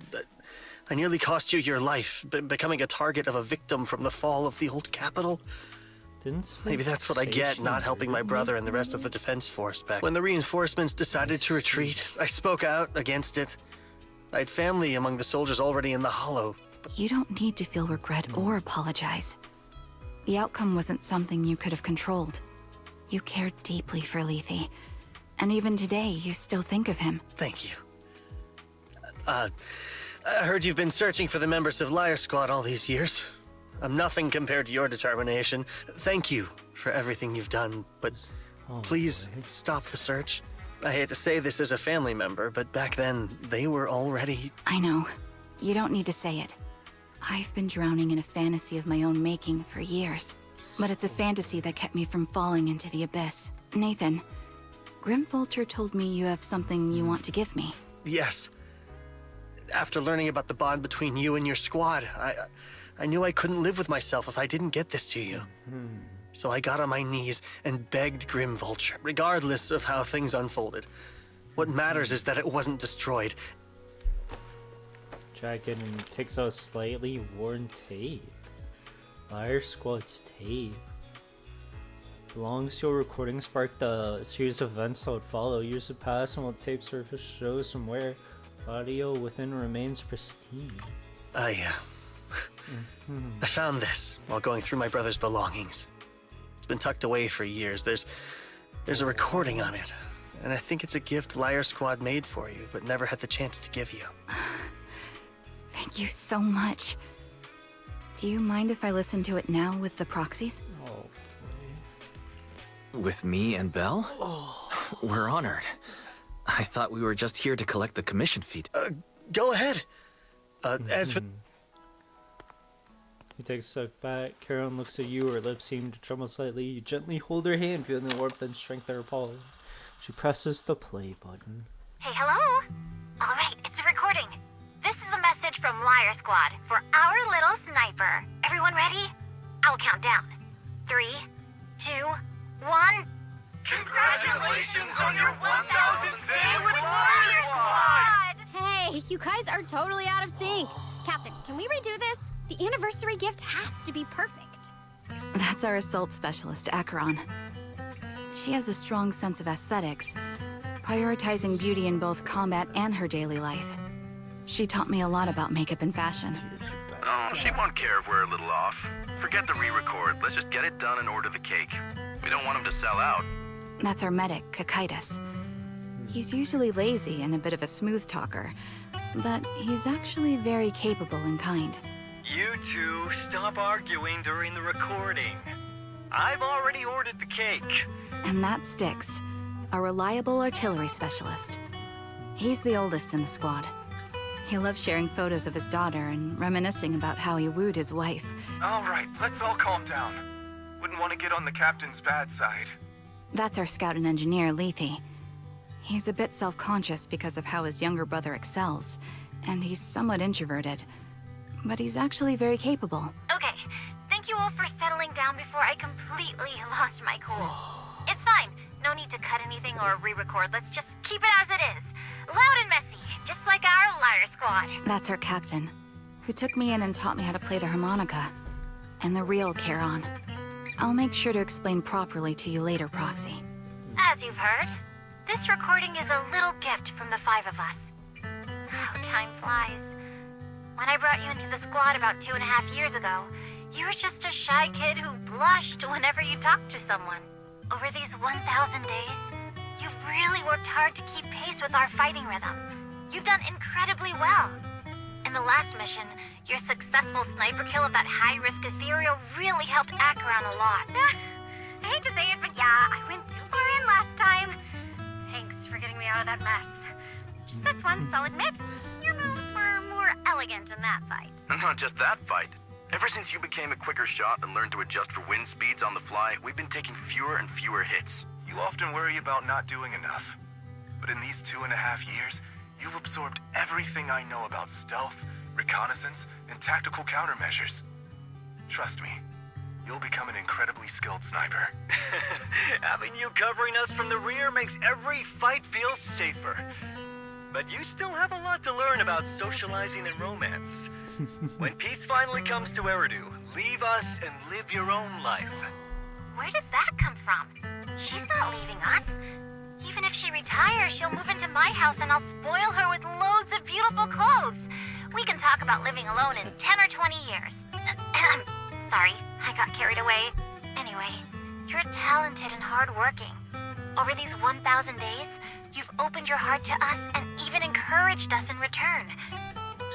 nearly cost you your life, becoming a target of a victim from the fall of the old capital. Maybe that's what I get, not helping my brother and the rest of the defense force back. When the reinforcements decided to retreat, I spoke out against it. I had family among the soldiers already in the Hollow. You don't need to feel regret or apologize. The outcome wasn't something you could have controlled. You cared deeply for Lethe, and even today you still think of him. Thank you. I heard you've been searching for the members of Liar Squad all these years. I'm nothing compared to your determination. Thank you for everything you've done, but please stop the search. I hate to say this as a family member, but back then, they were already... I know. You don't need to say it. I've been drowning in a fantasy of my own making for years. But it's a fantasy that kept me from falling into the abyss. Nathan, Grim Vulture told me you have something you want to give me. Yes. After learning about the bond between you and your squad, I knew I couldn't live with myself if I didn't get this to you. So I got on my knees and begged Grim Vulture, regardless of how things unfolded. What matters is that it wasn't destroyed. Dragon takes out slightly worn tape. Liar Squad's tape. Belongs to a recording sparked a series of events that would follow. Years have passed and while the tape surface shows somewhere Audio within remains pristine. I found this while going through my brother's belongings. It's been tucked away for years. There's a recording on it, and I think it's a gift Liar Squad made for you, but never had the chance to give you. Thank you so much. Do you mind if I listen to it now with the proxies? Oh, With me and Belle? We're honored. I thought we were just here to collect the commission fee. Go ahead. As for... He takes a step back. Karen looks at you. Her lips seem to tremble slightly. You gently hold her hand, feeling the warmth and strength of her palm. She presses the play button. Hey, hello? Alright, it's a recording. This is a message from Liar Squad for our little sniper. Everyone ready? I'll count down. 3, 2, 1. Congratulations on your 1000th day with Liar Squad! Hey, you guys are totally out of sync. Captain, can we redo this? The anniversary gift has to be perfect. That's our assault specialist, Acheron. She has a strong sense of aesthetics, prioritizing beauty in both combat and her daily life. She taught me a lot about makeup and fashion. Oh, she won't care if we're a little off. Forget the re-record. Let's just get it done and order the cake. We don't want him to sell out. That's our medic, Kakaitis. He's usually lazy and a bit of a smooth talker, but he's actually very capable and kind. You two, stop arguing during the recording. I've already ordered the cake. And that Styx, a reliable artillery specialist. He's the oldest in the squad. He loves sharing photos of his daughter and reminiscing about how he wooed his wife. All right, let's all calm down. Wouldn't want to get on the captain's bad side. That's our scout and engineer, Lethe. He's a bit self-conscious because of how his younger brother excels, and he's somewhat introverted. But he's actually very capable. Okay, thank you all for settling down before I completely lost my cool. It's fine. No need to cut anything or re-record. Let's just keep it as it is. Loud and messy, just like our Liar Squad. That's our captain, who took me in and taught me how to play the harmonica. And the real Charon. I'll make sure to explain properly to you later, Proxy. As you've heard, this recording is a little gift from the 5 of us. How time flies. When I brought you into the squad about 2.5 years ago, you were just a shy kid who blushed whenever you talked to someone. Over these 1,000 days, you've really worked hard to keep pace with our fighting rhythm. You've done incredibly well. In the last mission, your successful sniper kill of that high-risk ethereal really helped Acheron a lot. I hate to say it, but yeah, I went too far in last time. Thanks for getting me out of that mess. Just this once, I'll admit, your moves were more elegant in that fight. Not just that fight. Ever since you became a quicker shot and learned to adjust for wind speeds on the fly, we've been taking fewer and fewer hits. You often worry about not doing enough. But in these 2.5 years, you've absorbed everything I know about stealth, reconnaissance, and tactical countermeasures. Trust me, you'll become an incredibly skilled sniper. Having you covering us from the rear makes every fight feel safer. But you still have a lot to learn about socializing and romance. When peace finally comes to Eridu, leave us and live your own life. Where did that come from? She's not leaving us. Even if she retires, she'll move into my house and I'll spoil her with loads of beautiful clothes. We can talk about living alone in 10 or 20 years. Sorry, I got carried away. Anyway, you're talented and hardworking. Over these 1,000 days, you've opened your heart to us and even encouraged us in return.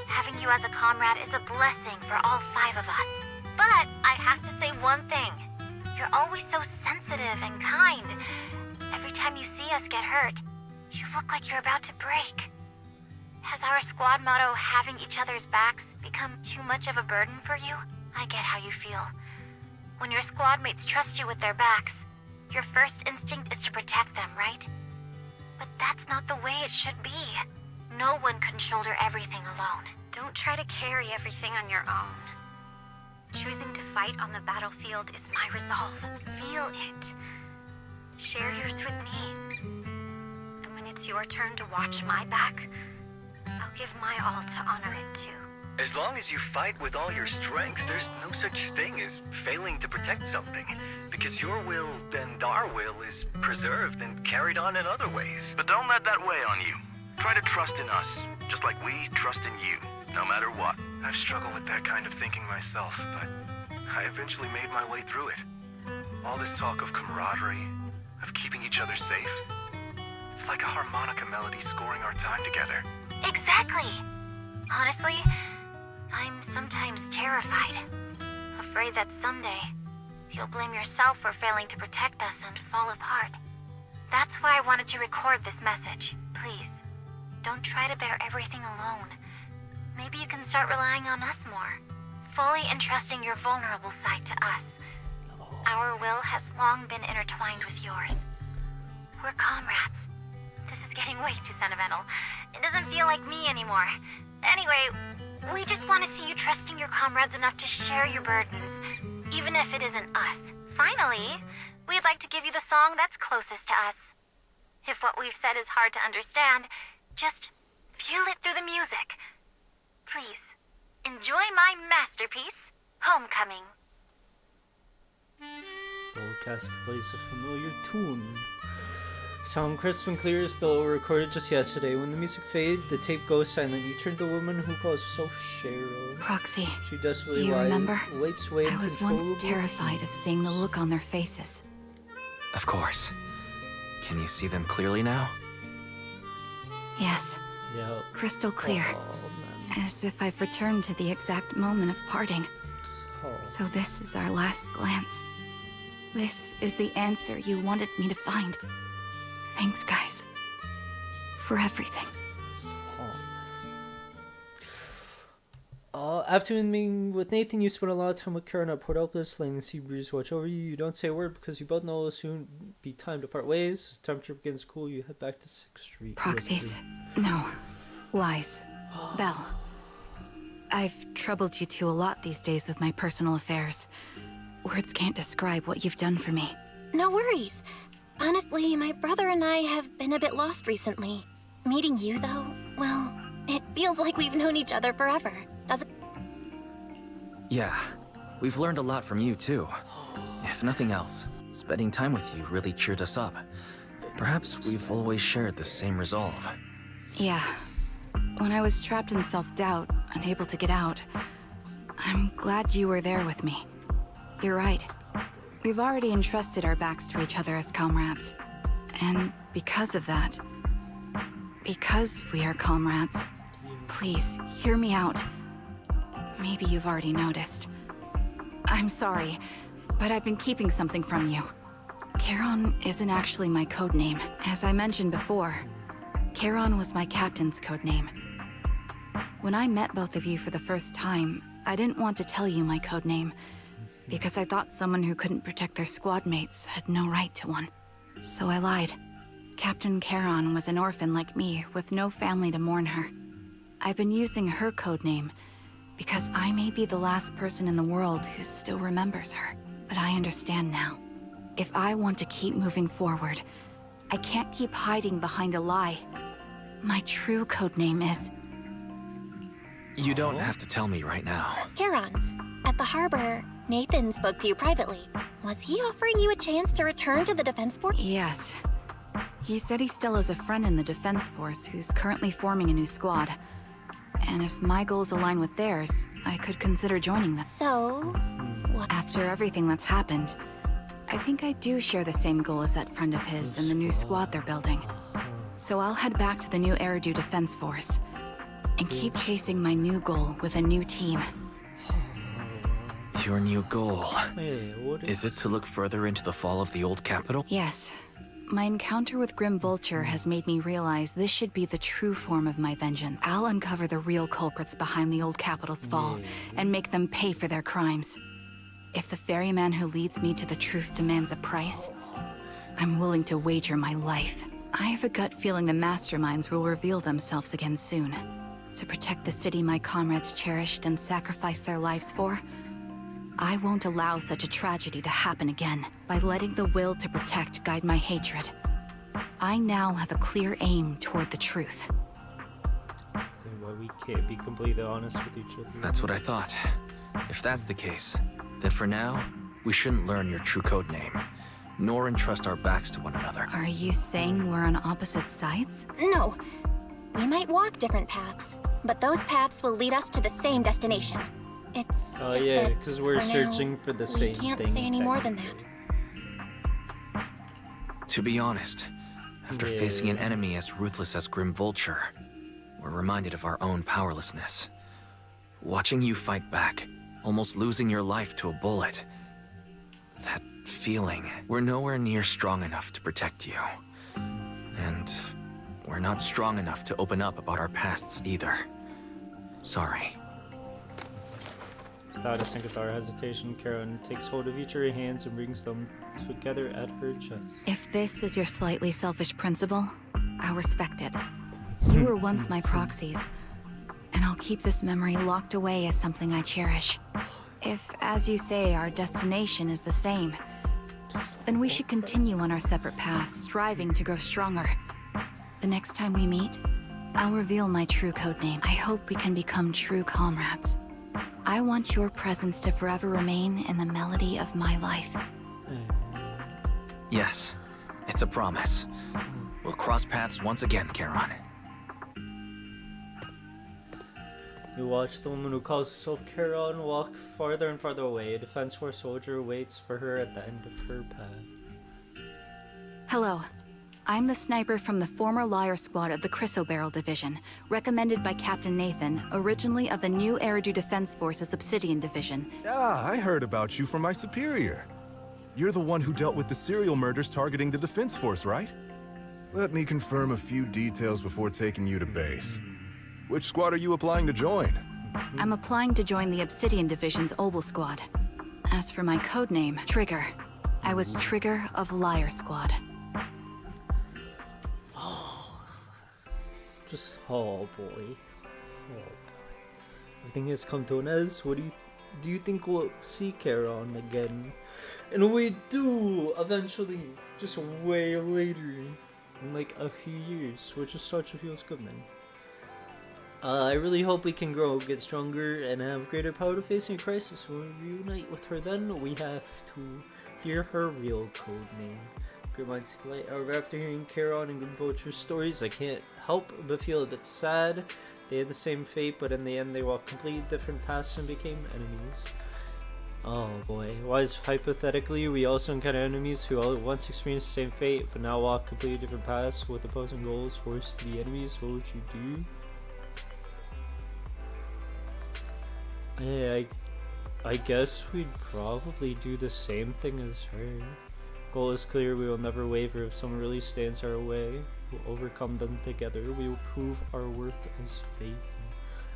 Having you as a comrade is a blessing for all 5 of us. But I have to say one thing. You're always so sensitive and kind. Every time you see us get hurt, you look like you're about to break. Has our squad motto, having each other's backs, become too much of a burden for you? I get how you feel. When your squad mates trust you with their backs, your first instinct is to protect them, right? But that's not the way it should be. No one can shoulder everything alone. Don't try to carry everything on your own. Choosing to fight on the battlefield is my resolve. Feel it. Share yours with me. And when it's your turn to watch my back, I'll give my all to honor it too. As long as you fight with all your strength, there's no such thing as failing to protect something. Because your will and our will is preserved and carried on in other ways. But don't let that weigh on you. Try to trust in us, just like we trust in you, no matter what. I've struggled with that kind of thinking myself, but I eventually made my way through it. All this talk of camaraderie, of keeping each other safe, it's like a harmonica melody scoring our time together. Exactly. Honestly, I'm sometimes terrified. Afraid that someday, you'll blame yourself for failing to protect us and fall apart. That's why I wanted to record this message. Please, don't try to bear everything alone. Maybe you can start relying on us more, fully entrusting your vulnerable side to us. Our will has long been intertwined with yours. We're comrades. This is getting way too sentimental. It doesn't feel like me anymore. Anyway, we just want to see you trusting your comrades enough to share your burdens, even if it isn't us. Finally, we'd like to give you the song that's closest to us. If what we've said is hard to understand, just feel it through the music. Please, enjoy my masterpiece, Homecoming. The old cask plays a familiar tune. Sound crisp and clear as though recorded just yesterday. When the music fades, the tape goes silent. You turn to a woman who calls herself Cheryl. Proxy, She desperately do you remember? wipes away I was once terrified of seeing the look on their faces. Of course. Can you see them clearly now? Yes, Yeah. crystal clear. Oh, As if I've returned to the exact moment of parting. Oh. So this is our last glance. This is the answer you wanted me to find. Thanks, guys. For everything. After meeting with Nathan, you spent a lot of time with Karen at Port Elpis, letting the sea breeze watch over you. You don't say a word because you both know it'll soon be time to part ways. As temperature begins to cool, you head back to 6th Street. Proxies. No. Lies. Belle. I've troubled you two a lot these days with my personal affairs. Words can't describe what you've done for me. No worries. Honestly, my brother and I have been a bit lost recently. Meeting you, though, well, it feels like we've known each other forever, doesn't it? Yeah, we've learned a lot from you too. If nothing else, spending time with you really cheered us up. Perhaps we've always shared the same resolve. Yeah. When I was trapped in self-doubt, unable to get out, I'm glad you were there with me. You're right. We've already entrusted our backs to each other as comrades. And because of that, because we are comrades, please, hear me out. Maybe you've already noticed. I'm sorry, but I've been keeping something from you. Charon isn't actually my codename. As I mentioned before, Charon was my captain's codename. When I met both of you for the first time, I didn't want to tell you my codename, because I thought someone who couldn't protect their squad mates had no right to one. So I lied. Captain Charon was an orphan like me, with no family to mourn her. I've been using her codename because I may be the last person in the world who still remembers her. But I understand now. If I want to keep moving forward, I can't keep hiding behind a lie. My true codename is... You don't have to tell me right now. Charon, at the harbor, Nathan spoke to you privately. Was he offering you a chance to return to the Defense Force? Yes. He said he still has a friend in the Defense Force who's currently forming a new squad. And if my goals align with theirs, I could consider joining them. So, what? After everything that's happened, I think I do share the same goal as that friend of his and the new squad they're building. So I'll head back to the new Eridu Defense Force and keep chasing my new goal with a new team. Your new goal. Is it to look further into the fall of the old capital? Yes. My encounter with Grim Vulture has made me realize this should be the true form of my vengeance. I'll uncover the real culprits behind the old capital's fall and make them pay for their crimes. If the ferryman who leads me to the truth demands a price, I'm willing to wager my life. I have a gut feeling the masterminds will reveal themselves again soon. To protect the city my comrades cherished and sacrificed their lives for, I won't allow such a tragedy to happen again. By letting the will to protect guide my hatred, I now have a clear aim toward the truth. So why we can't be completely honest with each other. That's what I thought. If that's the case, then for now, we shouldn't learn your true codename, nor entrust our backs to one another. Are you saying we're on opposite sides? No. We might walk different paths, but those paths will lead us to the same destination. It's Oh just yeah, that because we're for searching now, for the we same can't thing. say any more than that. To be honest, after facing an enemy as ruthless as Grim Vulture, we're reminded of our own powerlessness. Watching you fight back, almost losing your life to a bullet. That feeling, we're nowhere near strong enough to protect you. And we're not strong enough to open up about our pasts either. Sorry. Without a second thought or hesitation, Karen takes hold of each of her hands and brings them together at her chest. If this is your slightly selfish principle, I'll respect it. You were once my proxies, and I'll keep this memory locked away as something I cherish. If, as you say, our destination is the same, then we should continue on our separate paths, striving to grow stronger. The next time we meet, I'll reveal my true codename. I hope we can become true comrades. I want your presence to forever remain in the melody of my life. Yes, it's a promise. We'll cross paths once again, Charon. You watch the woman who calls herself Charon walk farther and farther away. A Defense Force soldier waits for her at the end of her path. Hello. I'm the sniper from the former Liar Squad of the Chrysoberyl Division, recommended by Captain Nathan, originally of the new Eridu Defense Force's Obsidian Division. Ah, I heard about you from my superior. You're the one who dealt with the serial murders targeting the Defense Force, right? Let me confirm a few details before taking you to base. Which squad are you applying to join? I'm applying to join the Obsidian Division's Oval Squad. As for my codename, Trigger, I was Trigger of Liar Squad. Just, oh boy. Oh boy. Everything has come to an end. What do you think we'll see Charon again? And we do, eventually. Just way later. In like a few years. Which is such a feels good, man. I really hope we can grow, get stronger, and have greater power to face any crisis. When we reunite with her then, we have to hear her real code name. Great minds light. However, after hearing Charon and Grim Vulture's stories, I can't help but feel a bit sad. They had the same fate, but in the end they walked completely different paths and became enemies. Oh boy. Why is hypothetically we also encounter enemies who all at once experienced the same fate, but now walk completely different paths with opposing goals, forced to be enemies? What would you do? Hey, I guess we'd probably do the same thing as her. Goal is clear, we will never waver. If someone really stands our way, we'll overcome them together. We will prove our worth as faithful.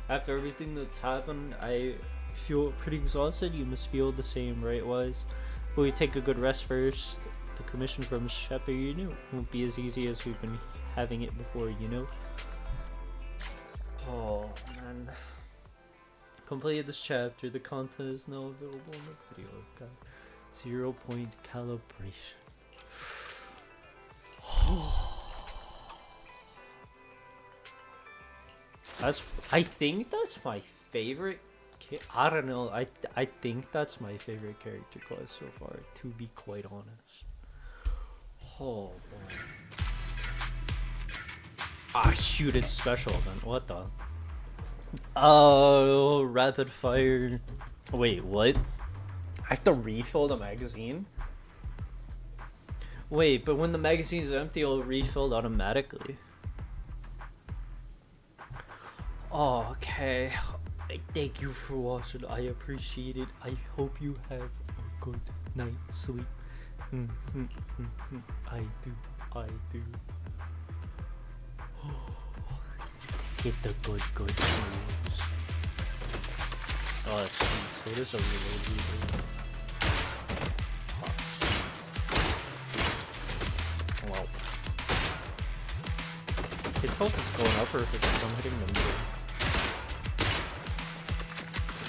After everything that's happened, I feel pretty exhausted. You must feel the same, right, Wise? But we take a good rest first. The commission from Shepard, you know, won't be as easy as we've been having it before, you know? Oh, man. Completed this chapter. The content is now available in the video. Got 0 point calibration. I think that's my favorite. I don't know. I think that's my favorite character class so far. To be quite honest. Oh boy. Ah shoot! It's special event. What the? Oh, rapid fire. Wait, what? I have to refill the magazine? Wait, but when the magazine is empty, it'll refill automatically. Oh, okay. Thank you for watching. I appreciate it. I hope you have a good night's sleep. I do. I do. Get the good news. Oh, jeez. So this is a really wow. I can tell if it's going up or if it's I'm hitting the middle.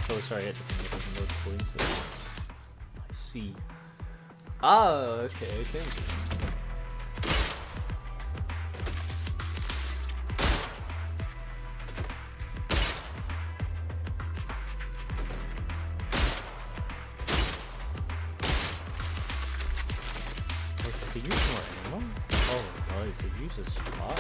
Oh, sorry, I had to think of more points. I see. Ah, okay, I can see. Does it use more ammo? Oh, it does. It uses fire.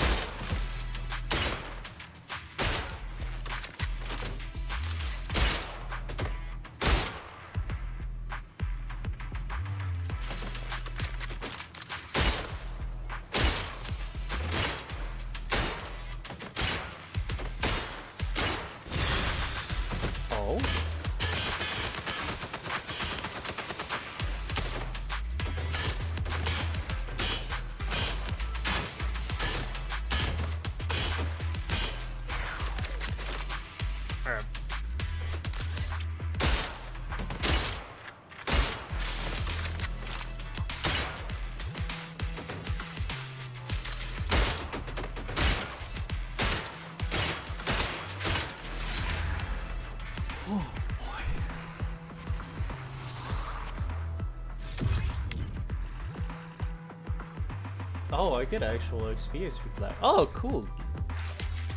Oh, I get actual XP for that. Oh, cool.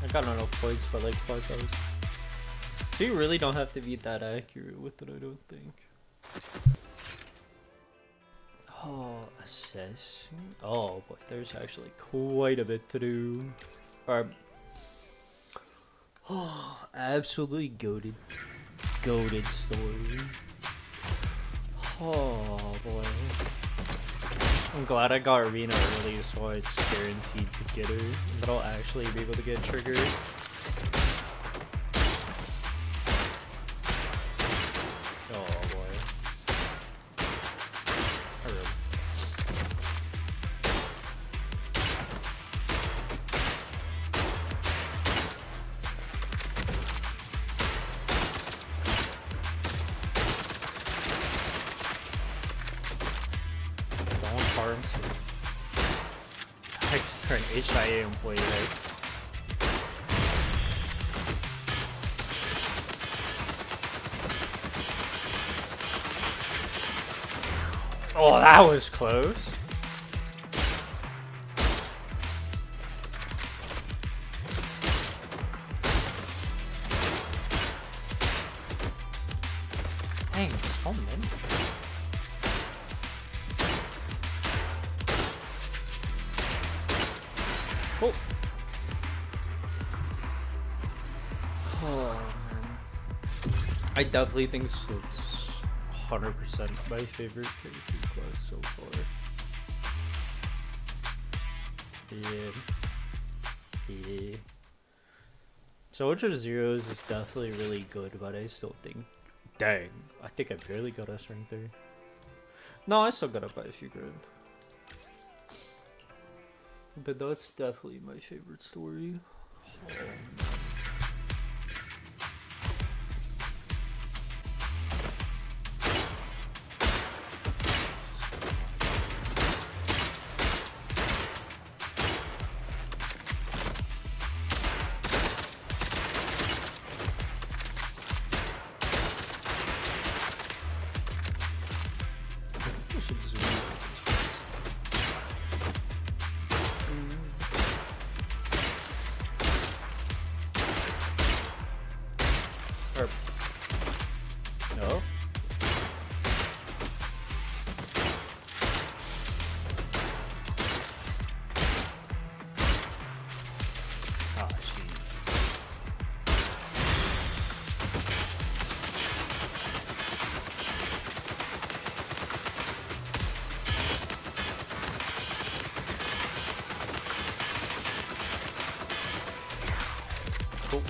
I got enough points, but like 5,000. So you really don't have to be that accurate with it, I don't think. Oh, assessing. Oh, but there's actually quite a bit to do. Oh, absolutely goated. Goated story. Oh boy. I'm glad I got Arena early so it's guaranteed to get her. That I'll actually be able to get triggered. Oh boy. Hurry. Extra HIA employee, right? Oh, that was close. Dang, so many. Oh. Oh man. I definitely think it's 100% my favorite character class so far. Yeah. Soldier Zeros is definitely really good, but I still think, dang, I think I barely got a strength there. No, I still got up by a few grand. But that's definitely my favorite story. Oh, man. I should zoom in. Or no? Ah, see. Cool.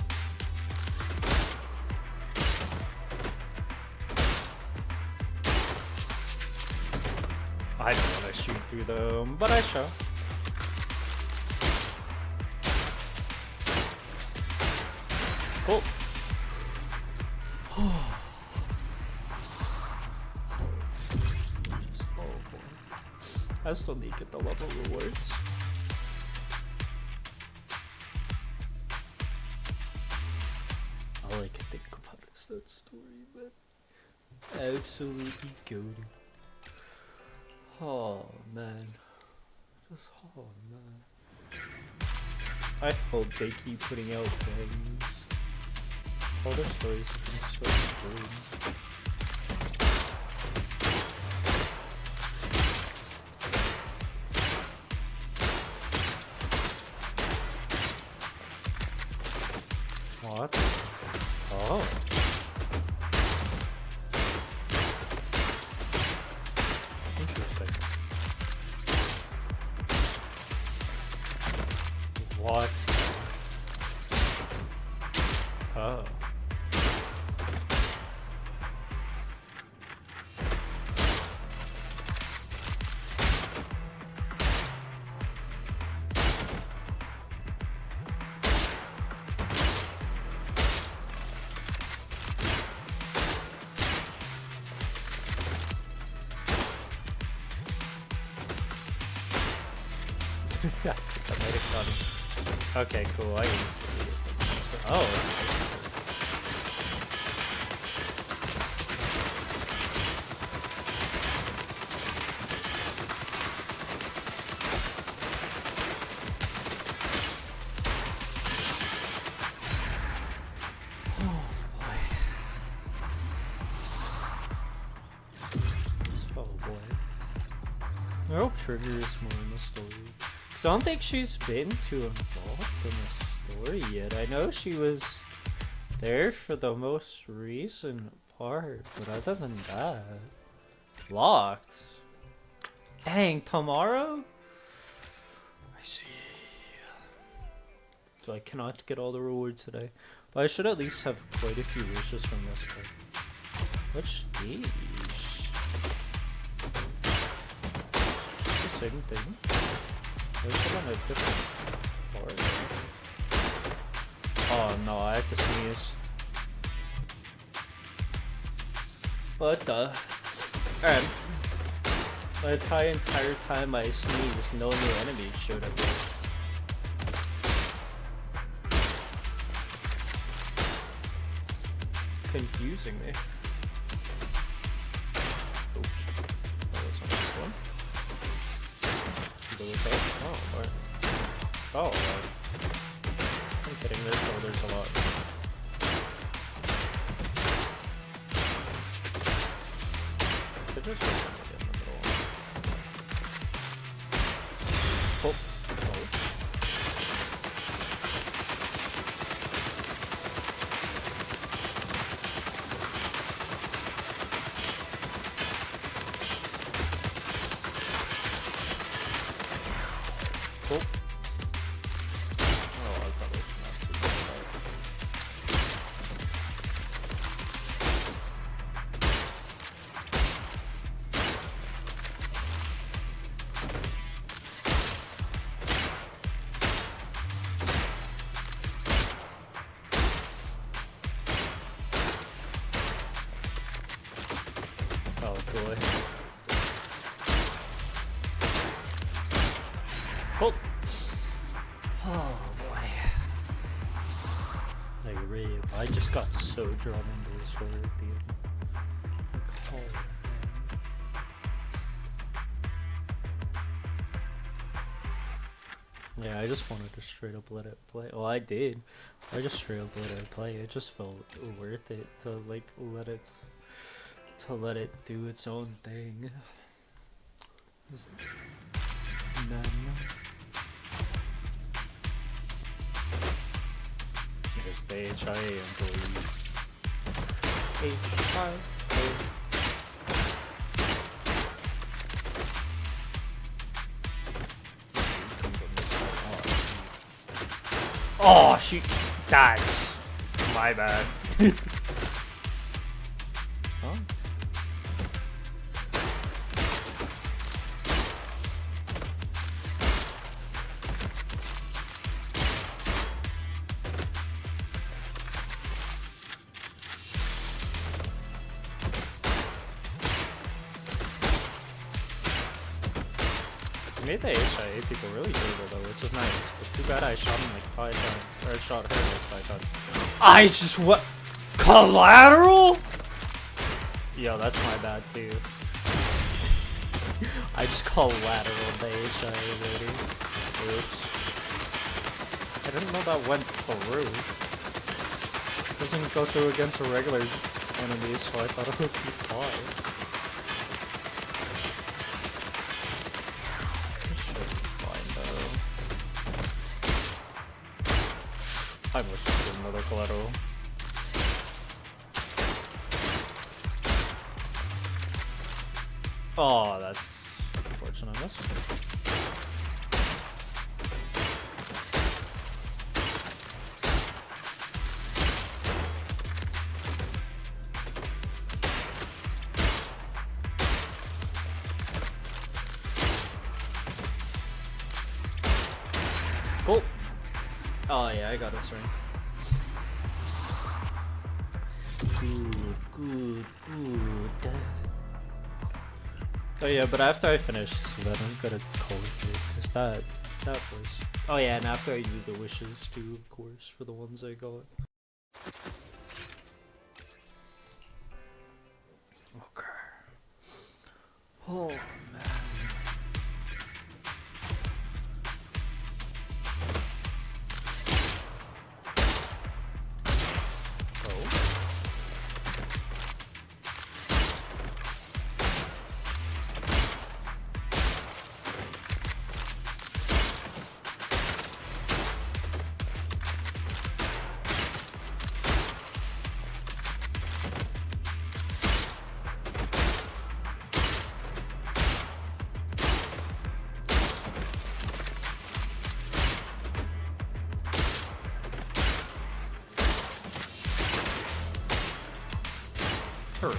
I don't want to shoot through them, but I shall. Cool. Oh boy. I still need to get the level rewards. All I can think about is that story, but absolutely goated. Oh man. Just oh man. I hope they keep putting out things. All their stories have been so good. What? Oh. Interesting. What? Oh. Yeah, that made it funny. Okay, cool. I can see it. Oh. triggers more in the story. Because I don't think she's been too involved in the story yet. I know she was there for the most recent part, but other than that, locked. Dang, tomorrow? I see. So I cannot get all the rewards today. But I should at least have quite a few wishes from this thing. Which these? It's the same thing. There's it on a different part. Oh no, I have to sneeze. What the? Alright. The entire time I sneezed, no new enemies showed up yet. Confusing me. Oops. Oh, that's not this one. Go this up. Oh, what? Oh, I'm kidding. There's a lot. Could just wait in the middle. Oh. Oh boy. Cool. Oh boy. Like really, I just got so drawn into the story at the end. Like, oh man. Yeah, I just wanted to straight up let it play. Well, I did. I just straight up let it play. It just felt worth it to like let it do its own thing. There's the HIA employee. HIA. Oh, that's my bad. Huh? Made the HIA people really durable though, which is nice. But too bad I shot him like 5 times. Or I shot her like 5 times. I just what? Collateral? Yo, that's my bad too. I just collateral the HIA lady. Oops. I didn't know that went through. It doesn't go through against a regular enemy, so I thought it would be fine. I almost just did another collateral. Oh, that's unfortunate. Cool. Oh yeah, I got a string. Good. Oh yeah, but after I finish that, I'm gonna call it here, because that was... Oh yeah, and after I do the wishes too, of course, for the ones I got. Okay. Oh man. Hurry.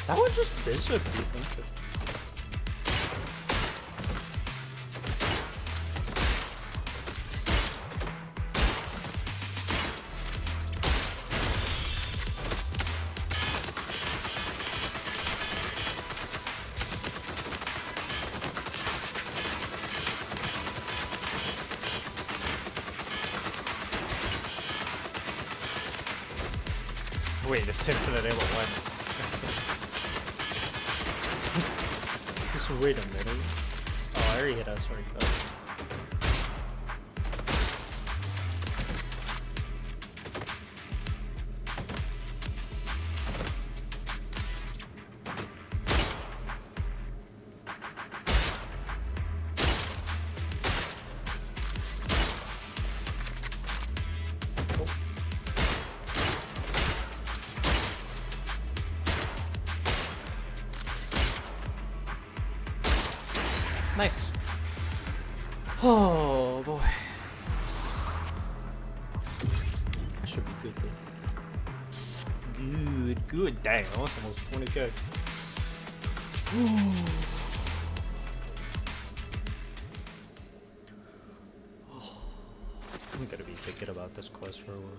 That one just disappeared. Wait, the Symphony Level 1. Just wait a minute. Oh, I already hit us right though. Nice. Oh boy. That should be good though. Good. Dang, that's almost 20k. I'm gonna be thinking about this quest for a while.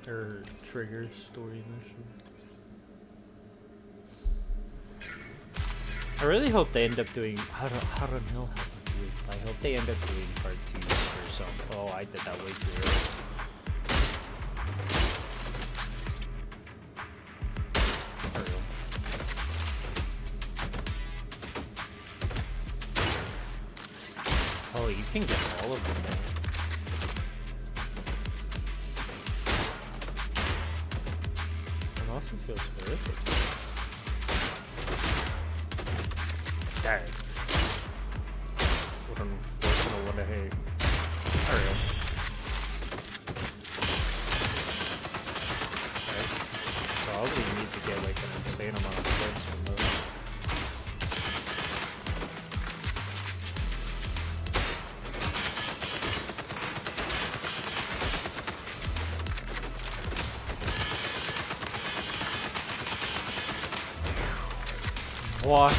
Or trigger story mission. I really hope they end up doing. I don't know how to do it. I hope they end up doing part 2 or something. Oh, I did that way too early. Oh, you can get all of them now. It also feels horrific. Dang. What an unfortunate one to hate. There we go. Okay. Probably need to get like an insane amount of points from those. What?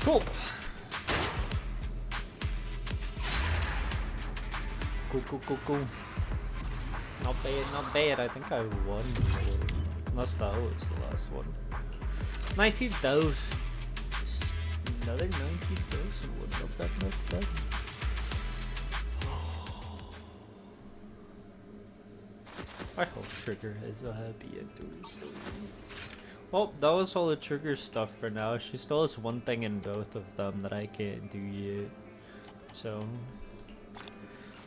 Cool. Cool. Not bad. I think I won. Unless that was the last one. 19,000. Another 19,000 one. Not bad. I hope Trigger has a happy end to her story. Well, that was all the Trigger stuff for now. She still has one thing in both of them that I can't do yet. So,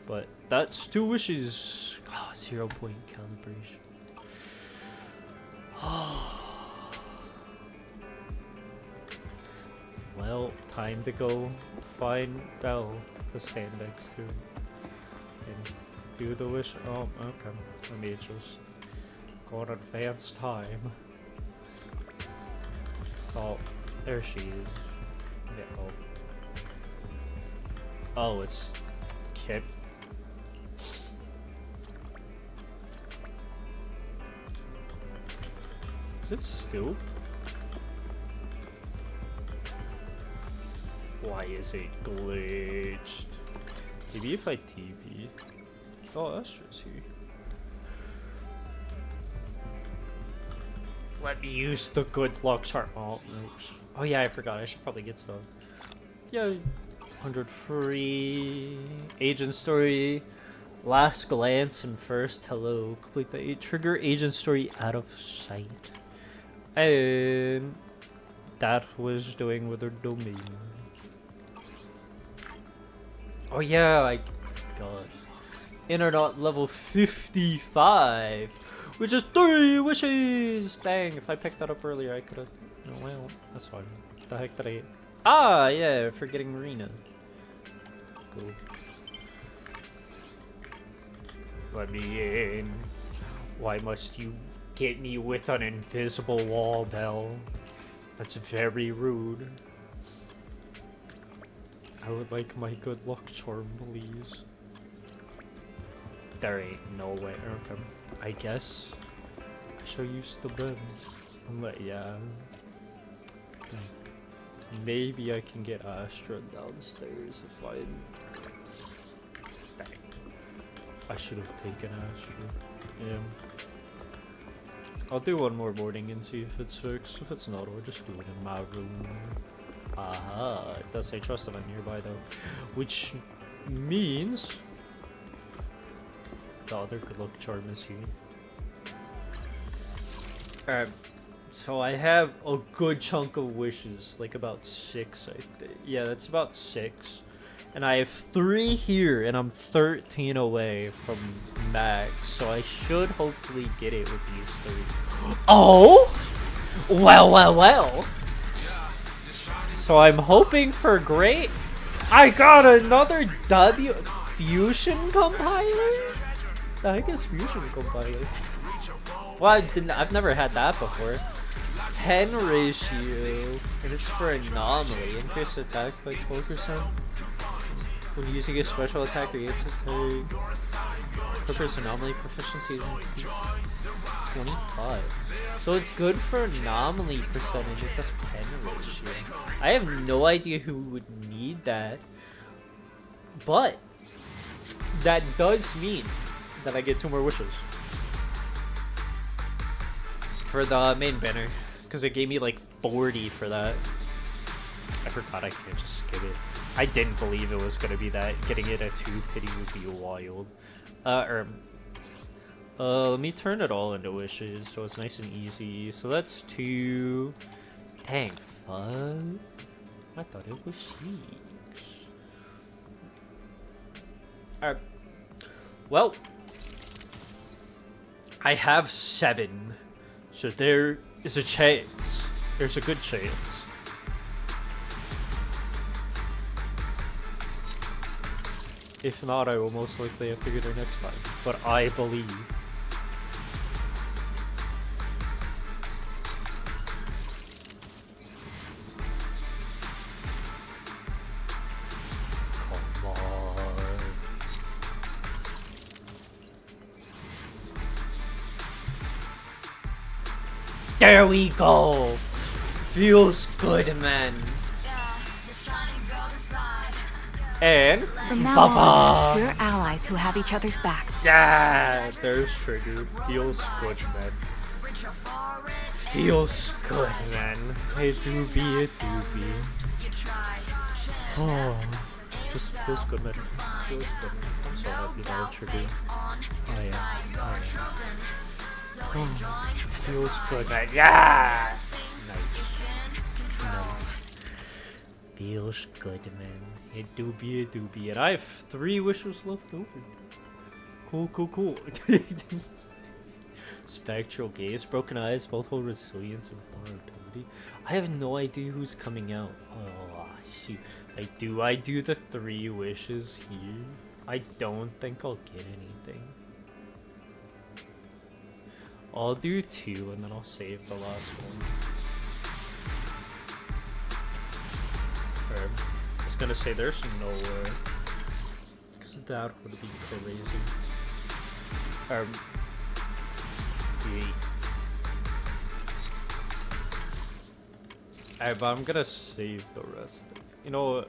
but that's 2 wishes. Oh, 0 point calibration. Well, time to go find Belle to stand next to and do the wish. Oh, okay. Let me just go on advance time. Oh, there she is. Yeah, oh, it's Kip. Is it still? Why is it glitched? Maybe if I TP. Oh, that's just here. Let me use the good luck chart. Oh, oops. Oh yeah, I forgot. I should probably get some. Yeah, 100 free. Agent story. Last glance and first hello. Complete the trigger agent story out of sight. And that was doing with her domain. Oh yeah, I got Internet level 55. which is 3 wishes. Dang, if I picked that up earlier, I could have. Oh well, that's fine. What the heck did I? Ah, yeah, forgetting Rena. Cool. Let me in. Why must you get me with an invisible wall, Belle? That's very rude. I would like my good luck charm, please. There ain't no way. Okay. I guess I shall use the bed. Yeah. Maybe I can get Astra downstairs if I... Dang. I should have taken Astra. Yeah. I'll do one more morning and see if it's fixed. If it's not, I'll just do it in my room. Aha, it does say trust event nearby though. Which means the other good luck charm is here. Alright, so I have a good chunk of wishes, like about 6, I think. Yeah, that's about 6. And I have 3 here, and I'm 13 away from max, so I should hopefully get it with these 3. Oh! Well, well, well. So I'm hoping for great. I got another W fusion compiler? The heck is fusion compiler? Well, I've never had that before. Pen ratio, and it's for anomaly. Increase attack by 12%. When using a special attack or its attack. Purpose anomaly proficiency is 25. So it's good for anomaly percentage. It does pen ratio. I have no idea who would need that. But that does mean that I get 2 more wishes. For the main banner. Because it gave me like 40 for that. I forgot I can't just skip it. I didn't believe it was gonna be that. Getting it at 2 pity would be wild. Let me turn it all into wishes so it's nice and easy. So that's 2. Dang, fun. I thought it was 6. Alright. Well, I have 7. So there is a chance. There's a good chance. If not, I will most likely have to get her next time. But I believe. Come on. There we go! Feels good, man. And From now Baba. on, we're allies who have each other's backs. Yeah, there's Trigger. Feels good, man. Feels good, man. It do be. Oh, just feels good, man. Feels good. I'm so happy that I Trigger. I am. Oh, feels good, man. Yeah! Nice. Feels good, man. It do be. And I have 3 wishes left over. Cool. Spectral gaze, broken eyes, both hold resilience and vulnerability. I have no idea who's coming out. Oh, shoot. I do the 3 wishes here? I don't think I'll get anything. I'll do 2 and then I'll save the last one. I was gonna say there's no way. Because that would be crazy. Yeah. Alright, but I'm gonna save the rest. You know what?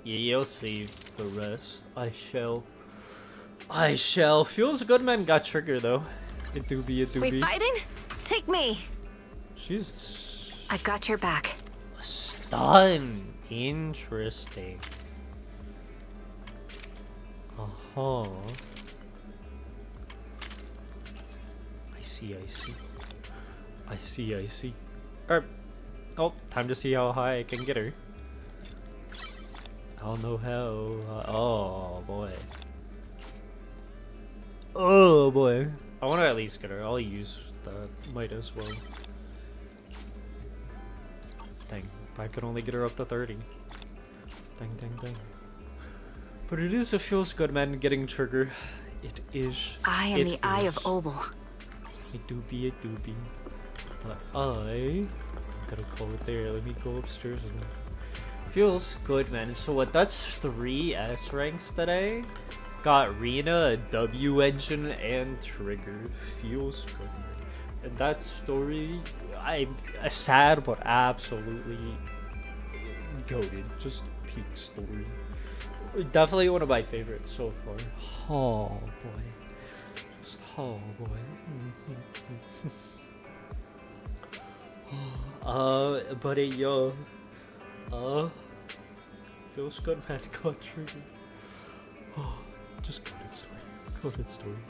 Yeah, I'll save the rest. I shall. Feels good, man. Got trigger though. It do be. We fighting? Take me. She's. I've got your back. Stun. Interesting. I see. Alright. Oh, time to see how high I can get her. I don't know how. Oh boy. I want to at least get her. I'll use the might as well. Dang, I could only get her up to 30. Dang, dang, dang. But it feels good, man, getting trigger. It is. I am the Eye of Obel. It do be. But I'm gonna call it there. Let me go upstairs and feels good, man. So what? That's 3 S ranks today. Got Rena, W engine, and trigger. Feels good. And that story, I'm sad, but absolutely goated. Just peak story. Definitely one of my favorites so far. Oh boy. Just oh boy. But yo, feels good, man. Got triggered. Just goated story.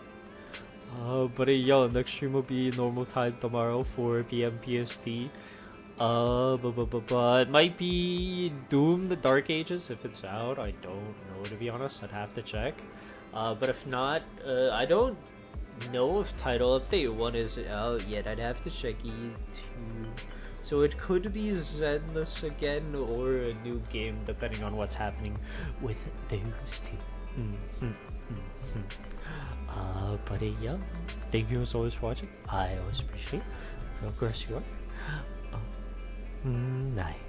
But yo, next stream will be normal time tomorrow, 4 p.m. PST. But it might be Doom the Dark Ages if it's out. I don't know, to be honest. I'd have to check. But if not, I don't know if Title Update 1 is out yet. I'd have to check E2. So it could be Zenless again or a new game, depending on what's happening with those two. But yeah, thank you as always for watching. I always appreciate it. Of course you are. Night.